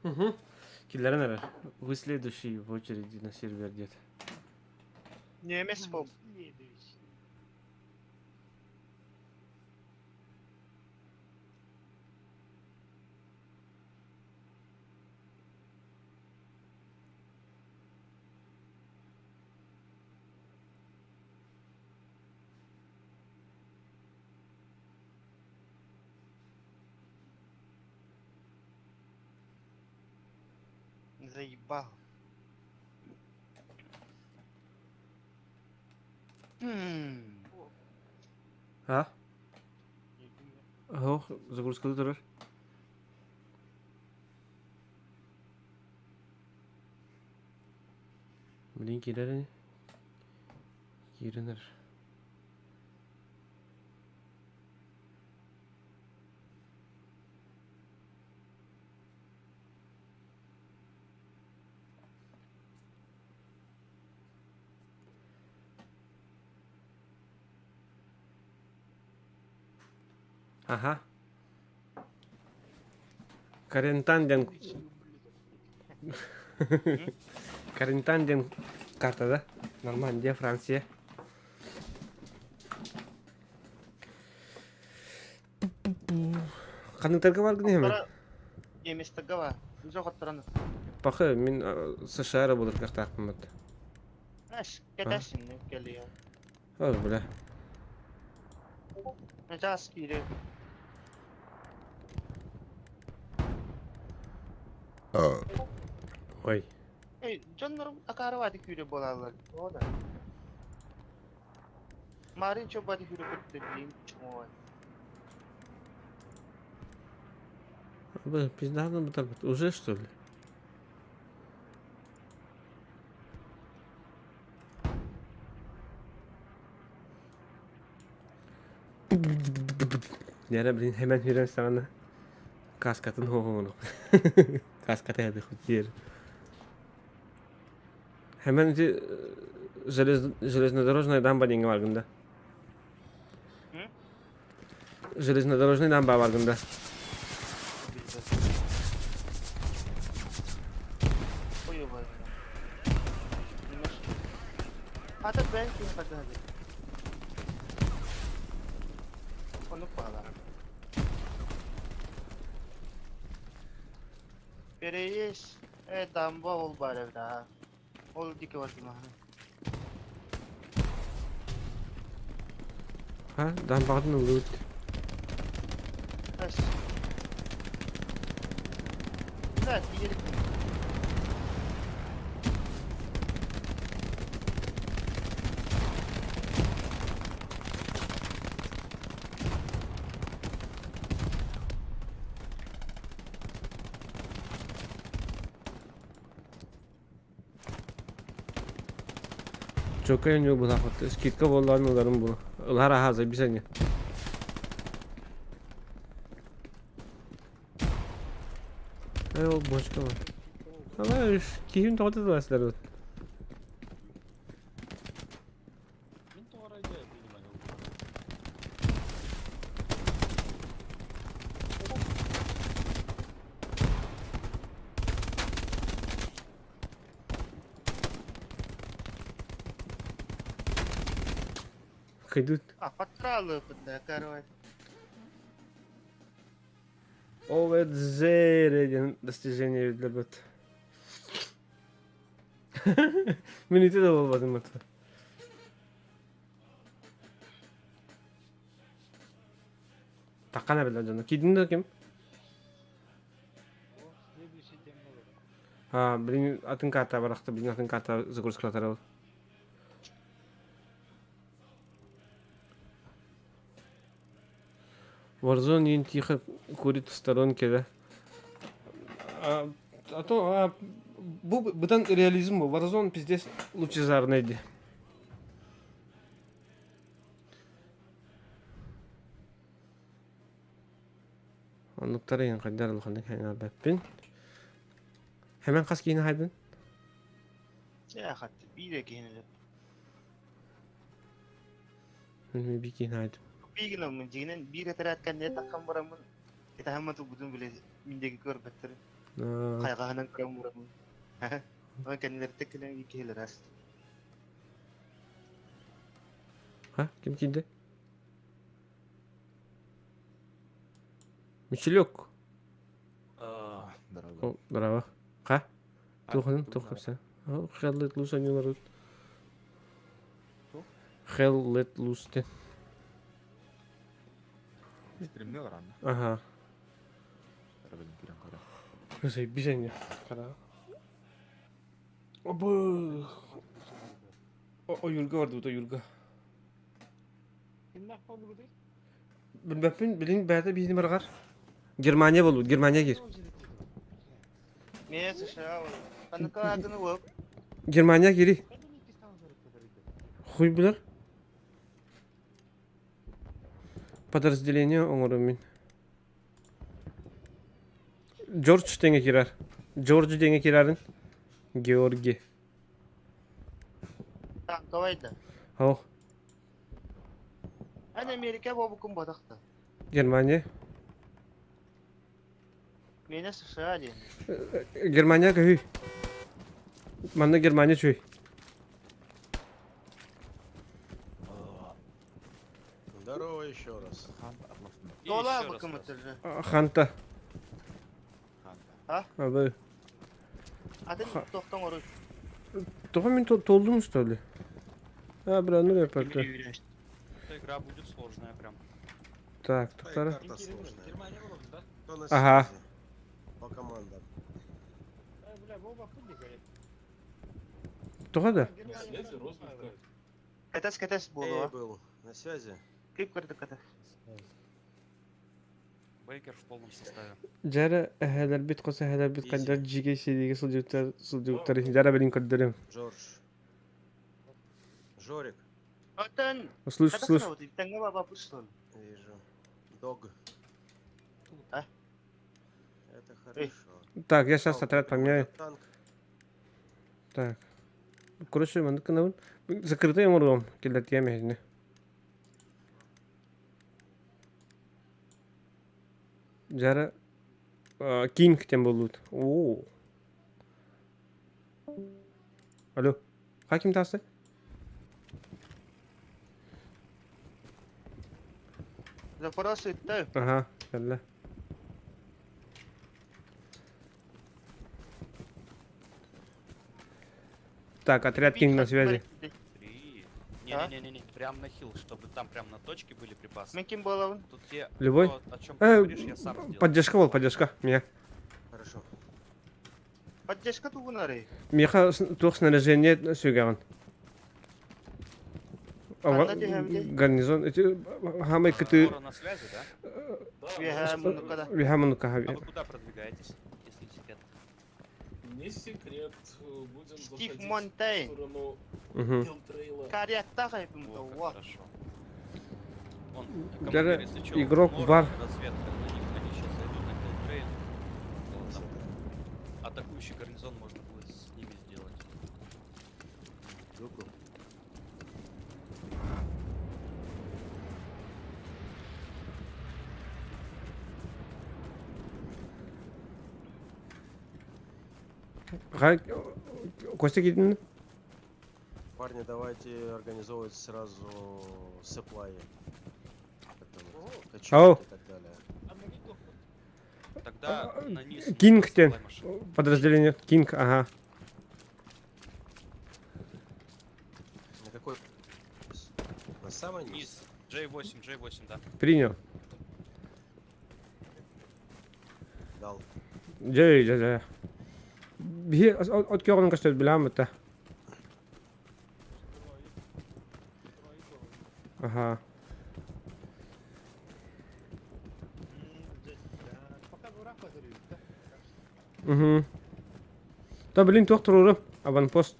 Угу. Киллеры, наверное. Вы следующий в очереди на сервер где-то. Немец поп. Заебал. А? Ох, загрузка durur. Блин, киллеры. Киринер. Ага. Карентанден. Карентанден карта, да? Нормандия, Франция. Қандықтарға барғын еме? Немец тагава. Жоқ аттыраны. Пақы, мен США-ра болыр қақтақпын бұд. Әш, кәдәсін келі я. Ой, бля. Жас кире. Ой. Ей, жонларым акаравады күйре болалар. Ода. Марин чобады күйре көтті дейм чуңой. Бля, пиздато бы так. Уже что ли? Nere bileyim hemen veriyorum sana. Kaskatın hoğunu. Kaskatı hadi хутир. Hemen железнодорожная дамба деньги vargında. Железнодорожная дамба vargında. Ата бэнкинг патады. Переезд. Дамба ол бар да. Ол дике var mı? Ha, дамбаатын өлөт. Kaç. Да, диğeri. Çok önemli bu lafı. Skitka bolların ularım bu. Ular hazır bir saniye. O başka var. Ama kim to'xtatib olasizlar o'zi. Хидут. А, подкралы бunda, короче. Овет зере достижение для бот. Минуты да болбадым ата. Такана беле жана. Кидинде ким? Ha, birinin atın kartı bıraktı, birinin atın kartı загрузка кылатар. Warzone ең тихо курит в сторонке, да? Бұдан реализм бұл. Warzone пиздец лучезарный еді. Анықтары ең қайдар ұлғанды кәйін бәппен. Hemen kas giyini haydın. Ya hatta bir de giyinir. Ben bir giyini haydım. Bir gün olmun ciginin bir etaratken ne takkan buramın. Kita hamma tu budun bile mindeki kör better. Kaygahanan kıram buramın. Ama kendileri tekine iki heler rast. Ha? Kim giydi? Мичелек. Дорога. Здорово. Ха? Тоқым sen. Hell let loose oynuyorlar. Hell let loose de. Стримде қаранды. Aha. Арабелін керен қара. Güzel bir saniye. Kara. Abo. O yurga vardı burada yurga. Kim nakpa bunu değil? Bilmem bilin berde bir numara var. Germanya bolu. Germanya gir. Neye sıçra o? Kanı kağıdını bulup. Germanya giri. Хуй bilir. Подразделение оңырымен. Джордж деңе кирер. Джордж деңе кирерін. Георгий. Tamam kavaydı. Ау. Hani Amerika bu bukun badaktı. Germanya. Neye sıçra diye. Germanya köy. Manda Germanya köy. Здорово еще раз. Dolar bakım ötürü. Ханта. Ha? Abi. Adın doktan oruç. Тоха мен толдым что ли? А, бля, ну я пока. Игра будет сложная прям. Так, Твоя туктары. карта сложная. Кто на Ага. связи? По командам. Бля, Вова хуй говорит. Тоха да? Kates Эй, bulu. был. На связи? Kıyıp kırdı kates. Бейкер в полном составе. Жара эхелер бит коса эхелер бит кандар жиге шедиге сылжуктар жара белин көрдөрөм. Джордж. Жорик. Atın. Слышь, Kates слышь. ne oldu? Tenge baba puştun. Вижу. Дог. А? Это хорошо. Так, я сейчас отряд поменяю. Танк. Так. Короче, мандык наун. Закрытый ямуром, келет ямехне. Жара Кинг тем болут. О. Алло. Хаким тасты? Zaporası itti. Ага, geldi. Так, отряд Кинг на связи. Не-не-не-не, прям на хил, чтобы там прям на точке были припасы. Мен кем болавын? Тут те, Любой? о чем ты говоришь, я сам сделаю. Поддержка бол, поддержка. Меня. Хорошо. Поддержка тугунары. Меха тух снаряжение сюгаван. Гарнизон. Хамай кыты. Скоро на связи, да? Вихамунука. А вы куда продвигаетесь, если не секрет? Не секрет, будем Стив заходить Монтейн. в сторону Угу. Хилтрейла. Карьякта хайпым-то, во. Хорошо. Он, Даже командир, если чё, игрок Мор, бар. разведка, на них они сейчас зайдут на Хилтрейн. Там атакующий гарнизон можно будет с ними сделать. Костя Гидин. Парни, давайте организовывать сразу сеплай. Ау. И так далее. Тогда на низ... Кинг те. supply машин. Подразделение. Кинг, ага. На какой? На самый низ? Низ. J8, да. Принял. Дал. Жай. От кёрнга что билам это. Ага. Угу. Да, блин, доктор уры. Аванпост.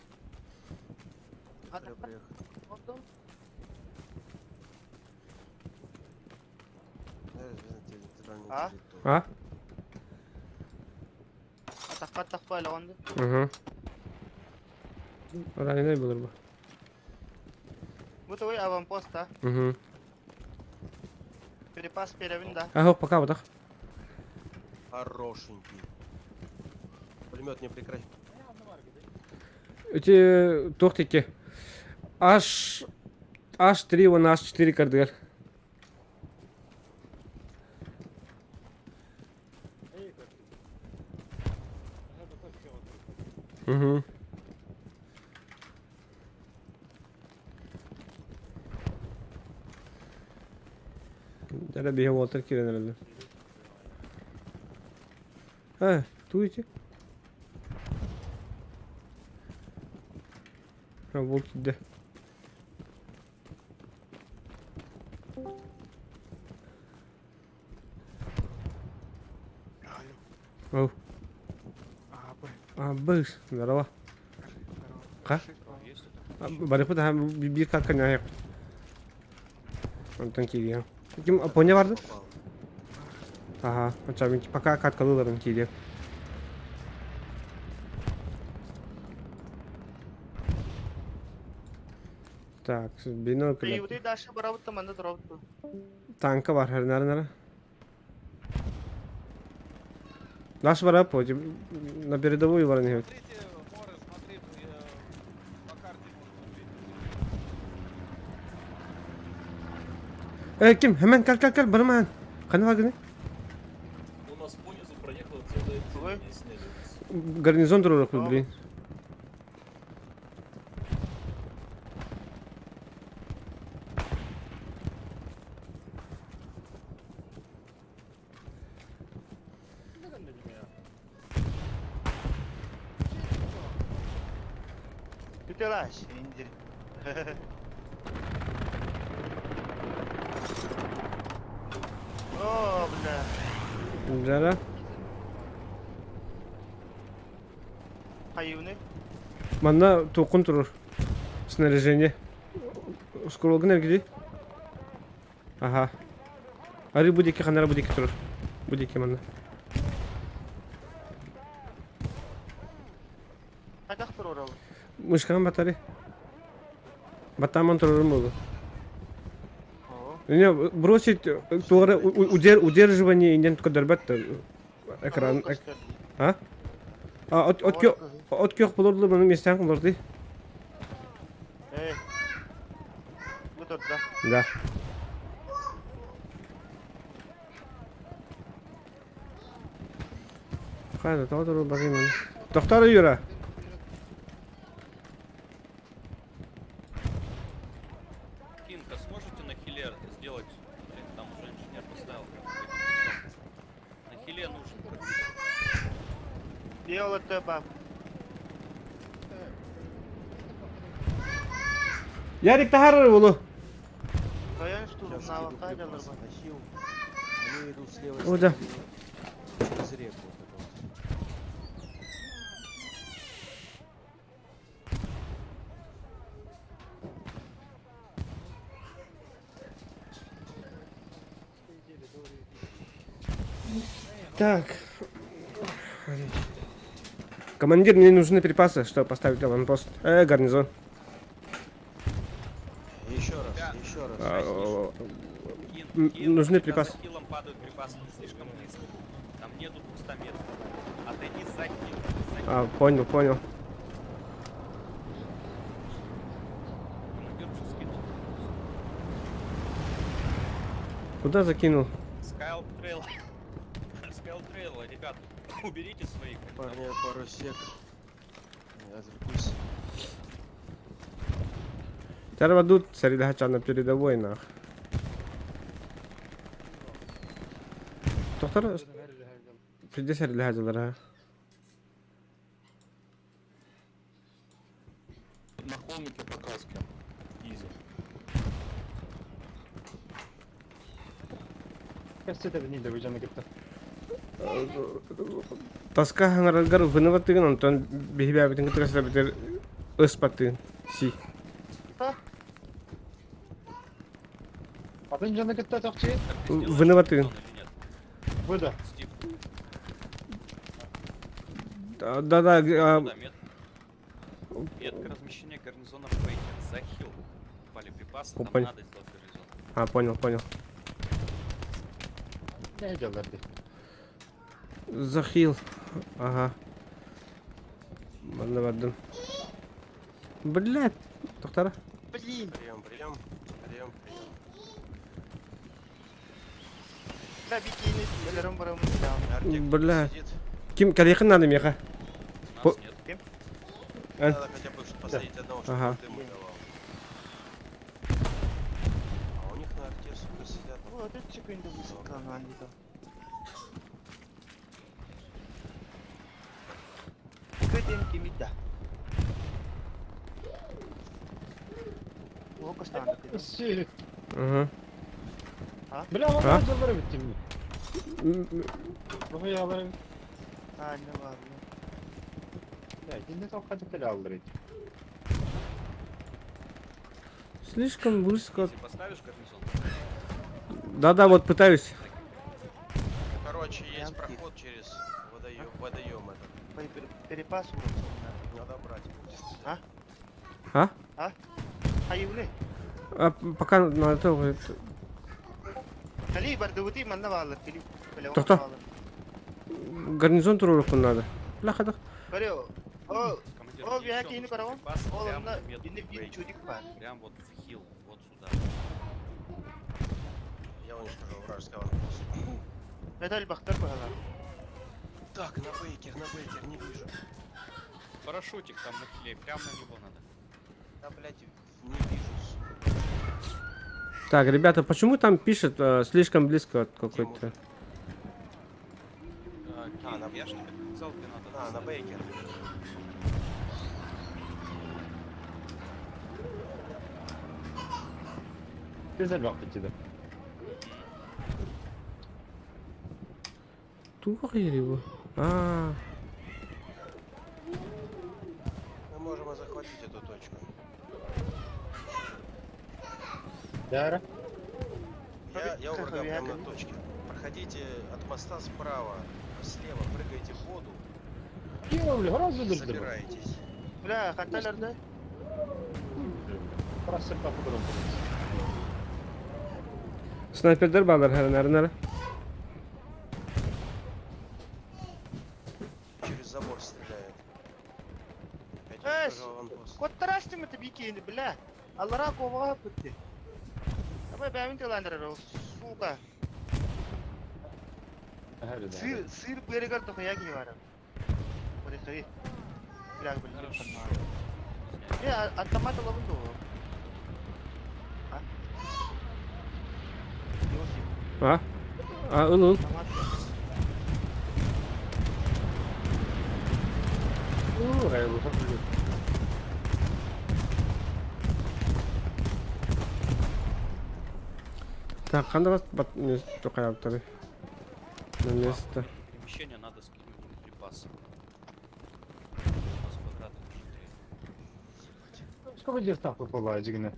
А? А? Атақ байлағанды. Угу. Раненый был бы. Вот ой, аванпост, а? Угу. Перепас перевін, да? Ага, пока вот так. Хорошенький. Пулемет не прекрати. Эти тохтики. H3, вон H4 кардер. Угу. Дара бия Уолтер кирен herhalde. Ha, туйте. Ha, Волт gitti. Оу. Быс, здорово. Ка? Барыпы да bir kalkan ayak. Ondan geliyor. Kim Aponya vardı? Aha, açabın ki paka katkalıların geliyor. Так, бинокль. Приюты дальше барабытты, манда дробытты. Танка var her nere. Наш var abi, на передовую var не. Kim? Hemen gel barman. Kanı var gene. У нас понизу проехала целая цепь, не сняли. Гарнизон durur блин. Тетелаш, индир. О, бля. Жара. Хайуны. Манда тоқун тұрыр. Снаряжение. Скролгын әргеде. Ага. Ары будеке, қанара будеке тұрыр. Будеке манда. Қайдақ тұр оралы? Мышкан батаре. Батаман тұрырым болды. Не, бросить удерживание инден только дербетте экран. А? От кёк булурду муну местен булурду. Вот тут, да? Да. Кайда, таудару багим. Тоқтары юра. Биолотто баб. Ярик тахар улу. Коян штурм на авокадо ларба. Они идут с левой О, да. стороны через реку. Так. Командир, мне нужны припасы, чтобы поставить аванпост. Гарнизон. Еще раз, еще раз. Нужны припасы. За хилом падают припасы не слишком близко. Там нету 200 метров. Отойди за хил. Понял. Командир уже скинул. Куда закинул? Скайл трейл. Скайл трейл, ребят. Уберите своих. Парня, пару сек. Я отвлекусь. Треба тут саридахача на передовой нах. Доктор, приди саридахачалар. На холмике по каске. Изи. Кажется, это не доведено как-то. Таска хангаргар выныватыгын онтон бихибябитин кытырасыра битер ыспатын си. А ты не как-то топчи? Выныватыгын. Выда. Да. Метка размещения гарнизона в Бейте. За хил. Пали припасы, там Понял. надо сделать гарнизон. Понял. Я идел на ты. Захил. Ага. Вадым. Блядь. Доктора. Блин. Прием. Да, бикини, барам. Бля. Ким калехан надо меха? У нас нет. Надо хотя бы посадить одного, чтобы Ага. дыму давал. А у них на арте, сука, сидят. Вот это секунду высокал, но они там. Кэтим кимида. Око станет. Ага. Бля, он А? забрать темни. Ну я говорю. Не ладно. Я не только хотел говорить. Слишком близко. Если поставишь гарнизон, Да, вот пытаюсь. Короче, есть проход через водоем этот. По перепасу Надо брать. Аюны. Пока на это. Кали бардути манна валар кили. Тоқта. Гарнизон турурку надо. Бляха. Говорю, о, я еще кину нужно караван. припасы О, прямо на в метку инне бин Бейте. чудик пар. Прям вот в хил, вот сюда. Я уничтожил вражеский аванпост. Это бахтар бахала. Так, на бейкер, не вижу. Парашютик там на хиле, прямо на него надо. Да, блядь, не вижу. Так, ребята, почему там пишет слишком близко от какой-то? Я же тебе сказал, где надо. На бейкер. Ты забрал тебя. Тугреву. Мы можем захватить эту точку. Да. Я у врага прямо на точке. Проходите от моста справа, слева, прыгайте в воду. Собираетесь. Бля, хаталарда. Просто попробуем. Снайпердер балар нары. Через забор стреляет. Коттарашты мы тебе бикини, бля. Аллара ковага пытты. Давай бәмин тыландырыр, сука. Сыр берегар тохая ки вара. Оре сари. Бляг бля. Автомат ловын до. Улул. Ура, я выходлю. Так, қандай вас место қаяқтары? На место. Перемещение надо скинуть припасы. У нас квадраты уже 3. Сколько дистав выпала, Дигна?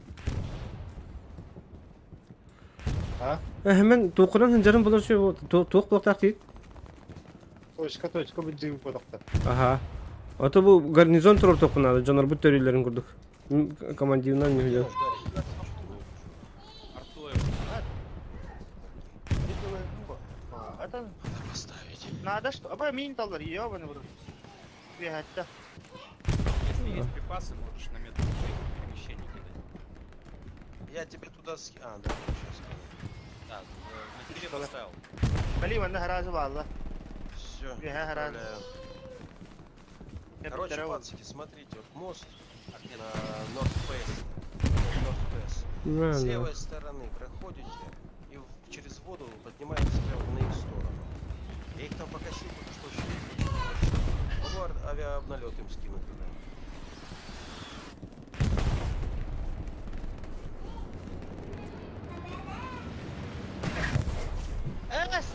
А? Hemen to'qidan hıncarın bular şu to'q buloqtaq deydi. Точка будет выпадок-то. Aha. Ata bu garnizon turur to'qinadi. Jonar bu törilerin kurduk. Komandirinden ne biliyor? Это надо что? Обо мин талар, ёбаный в рот. Бегать-то. Если есть припасы, можешь на метр перемещения кидать. Я тебе туда А, да, сейчас скину. Да, на тебе поставил. Блин, он гаража валла. Все. Я гараж. Короче, пацаны, смотрите, вот мост на North Face. Да, С да. левой стороны проходите и через воду поднимаетесь прямо на их сторону. Я их там покосил, потому что очень могу авиаобналет им скинуть туда.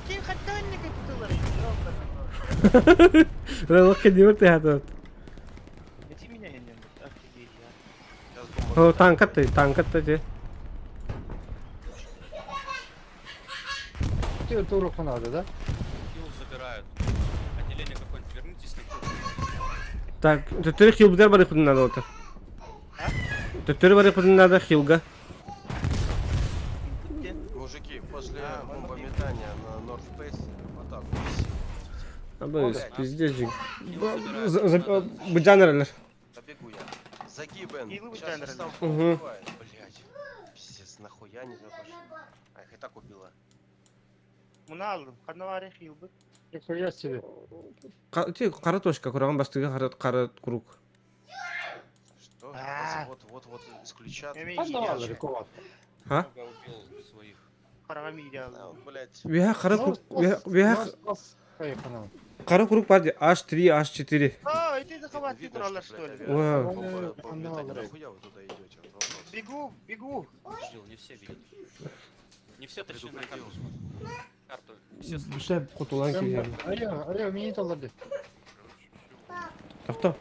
Скин хатанник tutulur. Ралок кедивер тяхат. Эти меня не офигеть, О, танкатты те. Тебе туров надо, да? Хил забирают. Отделение какое-нибудь вернитесь на курс. Так, tötürü хилбдер бар ипудun надо ота. Tötürü бар ипудun надо хилга. Мужики, после бомбометания на North Face атаку. Абы пиздежик. Bu caneralar. Побегу я. Загибен. Хилы вы Сейчас я жанры. сам Мгм. убиваю. Блять. Пиздец, нахуя не запошли. А их и так убила. Bunu aldım. Kanı var ya yıldı. Нихуя себе. Qara toshka kurag'an bastiga qara quruq. Что? А. Вот исключат. Эми А iyi ну, далеко. Ha? Много убил своих. Paramı iyi А, aldım. блять. Veya qara quruq, veya Поехали. qara quruq var diye H3, H4. О, иди захват Видно, брала что, что блядь, ли? Вау. бомбометание. Нахуя вы туда идете? Вот вопрос. Бегу. Жил, не все видят. Не все точнее на карту смотрят. Карту. Все Şey kutulan kelgan. Alo, meni to'ldirdi. To'xta.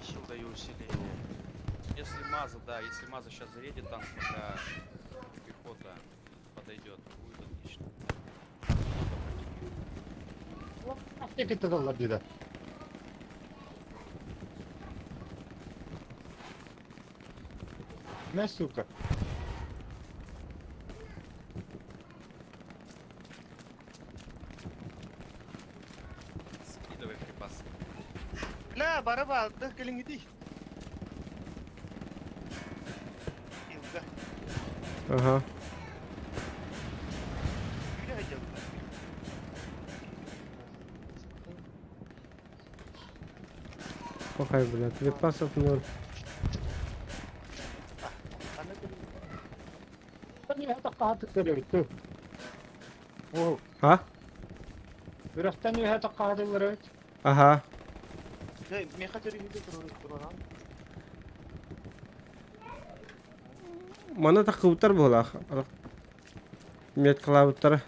Хил даю усиление. Если Маза, да, если Маза сейчас заедет танк, пока пехота подойдет, будет отлично. Tek etti to'ldirdi da. Ne сука? Скидывай припасы. لا baraba aldı. Gelin gidiyor. Yıldı. Aha. Güle hacım. Какая, блядь, припасов ноль. Beni hatta kırıyor. Oh, Ha? birazdan bir hatta kırıyor. Aha. Meha törü gidiyor duran. Mana taqıbıtlar bola. Met qılabıtlar.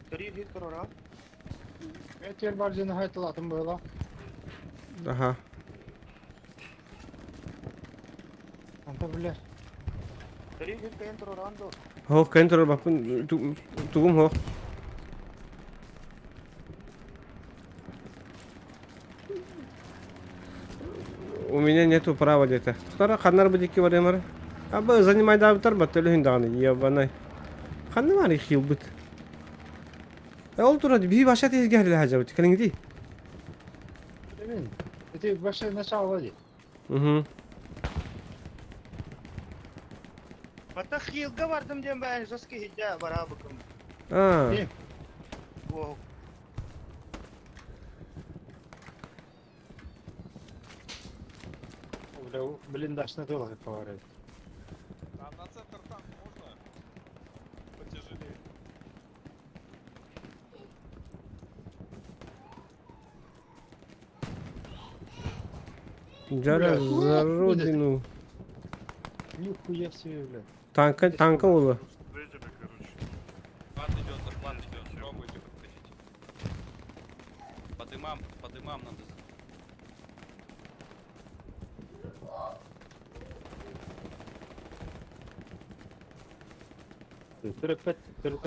Törü gidiyor duran. Eter barjını hayatladım böyle. Aha. Anta bile. Törü gidiyor kayan duran do. Ho, kentro bakın tugum ho. У меня нету права где-то. Вторая ханар будет киваремар. Абы занимай давтар батылы хинданы, ебаный. Ханны var хил бит. Ол турады би баша тез гәрле хажабыт. Келин ди. Emin. Eter başı ne çağladı? Мгм. Hatta yılga vardım diye ben zoski hidya bara bakım. А. O Бля, блиндаж на доллар говорит. А на центр танк можно? Потяжелее. Жаря за родину. Нихуя себе, блядь. Танка было. Захват идет, пробуйте подходить. По дымам надо.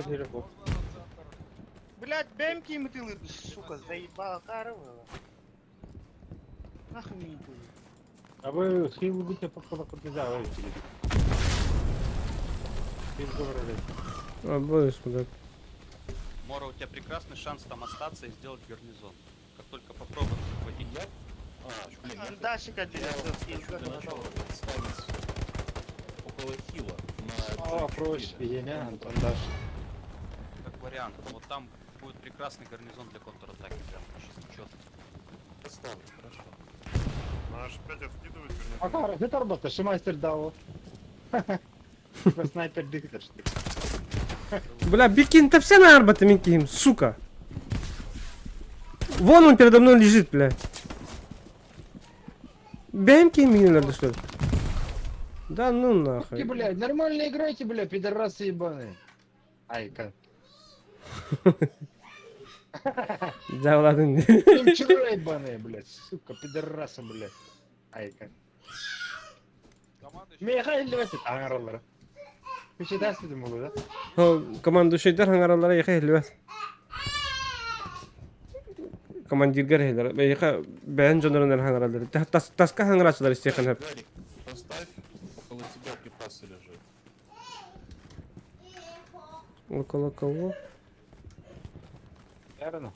Игроков. Блядь, бэмки им ты, сука, заебала корова. Нахуй мне ты. А вы хил будете подниза, вы хил говорили. Обои сюда. Мора, у тебя прекрасный шанс там остаться и сделать гарнизон. Как только попробуем захватить. Дальше как Около хила. О, проще, я андаш. Как вариант. Вот там будет прекрасный гарнизон для контратаки. Прям четко. Поставлю, хорошо. Наш 5 откидывает, Ага, где торбота? Шимайстер дал. Снайпер диктор. Бля, Бикин-то все на арбата Миким, сука. Вон он передо мной лежит, бля. БМК мне надо, что ли? Да ну нахуй. Блядь, нормально играйте, бля, пидорасы ебаные. Айка. Да ладно. Вчера ебаные, блядь, сука, пидорасы, блядь. Айка. Михаил, давайте аңаралар. Күшетәсіз бе бұл, да? Командующийдер хаңаралара яқа хелбәс. Командиргер хелер. Яқа бән жонорындар хаңаралар. Таска хаңарачылар истеқан хәп. Поставь, около тебя припасы лежат. Около кого? Верно.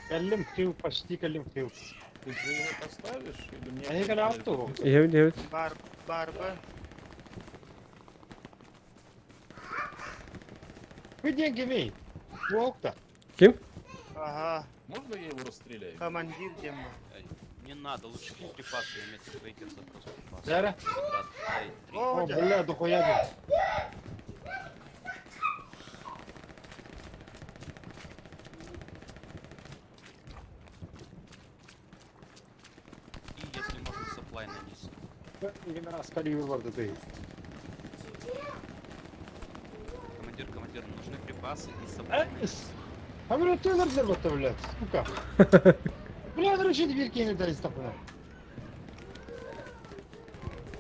Калим хил, почти калим хил. Ты же его поставишь или нет? Я играл в ту. Evet. Барба. Вы деньги имей. Волк-то. Kim? Ага. Можно я его расстреляю? Командир Дема. Не надо, лучше кинь припасы и иметь вейкер запрос припасы. Зара? О, бля, дохуя. И если можно сапплай на низ. Именно скорее вывод ты. Командир, нужны припасы и сапплай на низ. А бля, ты нарзервата, блядь, сука. Бля, ручи дверки не дали стопна.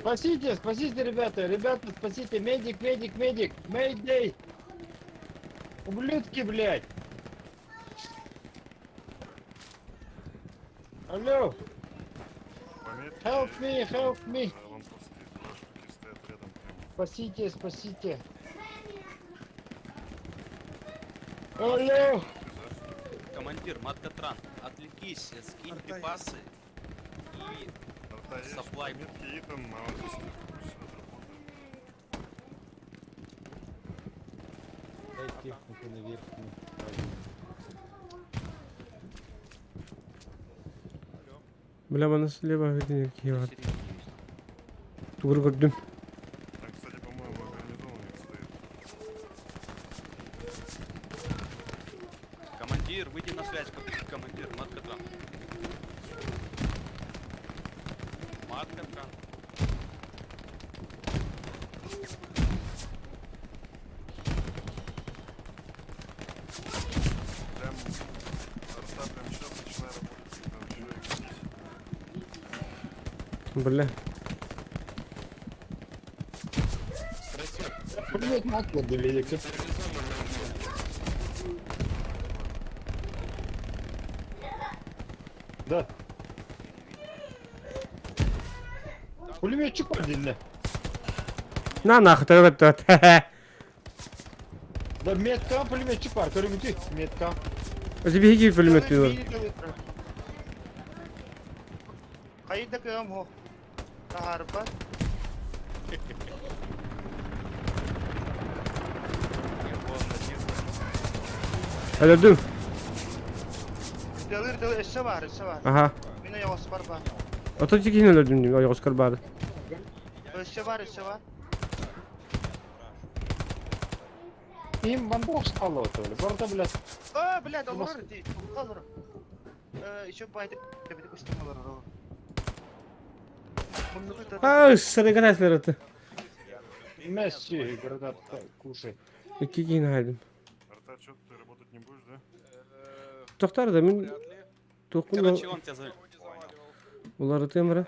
Спасите, ребята, спасите, медик, Мэйдэй. Ублюдки, блядь. Алло. Help me. Вон пустые, 2 штуки стоят рядом прямо. Спасите. Алло. Командир, Маткатран, отвлекись, скинь припасы и сапплай. Метки Итан, а он пустые. Дай технику наверх. Бля, bana слева видно какие вот. Тугры gördüm. Там, кстати, по-моему, гарнизон у них стоит. Командир, выйди на связь, командир, Маткатран. Маткатран. Прям арта прям сейчас начинаю работать, там человек здесь. Бля. Блять, нахуй, блядь. Да. Пулеметчик отдельно. На нахуй, ты. Да метка, пулеметчик пар, пулеметчик, метка. А тебе какие пулеметы var? Kayıda kıyam ho. Harba. Öldüm. Dılır eşe var. Aha. Yine yavaş barba. Ototik yine öldüm diyor. Ay Oscar bari. Eşe var. Им бандаж стало, то ли. Порта, блядь. Блядь, olur değil. Olur. Еще пойдет. Тебе костюм olur. сырыгырайсылар это. Месси, гранат, кушай. Кейін айдым. Арта, что ты работать не будешь, да? Тоқтар да мен... Короче, он тебя зовет. Олары темірі.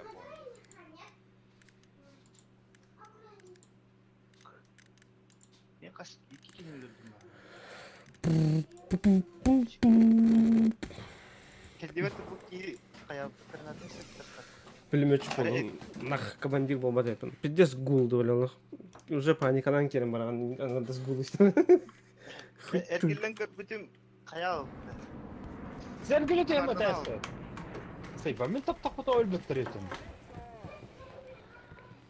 Мен қас 2 келін өлдім. Келдебетті бұл ки қаяп гранатын сеттірді. Пулеметчик болдым. Нах командир болмады айтын. Пиздец гул деп ойланық. Уже паникадан керім бараған. Аңғандас гул істі. Эргелен көрбітім қаяу. Sen gülütüye mi dersin? Seyfa, men tap da ölbüttür etim.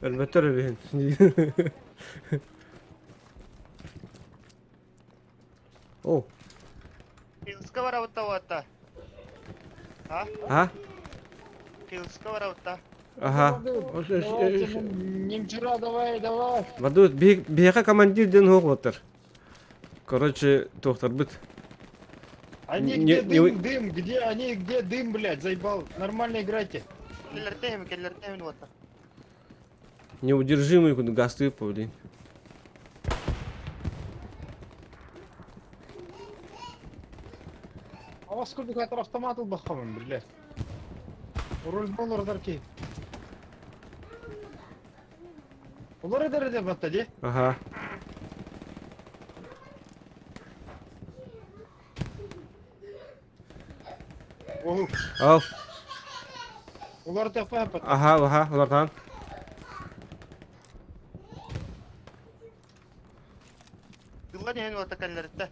Elbette öyle. О. Килского работа. А? А? Килского работа. Ага. Немчура, давай. Вадут, бега командирден хоқ отыр. Короче, тоқтар бит. Они где дым, где они, где дым, блядь, заебал. Нормально играйте. Келлертейм вот. Неудержимый куда гасты повли. А у вас сколько какой-то автомат бахамын, блядь. Руль болор ки. Олар дәрәдә батта ди. Ага. Ал. Олар да фапат. Ага, олардан. Дулла не вот такалларда.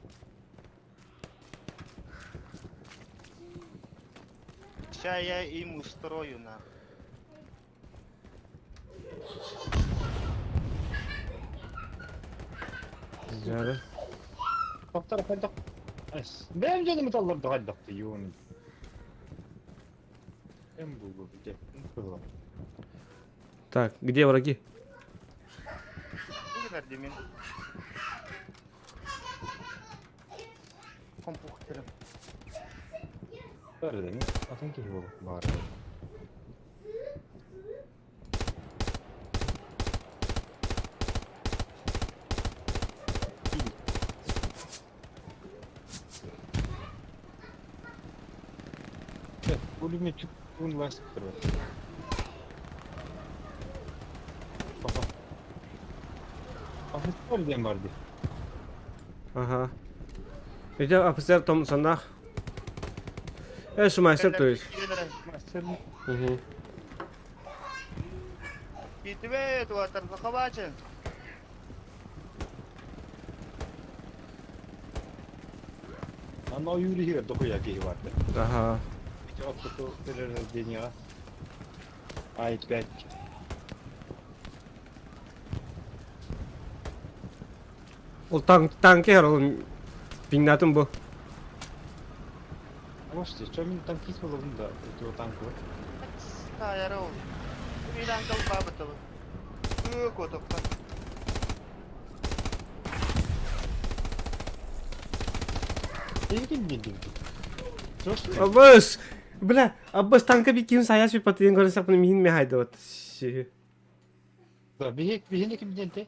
Ща я им устрою на. Жары. Тоқтар қайдақ. Бәм жені металларды қайдақты, юын. Так, где враги? Пулеметчик унласт кырып. Папа. Офицер дем барды. Ага. Где офицер том санах? Мастер, то есть. Мастер. Угу. Китве это тарзахабачен. Оно юрий дохуя киеварда. Ага. Отто перерождения. Ай-5. Ол танкер, ол пиңнатын бұл. Можете, что мен танкист болдым да, этого танка. Да, я рол. Миран толпа бытова. Котовка. Аббас! Бля, Аббас танка биким саяс би патын көрсек бұны мейін ме хайды вот. Да, бігені кім денте?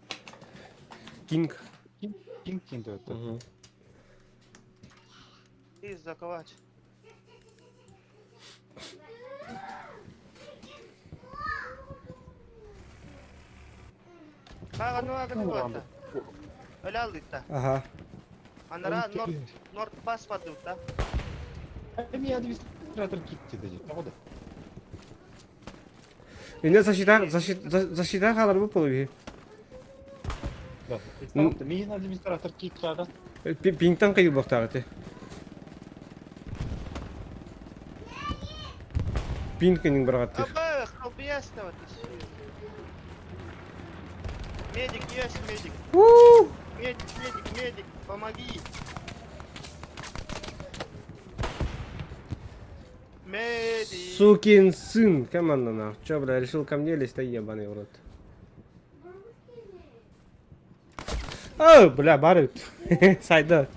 Кинг. Кинг денте вот. Из заковач. Аган. Öyle aldık da. Ага. Анара Норд баспады да. Эми администратор кетті де. Ода. Енді защита қалар бұл полы. Да. Мен администратор кетті ада. Пингтан қайыл бақтағы те. Пингкенің бір қаттыр. Аба, хабиясты вот. Медик есть, медик. Медик, помоги. Медик. Сукин сын, команда нах. Чё, бля, решил ко мне лезть, да ебаный в рот. О, бля, барют. Сайда.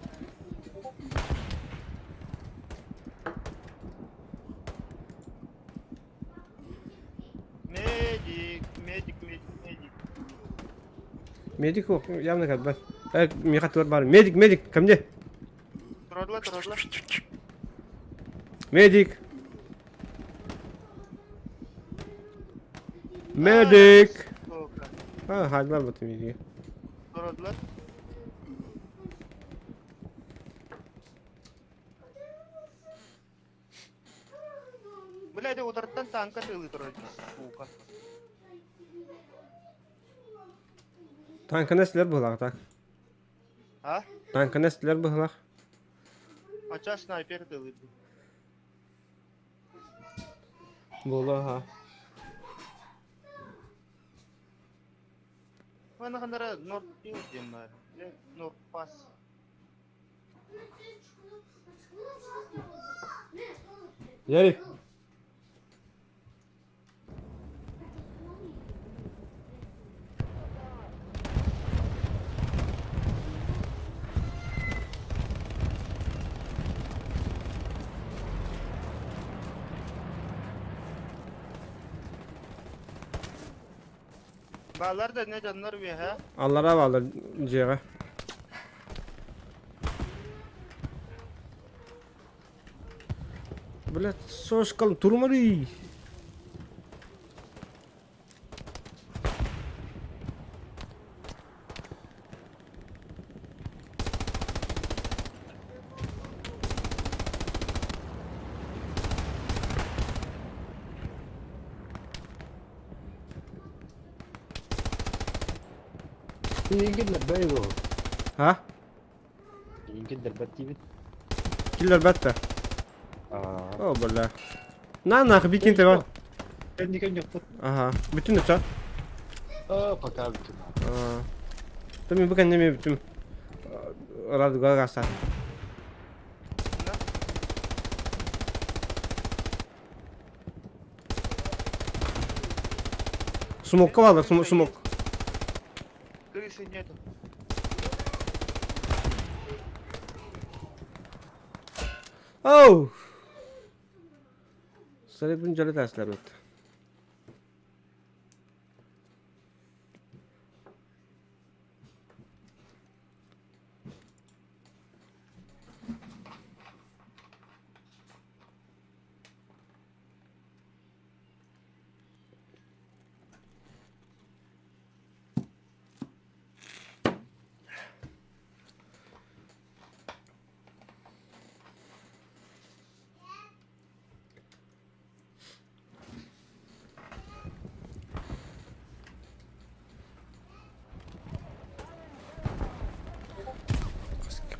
Медик. Медик yok, явно как бы. Мехатор бар. Медик, ко мне. Тұрадыла. Медик. Медик. Hadi var batım ilgiyi. Тұрадыла. Блядь, удардан танка тылы тұрады. Сука. Tankı nesler bıhlak tak. А? Tankı nesler bıhlak. Ача снайпер тылы. Bola ha. Mana kanara North Field diyeyim bari. North Pass. Yarık. Bağlar da ne canlar bir ha? Allah'a bağlı ciğe. Блядь, сошкал турмари. ينقدر بايظو. ها؟ ينقدر باتيبت. Killer batta. Oh بالله. Nah, bikin teman. Kan nyopot. Aha, bütün de çat. Пока bütün. Tapi bukan nyemi bütün. Orang juga rasa. Smoke var, smoke. Крысы нету. Oh. Saya pun jadi tes larut.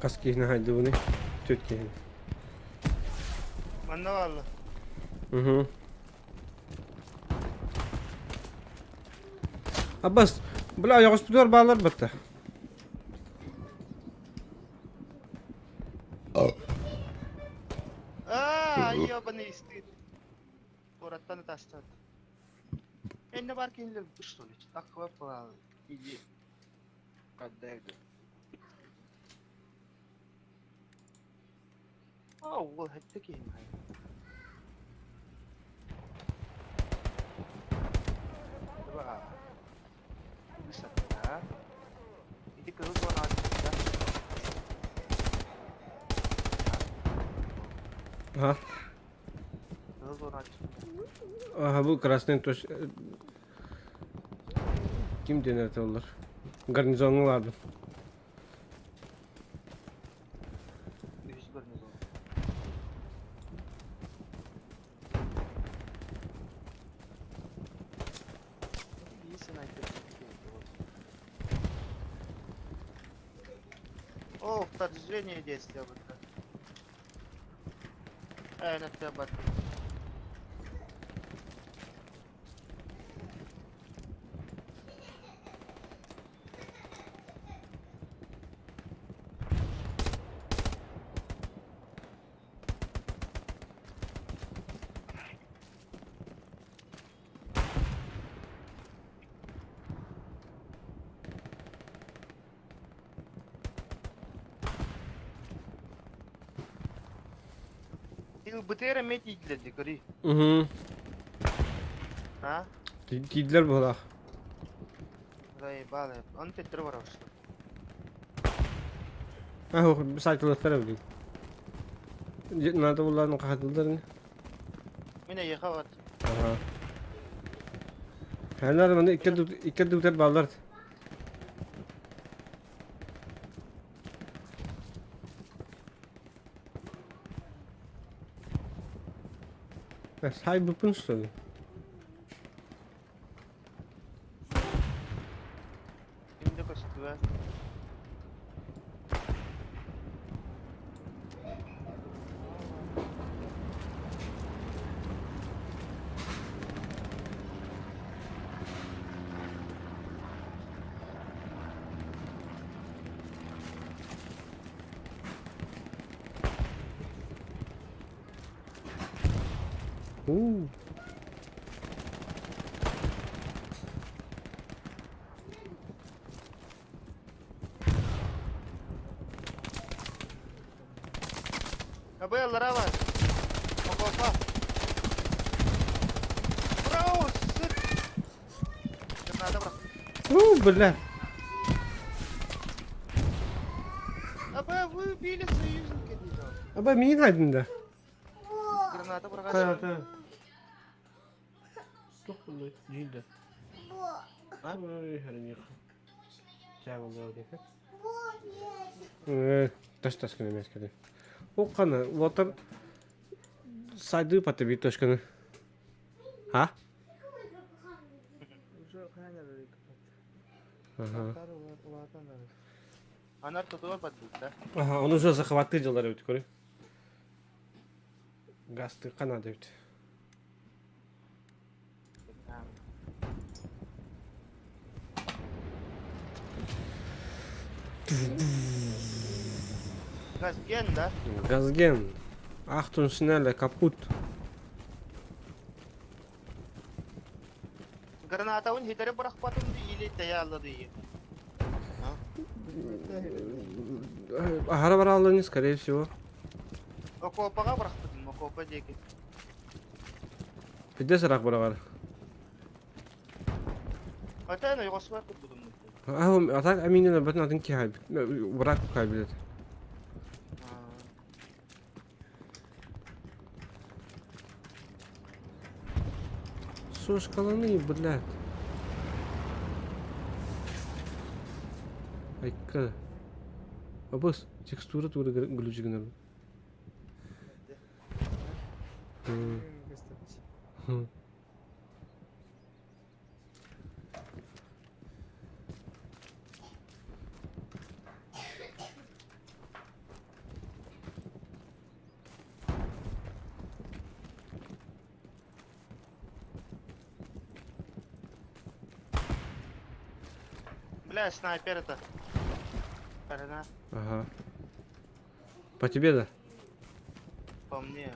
Kaski hina haydi bunu. Tütki hina. Manna valla. Abbas, bula ayak üstü var bağlar batta. Ёбаный стыд. Город-то натастат. Энне бар кинлер bu что ли? Так хвапал. Иди. Кадайду. Ол хәтта кийин. Ба. Бисатта. Иди кызыл зона ачты. Ага. Kızıl zona ачты. Aha bu krasный toş. Kim denirdi onlar? Garnizonu vardı. О, вторжение действия вот так. На тебя батут. Бытера мети для гори. А? Тидler bu la. Заеб. Vale, он Петр Ворошин. Ahı saytılar falan. Надо bunların katıldılarını. Mine yıkavat. Aha. Herler bana iki dükler bağlar. Say bu pun что ли? Şimdi koştular. Abıyalara var. Opa. Bravo, sık. Granada bırak. Бля. Абы, вы убили союзника, дедал. Аба меня найден да. Граната бırak. Hayata. Çok buluyor. Cilde. Ha? Ay herhangi. Çağım taş kene meskede. O kana water saydı patı bir taş kene. Ha? Ага. Анар тутула подбит, да? Ага, он уже захватывал ведь, кори. Газ ты Канада ведь. Газген, да? Газген. Achtung, schneller, kaputt. Граната он хитаре бırak patın или dayalı diye. Ага, брал скорее всего. Окопаға бırak dedim, окопа деки. Где сырак брал? Ата yok var dedim. А так аминина батна один кайб. Враг кайбет. Сушкаланы, блядь. Айка. Абыс, текстура туры глючигнер. Бля, снайпер это. Парена. Ага. По тебе, да? По мне.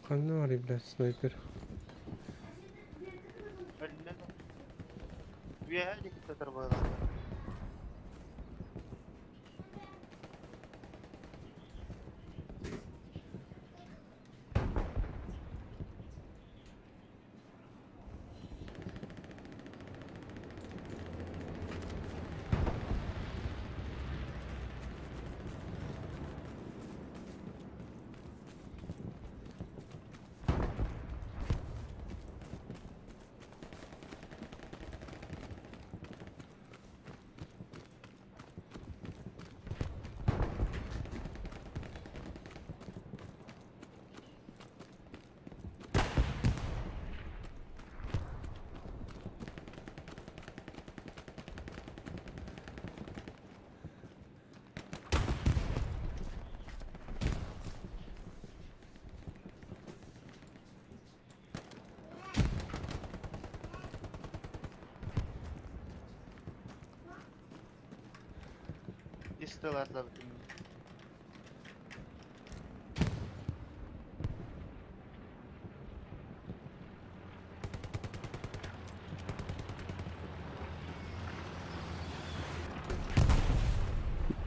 Канари, блядь, снайпер. Виадик это было. Pistolar da bütün.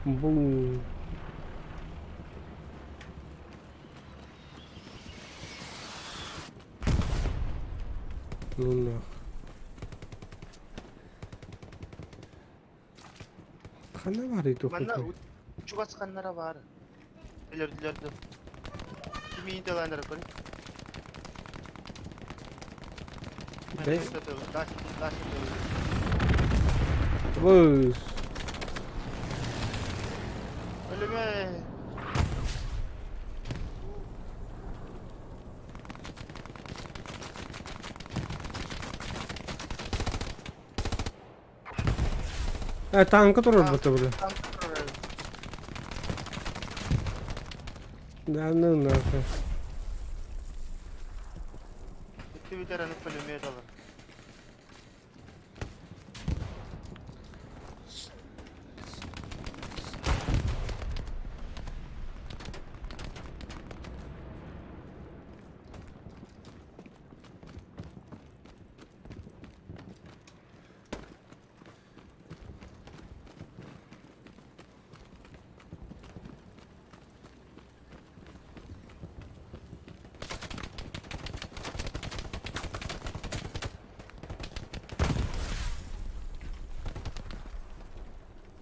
Bu. Luna. Kana var idi Bana o. uçuk askanlara var. İleride. Kimi intilanlara koy. De. Taş. Vız. Ölüme. Tankı durur bu tabi. Ne? Bitti bir tane ölümeye dalır.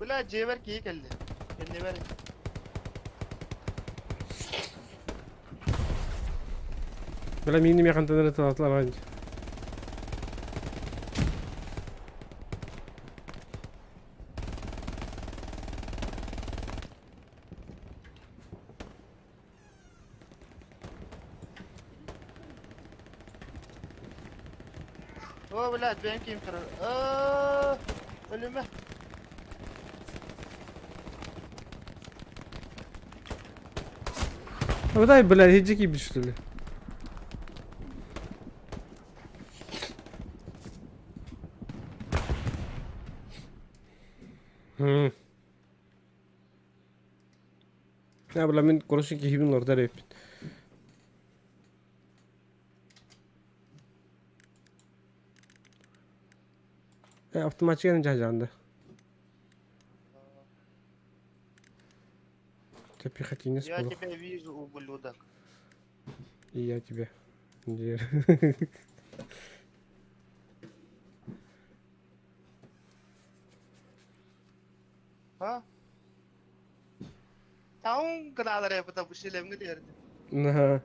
Bula जेवर की कर ले कितने बार Böyle minim yakan tane tatlar bence. ओ bula ben kim kır ölüme Ama da böyle hiç gibi düştü. Ya böyle min konuşun ki hibin orada rap. Автоматчик gelince candı. Теперь не я спору. тебя вижу ублюдок И я тебя. हाँ ताऊं करा रहे पता पुष्टि लेंगे तेरे Ага.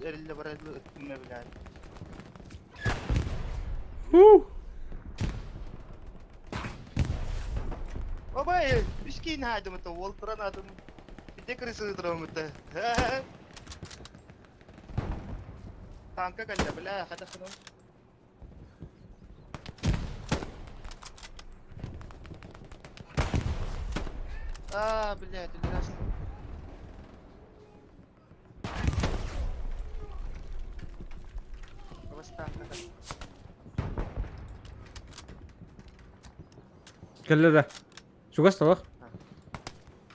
Erilli bara etme bile. Baba miskin hadi mı to voltran adım. Bir de kırısı durum da. Tanka kaldı bile hadi şunu. Блядь, biraz. Gel de. Şu gasta bak.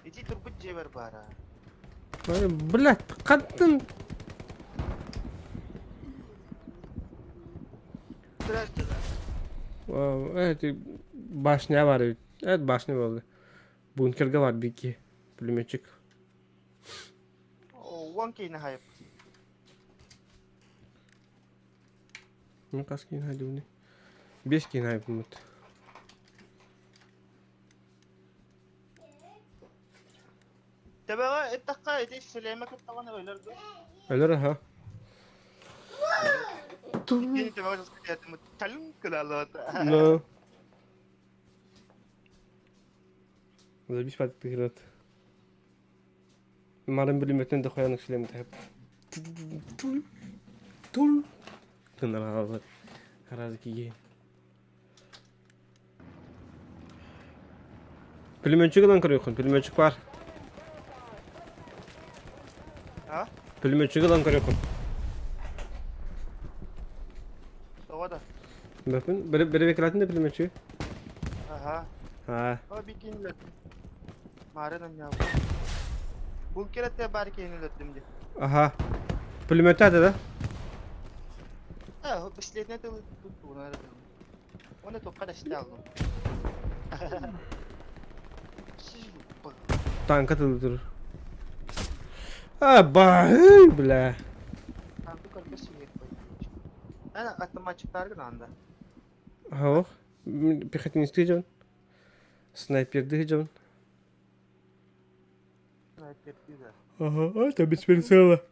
İki turput cever bara. Блядь, kadın. Evet, başına var. Evet, başına oldu. Bunker'de var bir iki. Pulmetçik. One key ne hayıp. Ну, каски не найду. Без кино будут. Tabii ettakka eti Süleyman kıttağını ölerdi. Öyle ha. Yeni tabii o sıkıntı talım kılalı. No. Забить под пилот. Марин пулеметten de koyanık Süleyman hep. Tul. Kenara aldı. Karazı ki. Pülmönçük lan kırıyorsun. Pülmönçük var. Ha? Pülmönçük lan kırıyorsun. Doğada. Bakın böyle bekletin de pülmönçük. Aha. Ha. O bikin löt. Maradan ya. Bunker ete bari kendini löttüm de. Aha. Pülmönçük da. Ha, bisikletine de tuttu onu aradım. Onu topka da işte aldım. Tanka durur. Ah bah bile. Tankı kalkası yeri koydum. Ana atma çıkardı anda. Ha. Пехотинец идёт. Снайпер идёт. Снайпер güzel. Ага, это без прицела.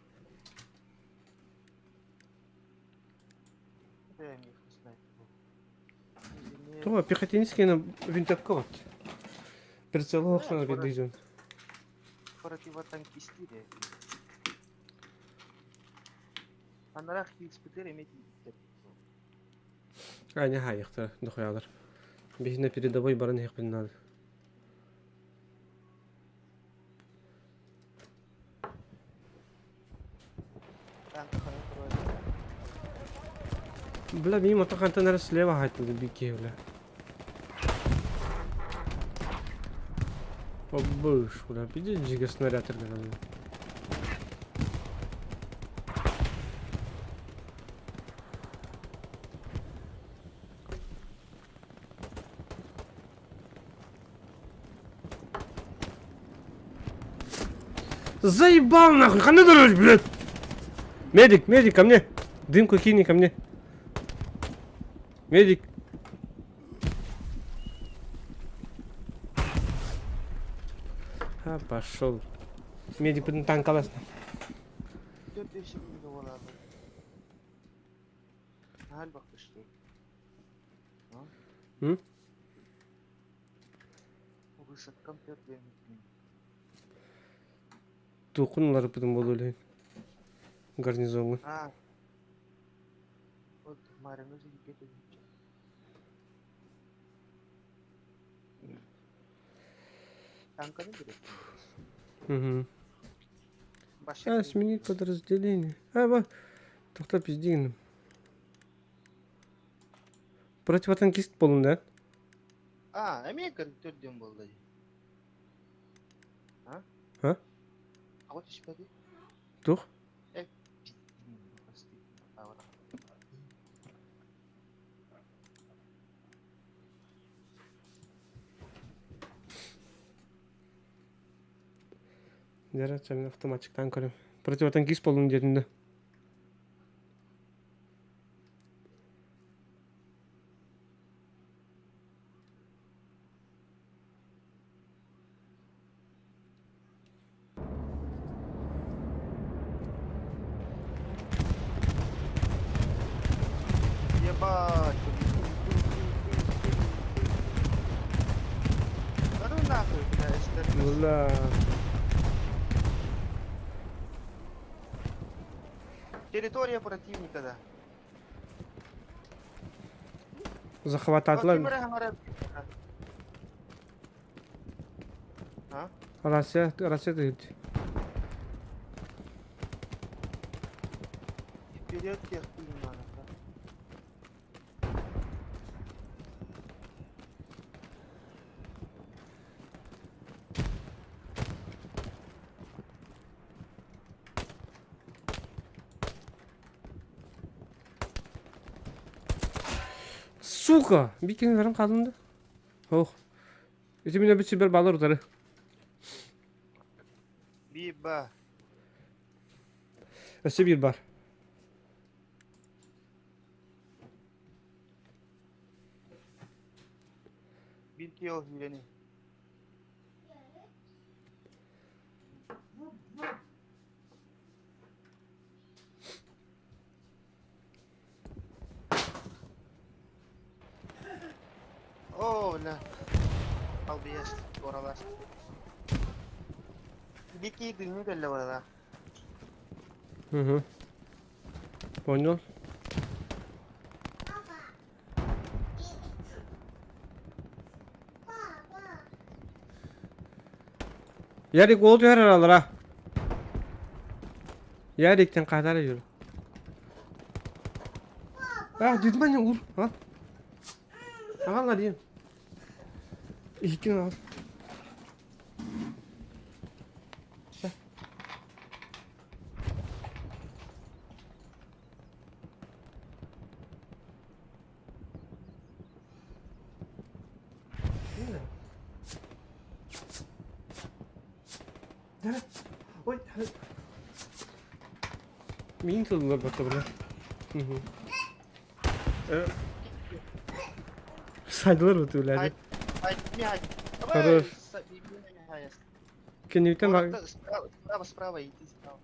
То пехотинский на винтовка. Прицел лохшана видишь. Противотанкисти de. Анарах испытер иметь. А не хайхта, дохуялар. Бись на передовой баран хек надо. Бля, мимо то контейнер слева хатил бике, бля. Обыш, бля, пиди джига снаряд разговаривает. Заебал нахуй, ханы дорожь, блядь! Медик, ко мне! Дымку кинь ко мне! Медик! А, пошел. Медик под танкалась. Тукунлар потом болули. Гарнизон. А. Вот Марину где-то. Танка не берет. Угу. А, сменить подразделение. А, ба. Тоқта пиздигнем. Противотанкист болун, да? А, Америка төрден болды. А? А? А вот еще пойди. Тух? Жарат, мен автоматчиктан көрөм. Противотанкист болдум дедим да. Ебать. Ну нахуй, бля, Бля. Территория противника, да. Захвататылар. А? Россия дейді. Вперед тех надо. Сука! Бикин верім қалынды. Ох. Эти меня бит сибер балар утары. Биба. Өсі бір бар. Билки yok yüreni. Oh, la. Al bir yaş. Oralar. Bilki günü geldi orada. Hı. Понял. Yarık oldu her aralar ha. Yarık'tan kadar yürü. Ah dedim ben ya ul. Al. Al hadi. İlkini al. Ой. Min tıldılar bakalım. Saydılar mı tüyleri? Hayır. Хорош. Kendilikten bak. Справа иди, справа.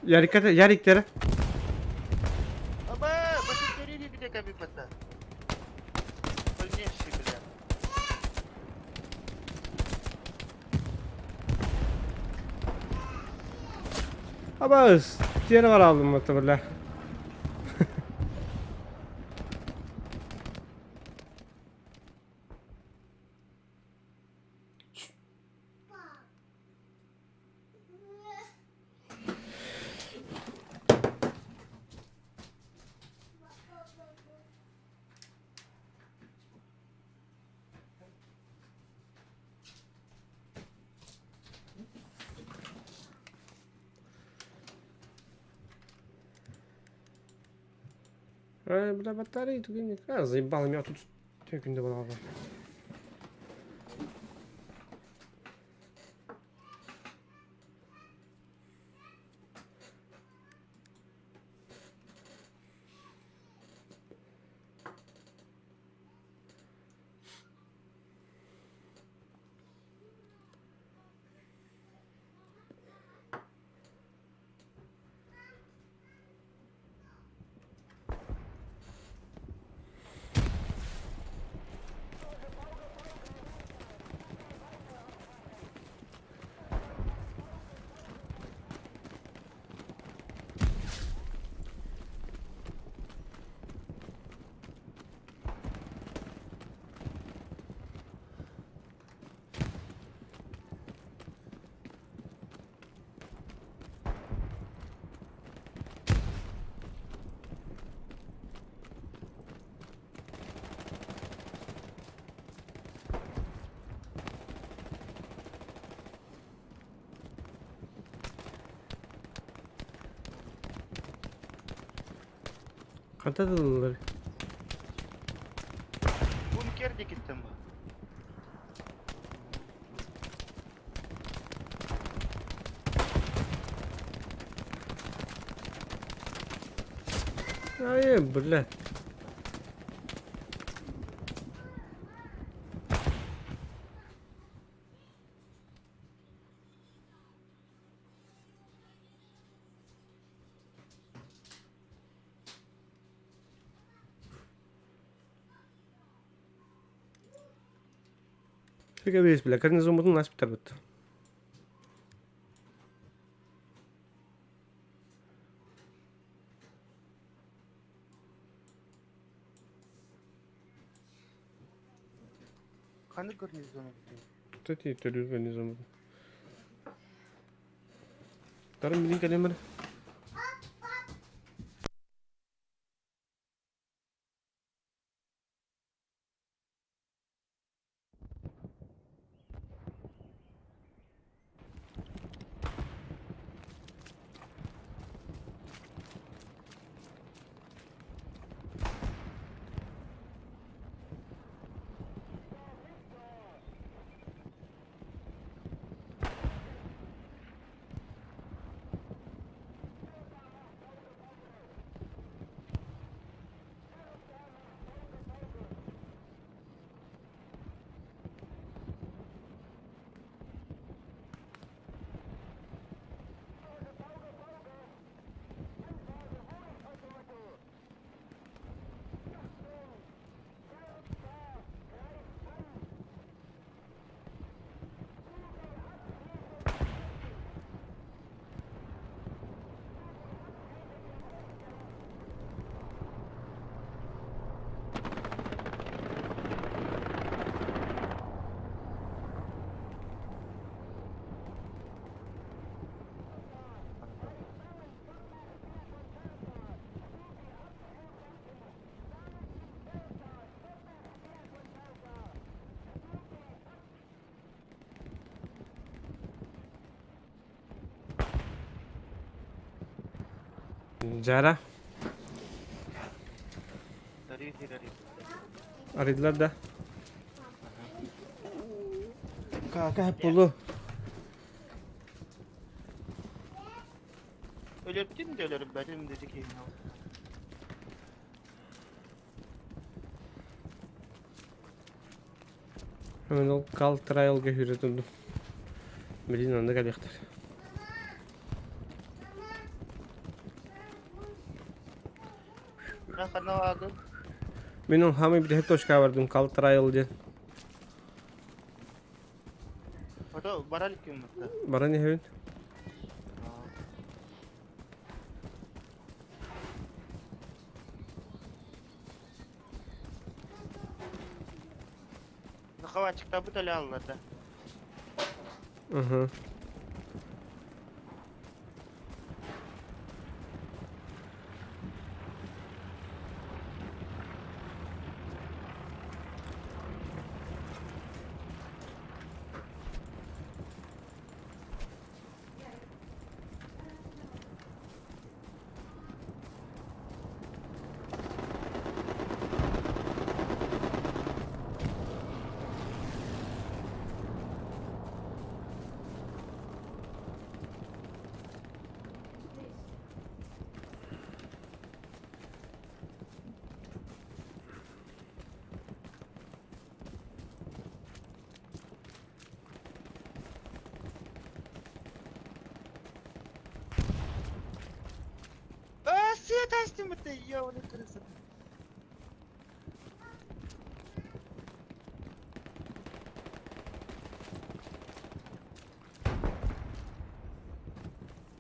Yarıklara. Аба, посмотри, где кабипата. Больнейший, бля. Abaz. Diğeri var aldım muhtemelen. Бля, батареи тут не... А, заебало меня тут... Тёкин да была. Kantadadılar. Bunker'de gittim ben. Ay, bля. Fica bem, bля, garnizon bunu nasıl biter bitti. Hangi garnizona gidiyor? Kıtati terör garnizon bu. Tarım bilin kelimeleri. Jara. Dari. Arıdılar da. Kaka hep bulu. Ölürdün de ölürüm benim dedi ki. Hemen o kal trial'ga yürütüldüm. Bilin onda kalıyaklar. Ne kadar vardı? Ben onun hamı bir de hep toşka vardım kal trial diye. O da baralik kim mutlu? Bana ne hemen? Ne kadar çıktı bu da Allah'ta. Hı. Свет açtım это, я onu kırısın.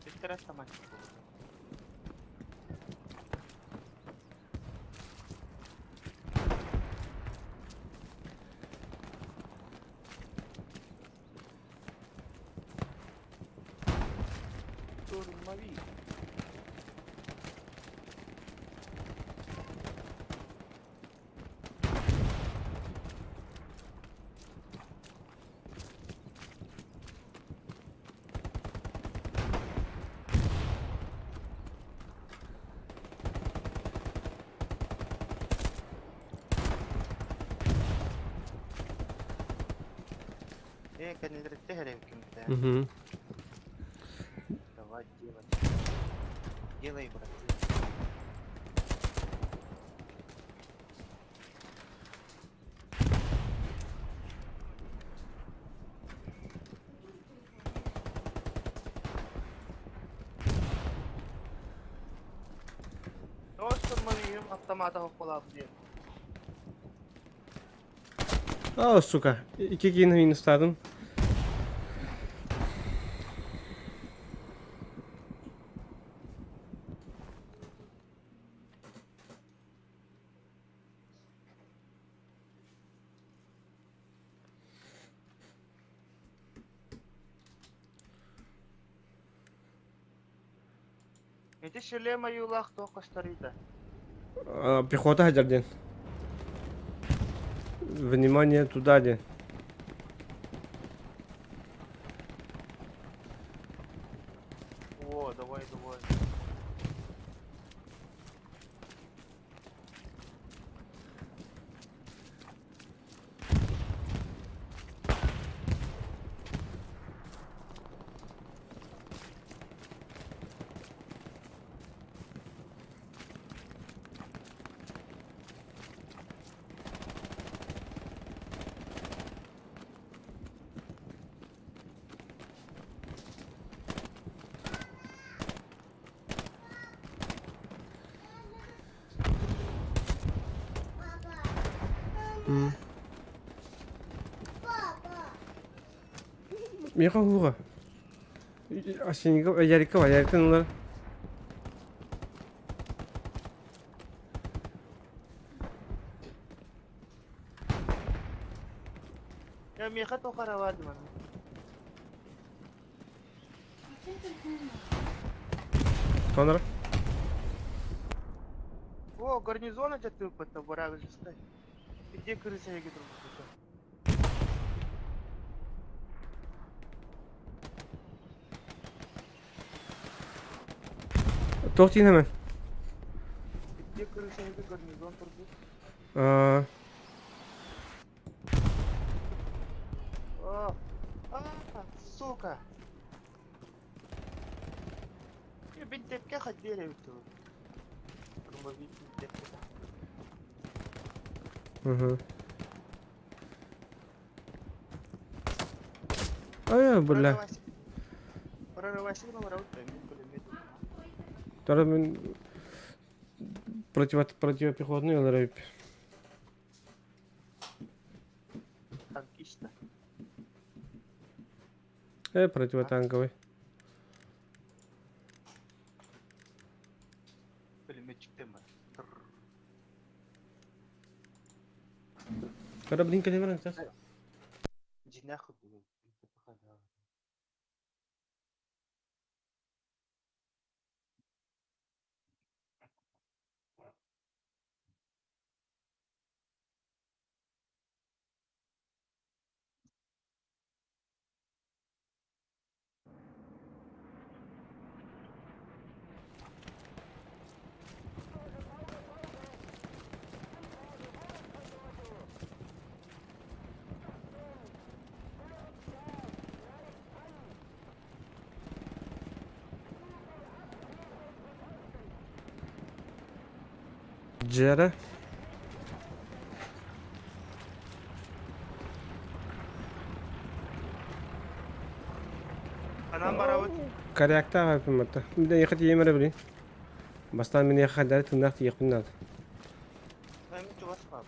Bir taraf tamam. Durmavi. Kan нельзя греб кем-то. Угу. Давай делай. Делай, брат. Просто моим автоматом kullanıyor. Aa suka. İki yine istedim. Эти шлемы юлах только старида. Пехота хадерден. Внимание туда де. О, давай. Мика хуга. Асинга ярика ва яриканлар. Я меха то харавад ман. Sonra? О, гарнизона жаттып патта барагы жустай. Где крыса еги турмуш? Tohtayın hemen. şeyde garnizon turdu. Aa, Oh. Сука. Я бинтепке ходили тут. Кормовик бинтепке. hı. Ай, бля. Прорывайся на ворота, мне пулемет. Τώρα мен противопехотный олар. Танкиста. Противотанковый. Пулеметчик тема. Кораблинка не враг, сейчас. Иди нахуй, блядь. Джера. Anam baravut. Karyakta var pimata. Bir de yakıt yemere bilin. Bastan beni yakıt der tırnak yakın nadı. Ben mi çuvas kaldım?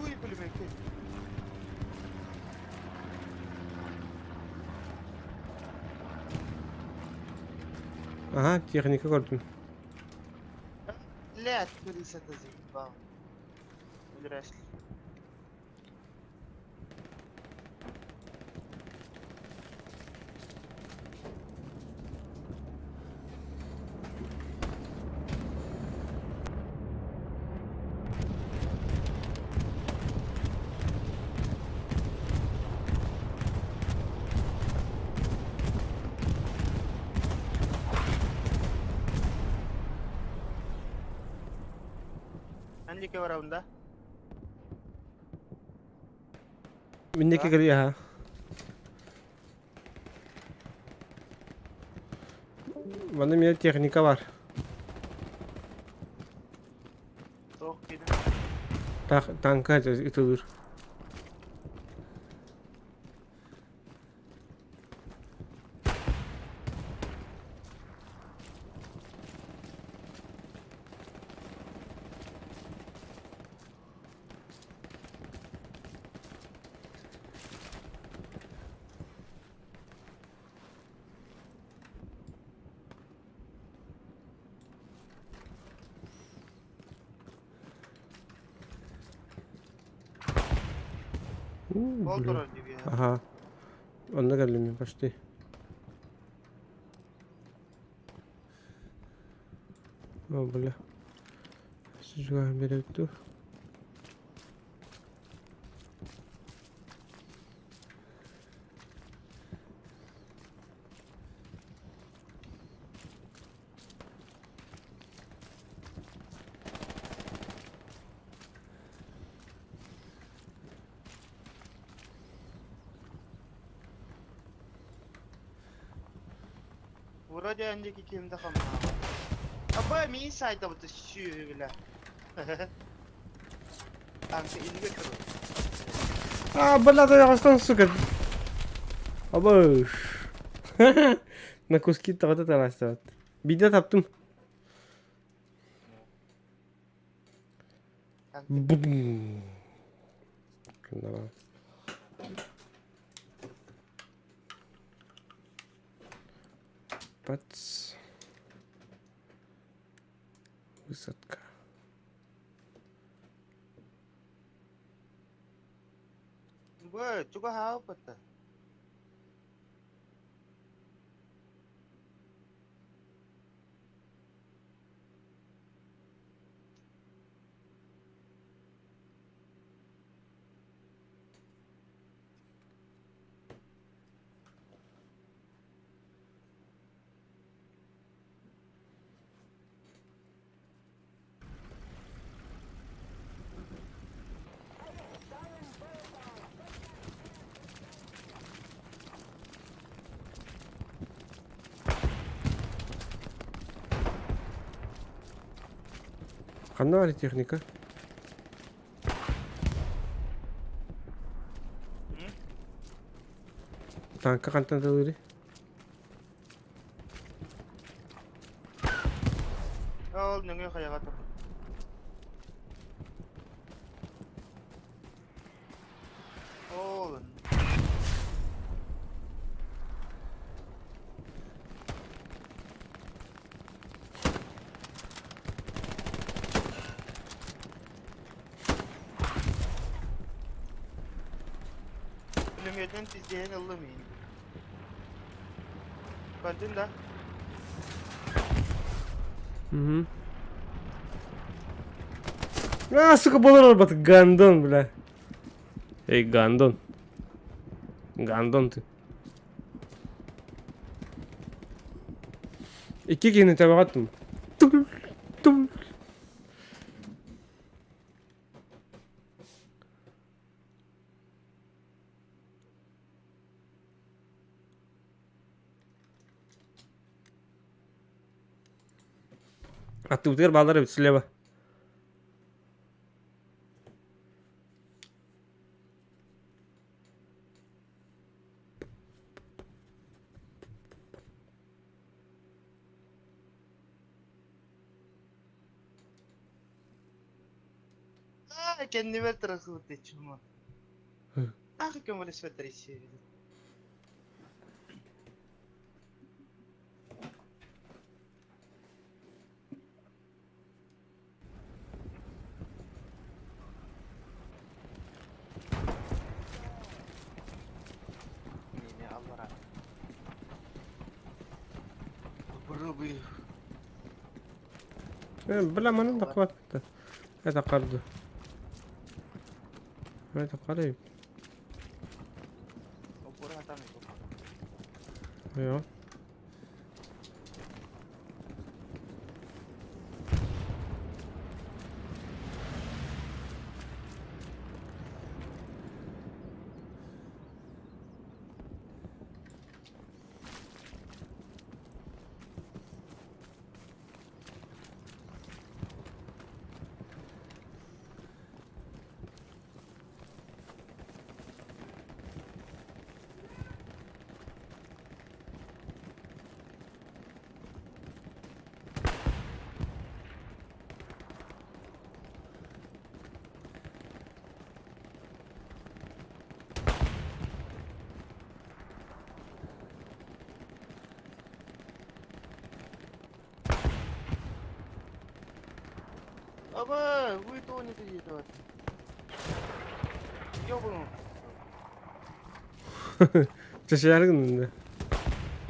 Uruy pulемете. Aha, техника gördüm. Блядь, Крис это заебал. Здрасте. Handike var onda. Minneki geliyor ha. Bana bir teknika var. Soğuk gidin. Tanka itilir. Болдырар деп я. Ага. Onda geldim почти. О, бля. Сжигаем берет. Вроде andaki kimde kalma. Aba mi sayda bu tuşuyor bile. Tanka ilgi kırıyor. А, бля, да я вас там, сука. Обош. На куски тағыда таластырады. Биде таптым. Бум. Давай. Пац. Высадка. Gue juga apa tuh? Қандай бар техника? Танкқа қантан да өре? Ол неңе қаяға тұр. Ол. Ölümüyeden tizleyen ıllamayın. Gördün da. Угу. А, сука, болар арбаты. Гандон, бля. Эй, гандон. Гандон ты. Iki kini tabi attım. Tum, tum. Attı bağları слева. Kendime tırakılıp geçiyorum. Ah, kömürü svetresi. Yine Allah. Попробуй. بلا ما ننطق وقت. هذا قرض. هذا قريب. ايوه. Aba, вы то не видите. Ёбану. Şaşırdın.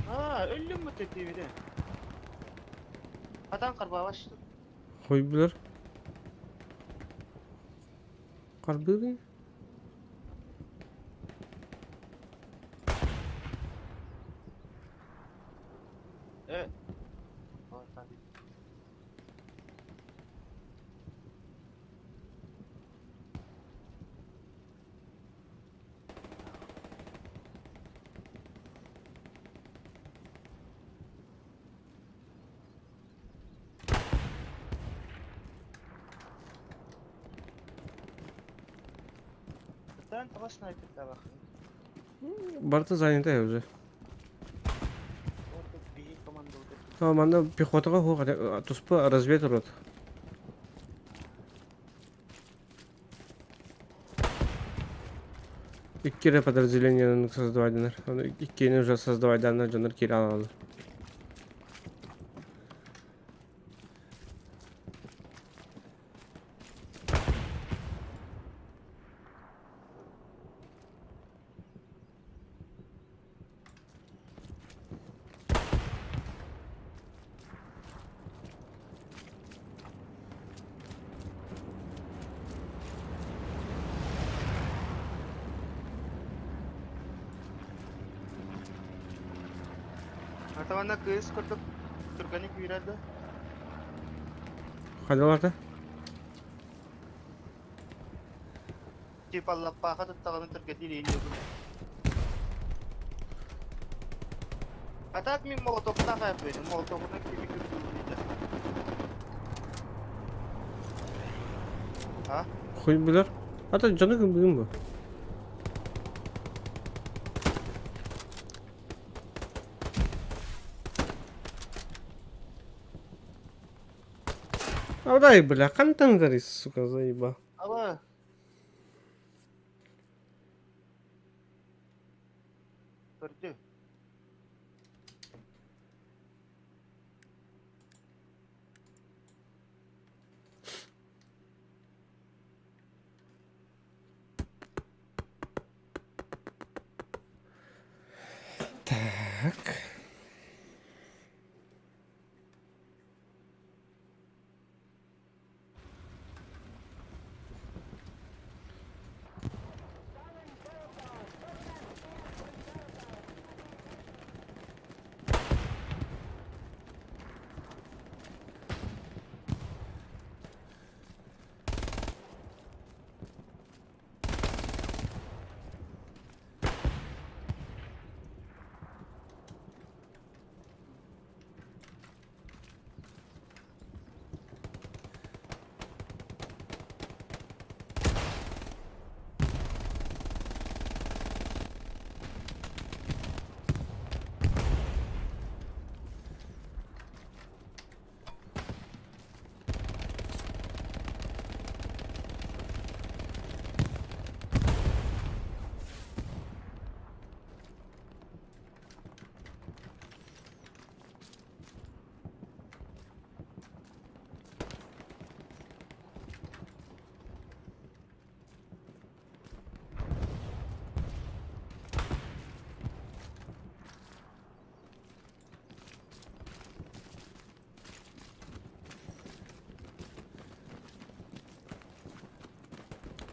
Ha, öldüm mü TV'de? Adam karbağa başladı. Koydular. Kardı. Evet. Там того снайпер-то вахнет. Барта занята уже. Вот тут Манда пехотаға хуқ туспа разведер от. Иккере подразделениені создавайдынар. Иккені уже создавайданар жанар кері алалар. Атавана кыз кырдык түргәник бирәдә. Қайдаларда? Тип аллап паха таттаганы түргә дилене. Атак мин молотовна кайбыды. Молотовна кими күрдү. А? Хуй білер. Ата жаны кім бүгін бі? Аудай, бля, қантан дарис, сука, заеба. Ала. Көрдү. Так.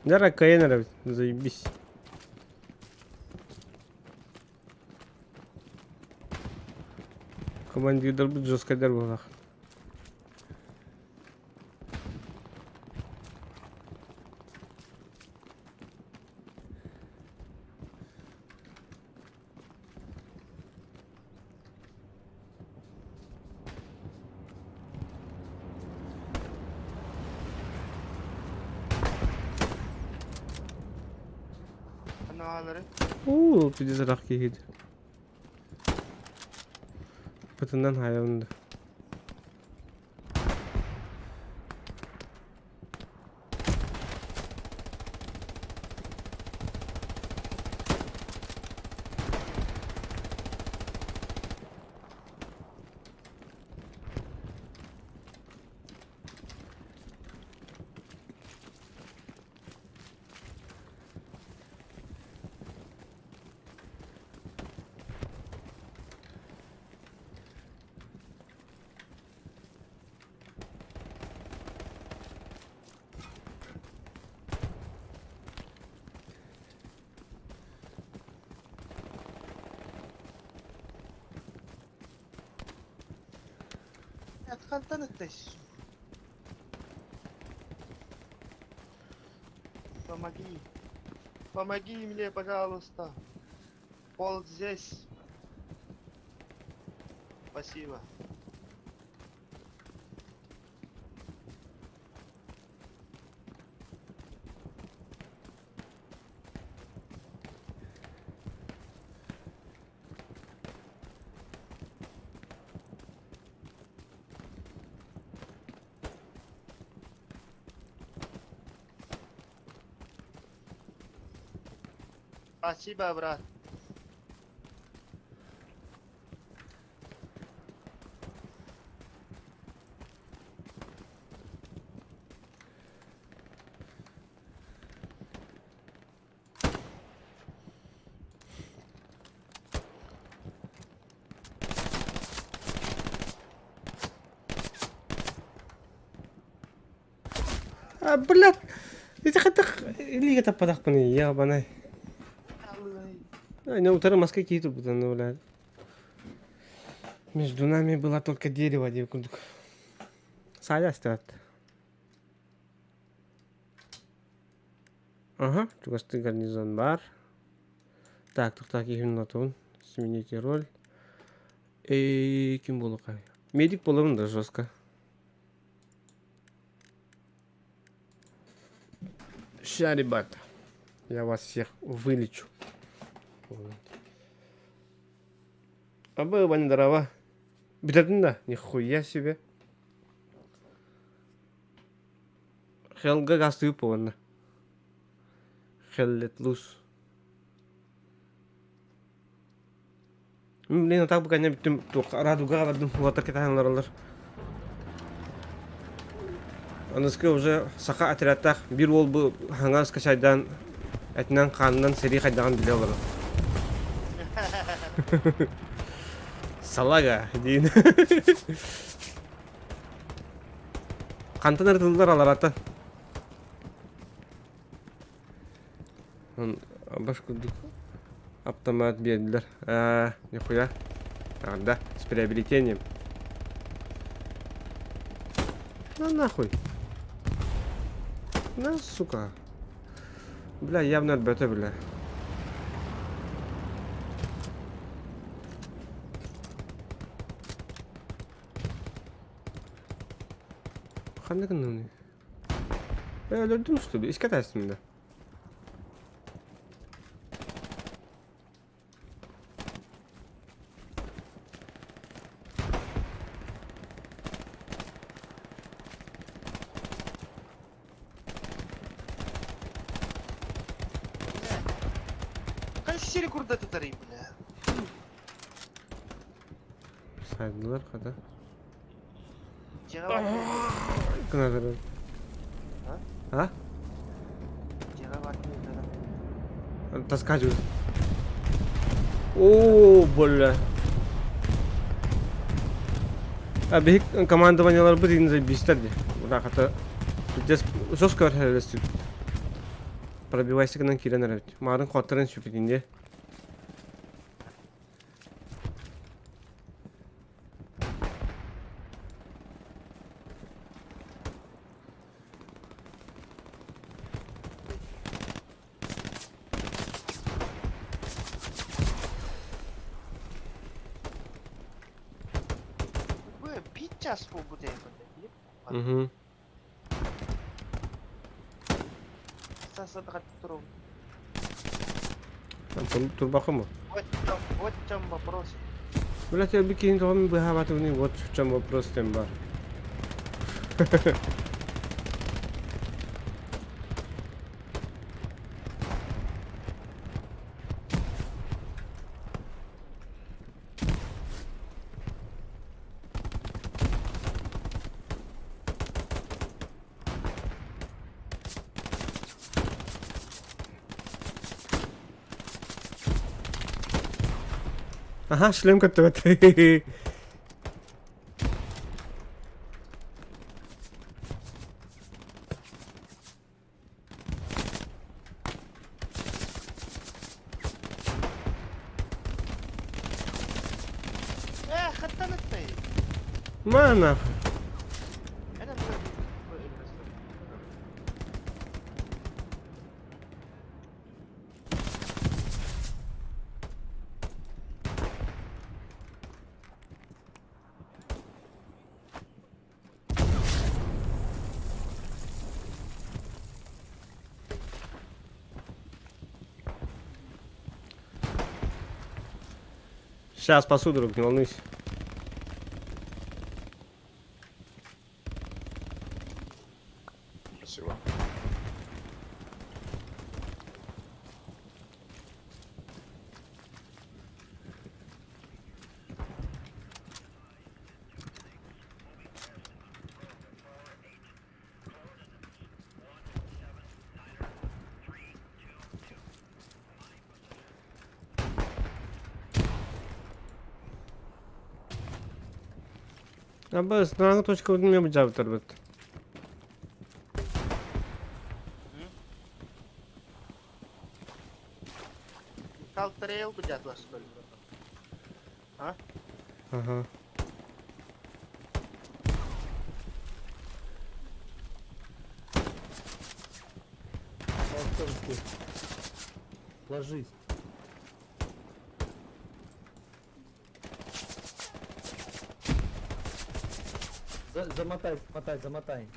Дара КНР, заебись. Командир дорбит жесткая дорога. Аналары. Пидизарақ кейді. Пытынан хайылынды. Откантан ыттайсың. Помоги. Помоги мне, пожалуйста. Пол здесь. Спасибо. Спасибо, брат. А, блядь! Это хотах... Или это подахпаны, ябаный. Не утро маска какие-то будут, ну, блядь. Между нами было только дерево, девкундук. Садя стоят. Ага, чугасты гарнизон бар. Так, туктак ехим натун. Смените роль. Ким болу кай? Медик боламын да жестко. Ща, ребята, я вас всех вылечу. Вот. А было бы не дрова. Бедердин да, нихуя себе. Хелга гастую повна. Хеллет лус. Блин, а так бы конечно битим радуга вадым вот так это ханларлар. Аныске уже саха отрядтах бир ол бу хангас качайдан этнен кандан сери хайдаган биле алар. Салага дейин. Кантан ырдылдар алар ата. Башкудук автомат бердилер. Нихуя. Да, с приобретением. На нахуй. На, сука. Бля, явно отбета, бля. Ханны кынны. Öldürdüm что ли? İskatarsın mı da? Сири курда тутарayım bile. Saydılar kadar. Cevap. Kadar. Ha? Cevap atmıyor. Таскать. О, бля. А бих командованиялар бир инзе бистерди. Мына ката здесь жестко хәрәләстек. Пробивайся гынан киренер. Марын коттырын шүпетинде. Час побуде. Угу. Саса туру. Турбаха мı? Вот в чем вопрос. Блять, я бикин там бахаватывни, вот в чем вопрос тем бар. Ага, шлем который. خدتنا الطيب. ما ناخذ. انا Сейчас спасу, друг, не волнуйся. Спасибо. Аббас, наңы точка өтін мен жабы тұрбыт. Калтарейл бежат вас что ли? А? Ага. Ложись. Замотай, замотай.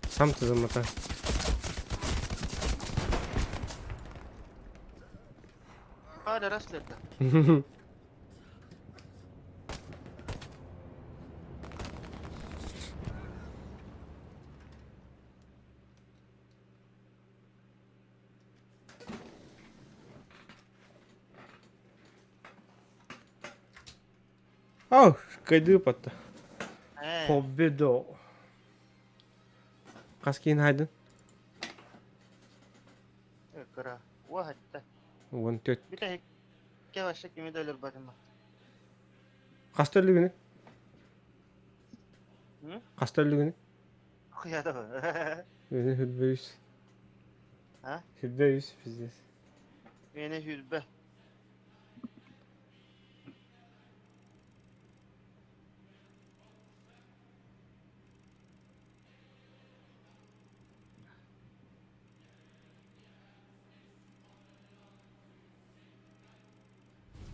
Сам ты замотай. А, да расследно. Ау, кайды патта. Победо. Қас кейін хайдын? Кыра. Уахатта. 14. Bir de yavaşça kimi de ölür bakın bak. Қас төрлігіні? Hı? Қас төрлігіні? Ya da bu. Beni hülbeyiz. Ha? Hülbeyiz biziz. Beni hülbe.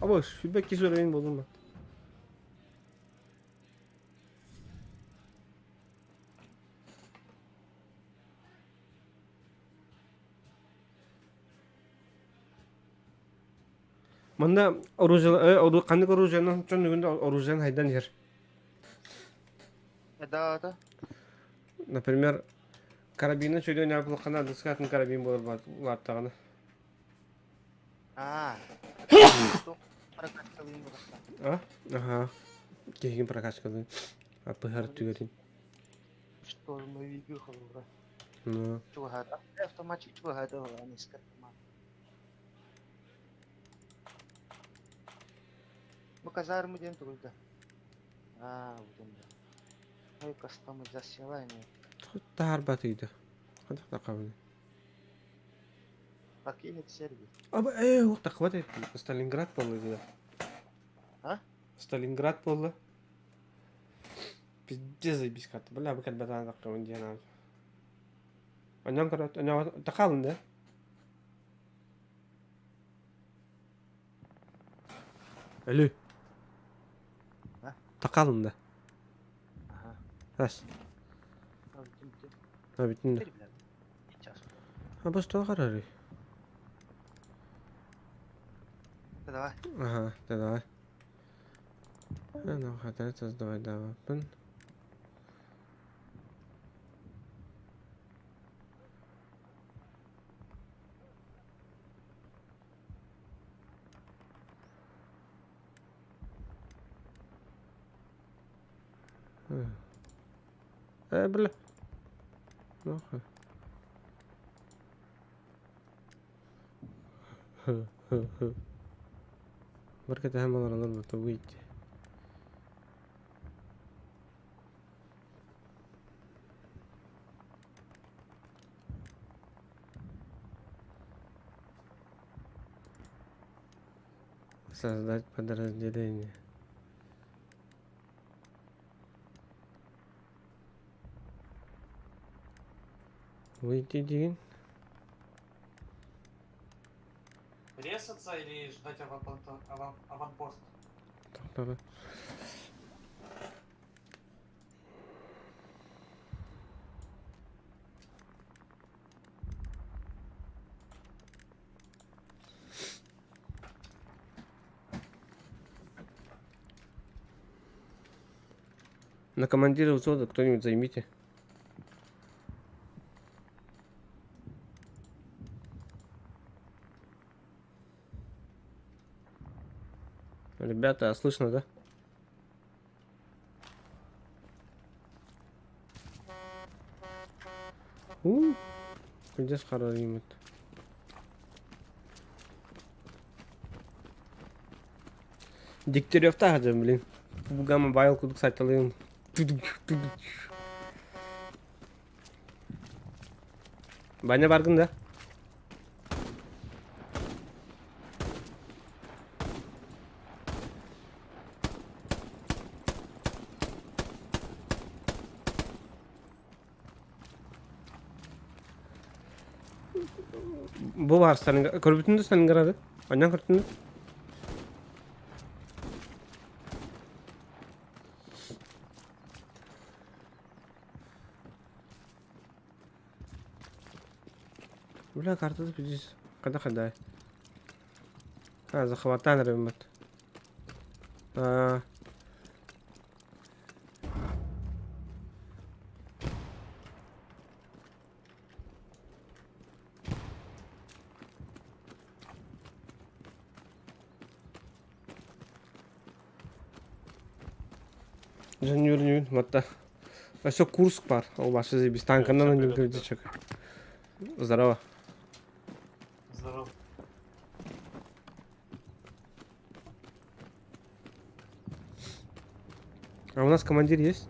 Ama hülbek ki söyleyin bozulma. Мында оружие, қандық оружияның чөнігінде оружияның хайдан ер. Да. Например, карабины чөйден yapılıp қана дискатын карабин болар баттағаны. А. Прокачкалıyım burası. А? Ага. Кейген прокачкалıyım. Апығар түгерін. Штурмовик холора. Ну. Чего хада? Автоматчик чего хада? Они скатма. Bu kazar mı diyen turulda? Aa, bu da. Ay кастомизация не. Тахар батыйды. Қандық тақабыны. Покинет сервис. Аба, оқ тақбат етті. Сталинград болды дейді. А? Сталинград болды. Пиздец заебись карты. Бля, бы как батан тақабын дейін абы. Аням қарат, аням тақалын да? Әлі. Тақалын да. Рас. Ha bitti. Ha bas toğa kararı. Давай. Ага, давай. Ну, хотя это давай, давай. Бля. Ну, بركة أهم مرة نضرب طويل. Создать подразделение. Выйти один. Резаться или ждать аванпост? Давай. На командира взвода кто-нибудь займите. Ребята, слышно, да? Где схороним это? Дегтярев тағы да, блин. Бугама байыл кудық сайталыйым. Banyak barkın da. Bu var senin. Körbütünde senin garadı. Anyan körbütünde. Бля, карта запиздись. Когда ходай. А, захватай, наверное. А. Жанюр, вот. А все Курск пар. О, ваши заебись. Танканан не говорите. Здорово. Здорово. А у нас командир есть?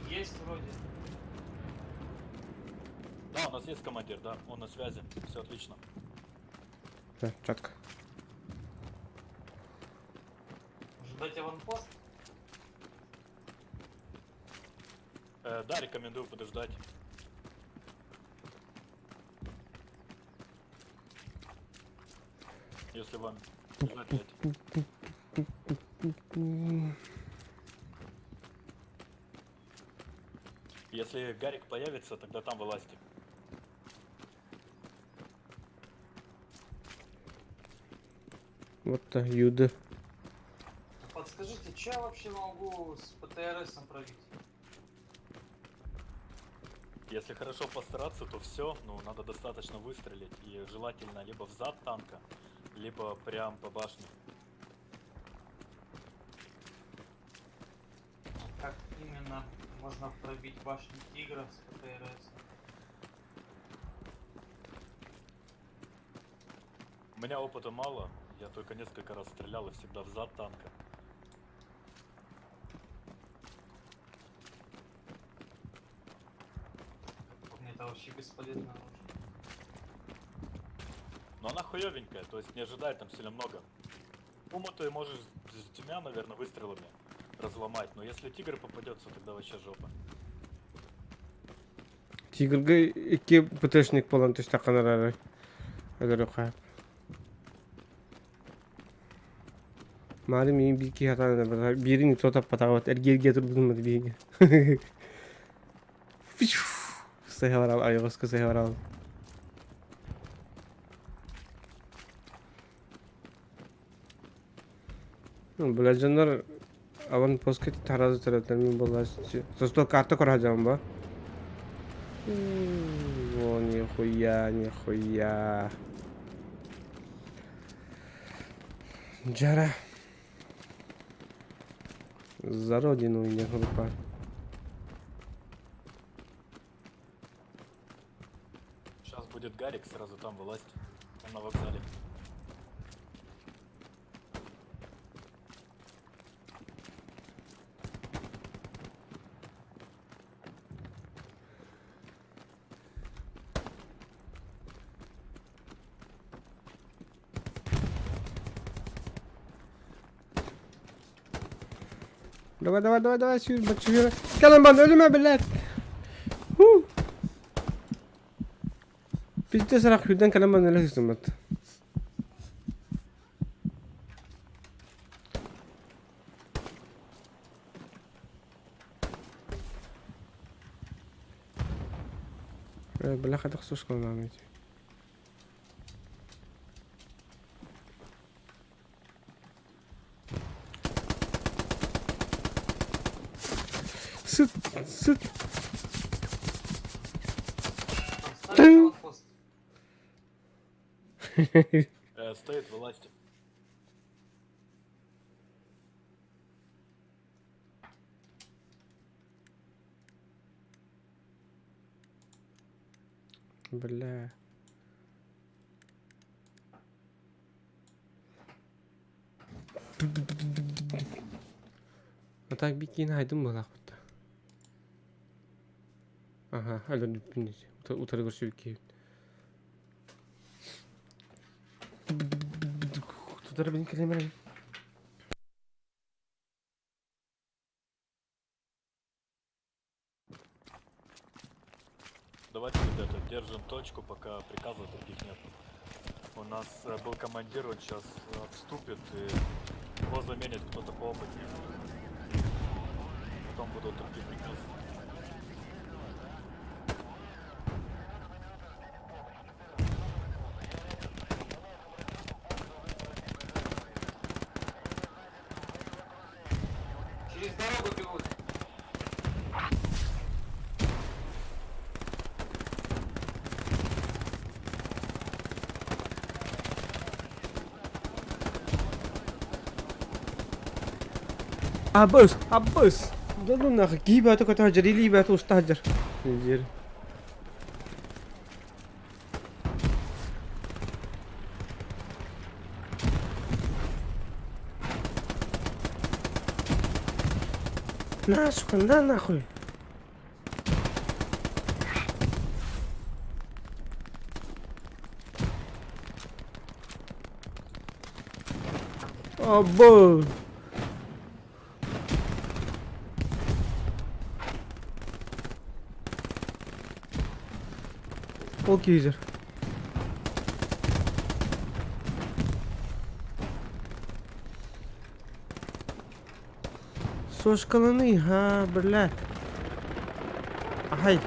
Есть вроде. Да, у нас есть командир, да, он на связи, все отлично. Да, четко. Ждать аванпост? Да, рекомендую подождать. Если вам ждать дать. Если Гарик появится, тогда там вылазьте. Вот так, Юда. Подскажите, что я вообще могу с ПТРСом пробить? Если хорошо постараться, то все, ну, надо достаточно выстрелить. И желательно либо в зад танка, либо прям по башне. Как именно можно пробить башню Тигра с ПТРС? У меня опыта мало, я только несколько раз стрелял и всегда в зад танка. Это вообще бесполезно оружие. Но она хуёвенькая, то есть не ожидай там сильно много. Пуму ты можешь с двумя, наверное, выстрелами разломать, но если тигр попадется, тогда вообще жопа. Тигрга 2 ПТшник болан тастаканар ара. Мали мен бики хатана бирин тотап патагат эргерге турдум биги. Сehvaral ayakkabı sehvaral. Bularcanlar avan posket tarazı tarafından bulaştı. Sosto kartı kuracağım ba. O nihuyya. Jara. За родину меня группа. Сейчас будет Гарик, сразу там вылазь. Он на вокзале. Давай, сюда, бачура. Каламбан, ölüme блядь. Пиздец, рах, юдан каламбан ölü hizmet. Бля, хата хсуш колмам эти. Sıt. Стоит, вылазьте. Бля. Так бикин хайдым была хотта. Ага, алё дүппүнү. Утары көрсө бики. Тутары бин келемер. Давайте, ребята, держим точку, пока приказов таких нет. У нас был командир, он сейчас отступит, и его заменит кто-то поопытнее. Потом будут другие приказы. Через дорогу бегут. Аббас! Да ну нахуй, гибату катаджер, или гибату устаджер. Нельзя. На, сука, на нахуй. Аббас! Окейзер. Сошкаланы, ха, блядь. Ай.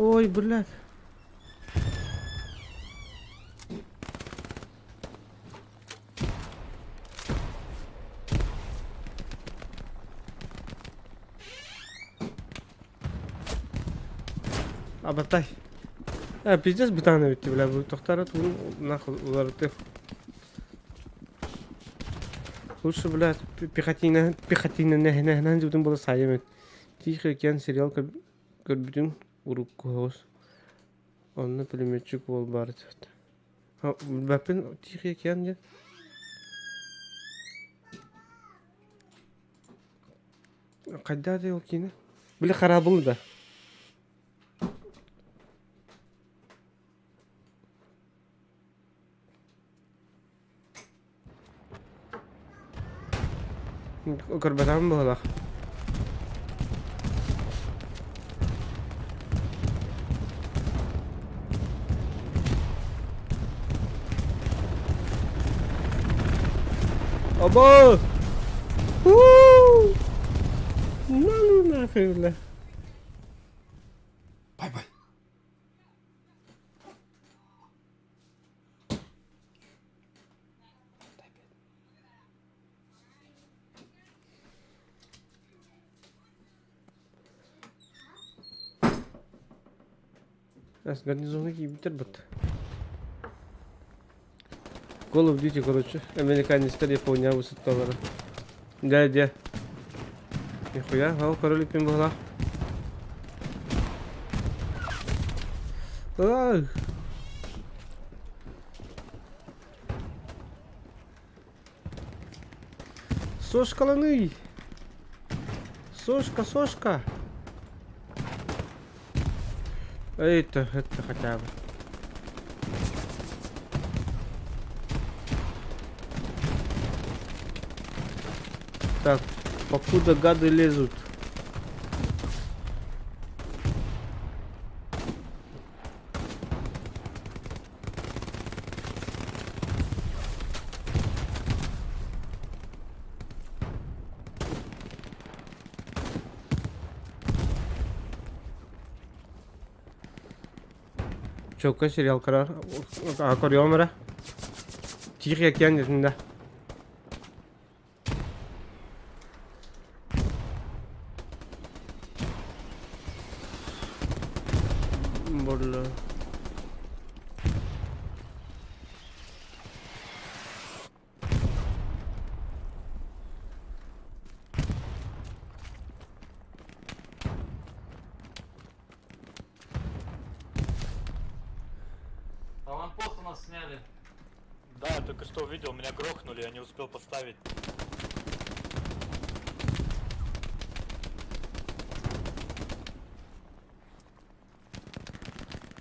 Ой, блядь. Абатай. Пиздец бутаны битти, бля, bu тохтарат, нахуй, уларты. Лучше, блядь, пехотина, нахуй, будем было сайемет. Тихо, кен, сериал, көрбүтүн, урук кохос. Онны пулеметчик бол бар. Бапин, тихо, кен, ден. Кайда да ол кені? Біле қара бұл да. Көрбәтам бұл лақ. Оба! Ну нахуй, бля. Бай-бай. Сейчас гарнизонный битер бот. Call of Duty, короче. Американецтер Япония высотталары. Дядя. Нихуя, ал короликпен была. Ах. Сошкаланы. Сошка. Это хотя бы. Так, покуда гады лезут. Чока сериал карар. Аквариумера. Тихо океан дединде. Бля. Аванпост у нас сняли. Да, я только что увидел, меня грохнули, я не успел поставить.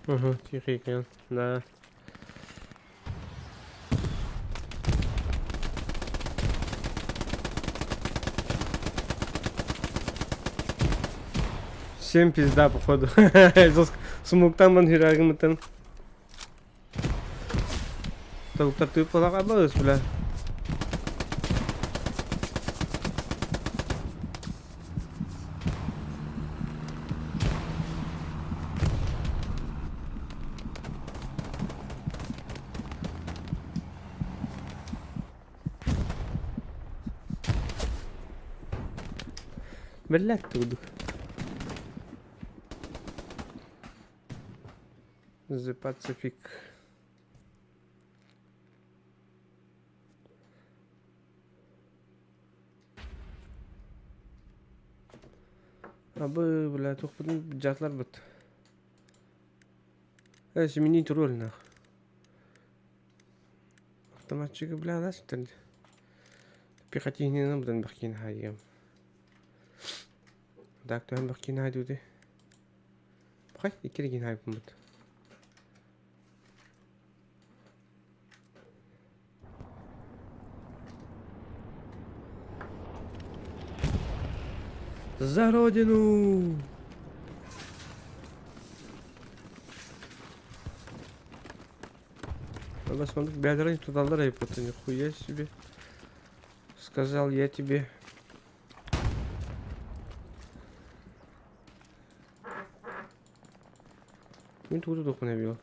Угу, тихо, экран. Да. Всем пизда, походу. Смуктан манхирагматан. Тавуктар түйіп қалаға бағыз, бля. Блядь, тут. The Pacific. Абы, бля, тухпудun жатлар бит. Семени тролль нах. Автоматчика, бля, да, что ли? Пехотинин будан бахкин хайгам. Так, то бахкин хайдуди. Бахай, икерген хайпым бит. За родину! Посмотри, бедры туда рэпут, нихуя себе. Сказал я тебе. Не тут дух набил.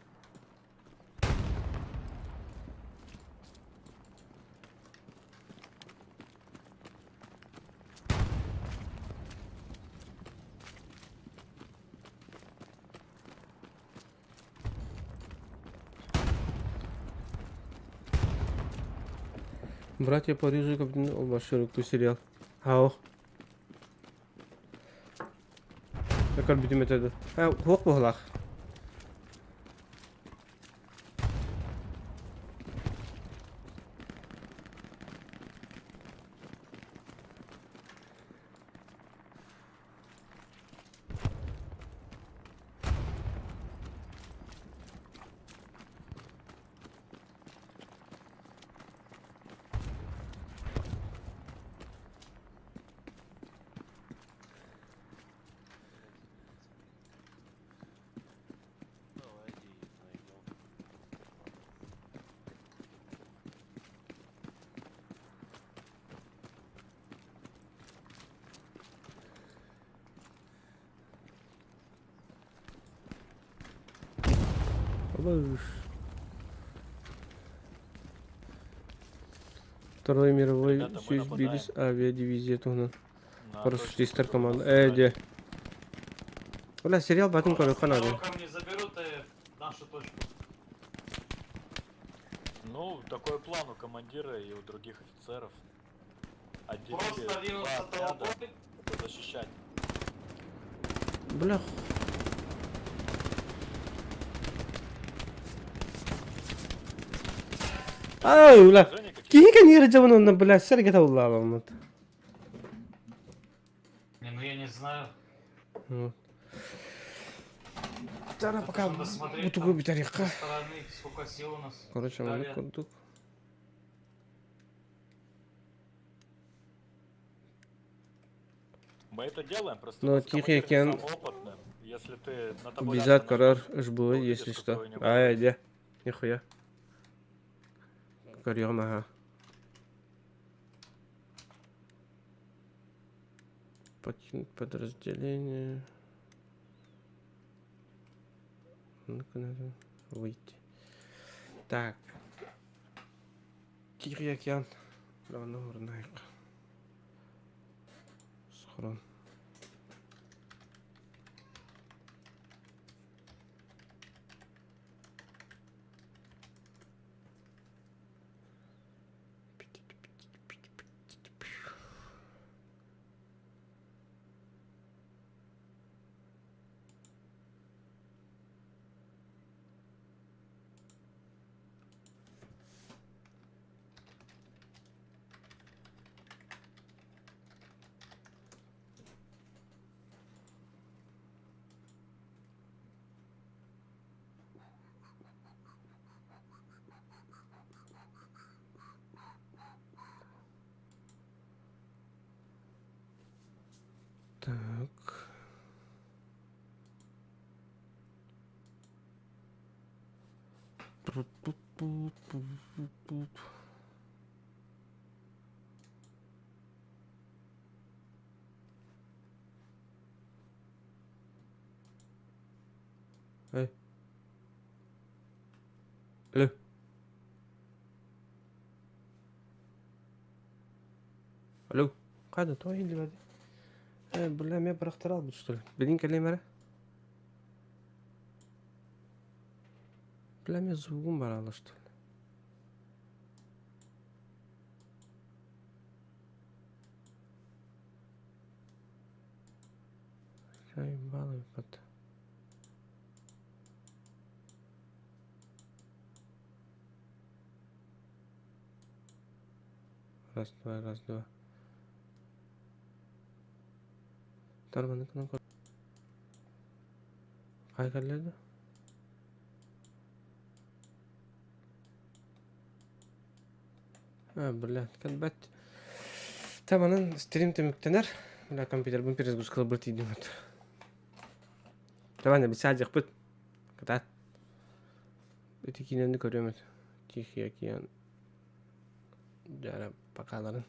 Братья по Парижу, как Баширу, кто сериал. Ау. Как битим это? Хок похлах. Второй мировой союз бились авиадивизия тугнан. Парашютистер команда. Эди. Бля, сериал батон коры канады. Не заберут нашу точку. Ну, такой план у командира и у других офицеров. Отделили Просто два отряда защищать. Бля. Ау, бля. Кига не раджаван на, бля, сергета уллавам. Не, ну я не знаю. Тара пока буду губить орехка. Сколько сил у нас? Короче, мы курдук. Мы это делаем, просто Но тихий океан. опытным. Если ты на тобой Бизат карар ЖБ, если что. Иди. Нихуя. Карьем, ага. Покинуть подразделение. Ну-ка, надо выйти. Так. Тихий океан. Давно урнайка. Схрон. Эй. Алло. Алло. Қайда той енді бәді? Бля, мен бірақтар алды, что ли? Білін кәлем әрі? Бля, мен звугым бар алы, что ли? Заебало, ебать. Раз, два, раз, два. Тарманы кынан көр. Қай кәледі? Бля, кәлбәт. Таманын стрим теміктенер. Бля, компьютер бұн перезгруз қылы бір тейдім өт. Таманы бір сәдек бұд. Катат. Өте кейіненді көрем өт. Тихий океан. Жара бақаларын.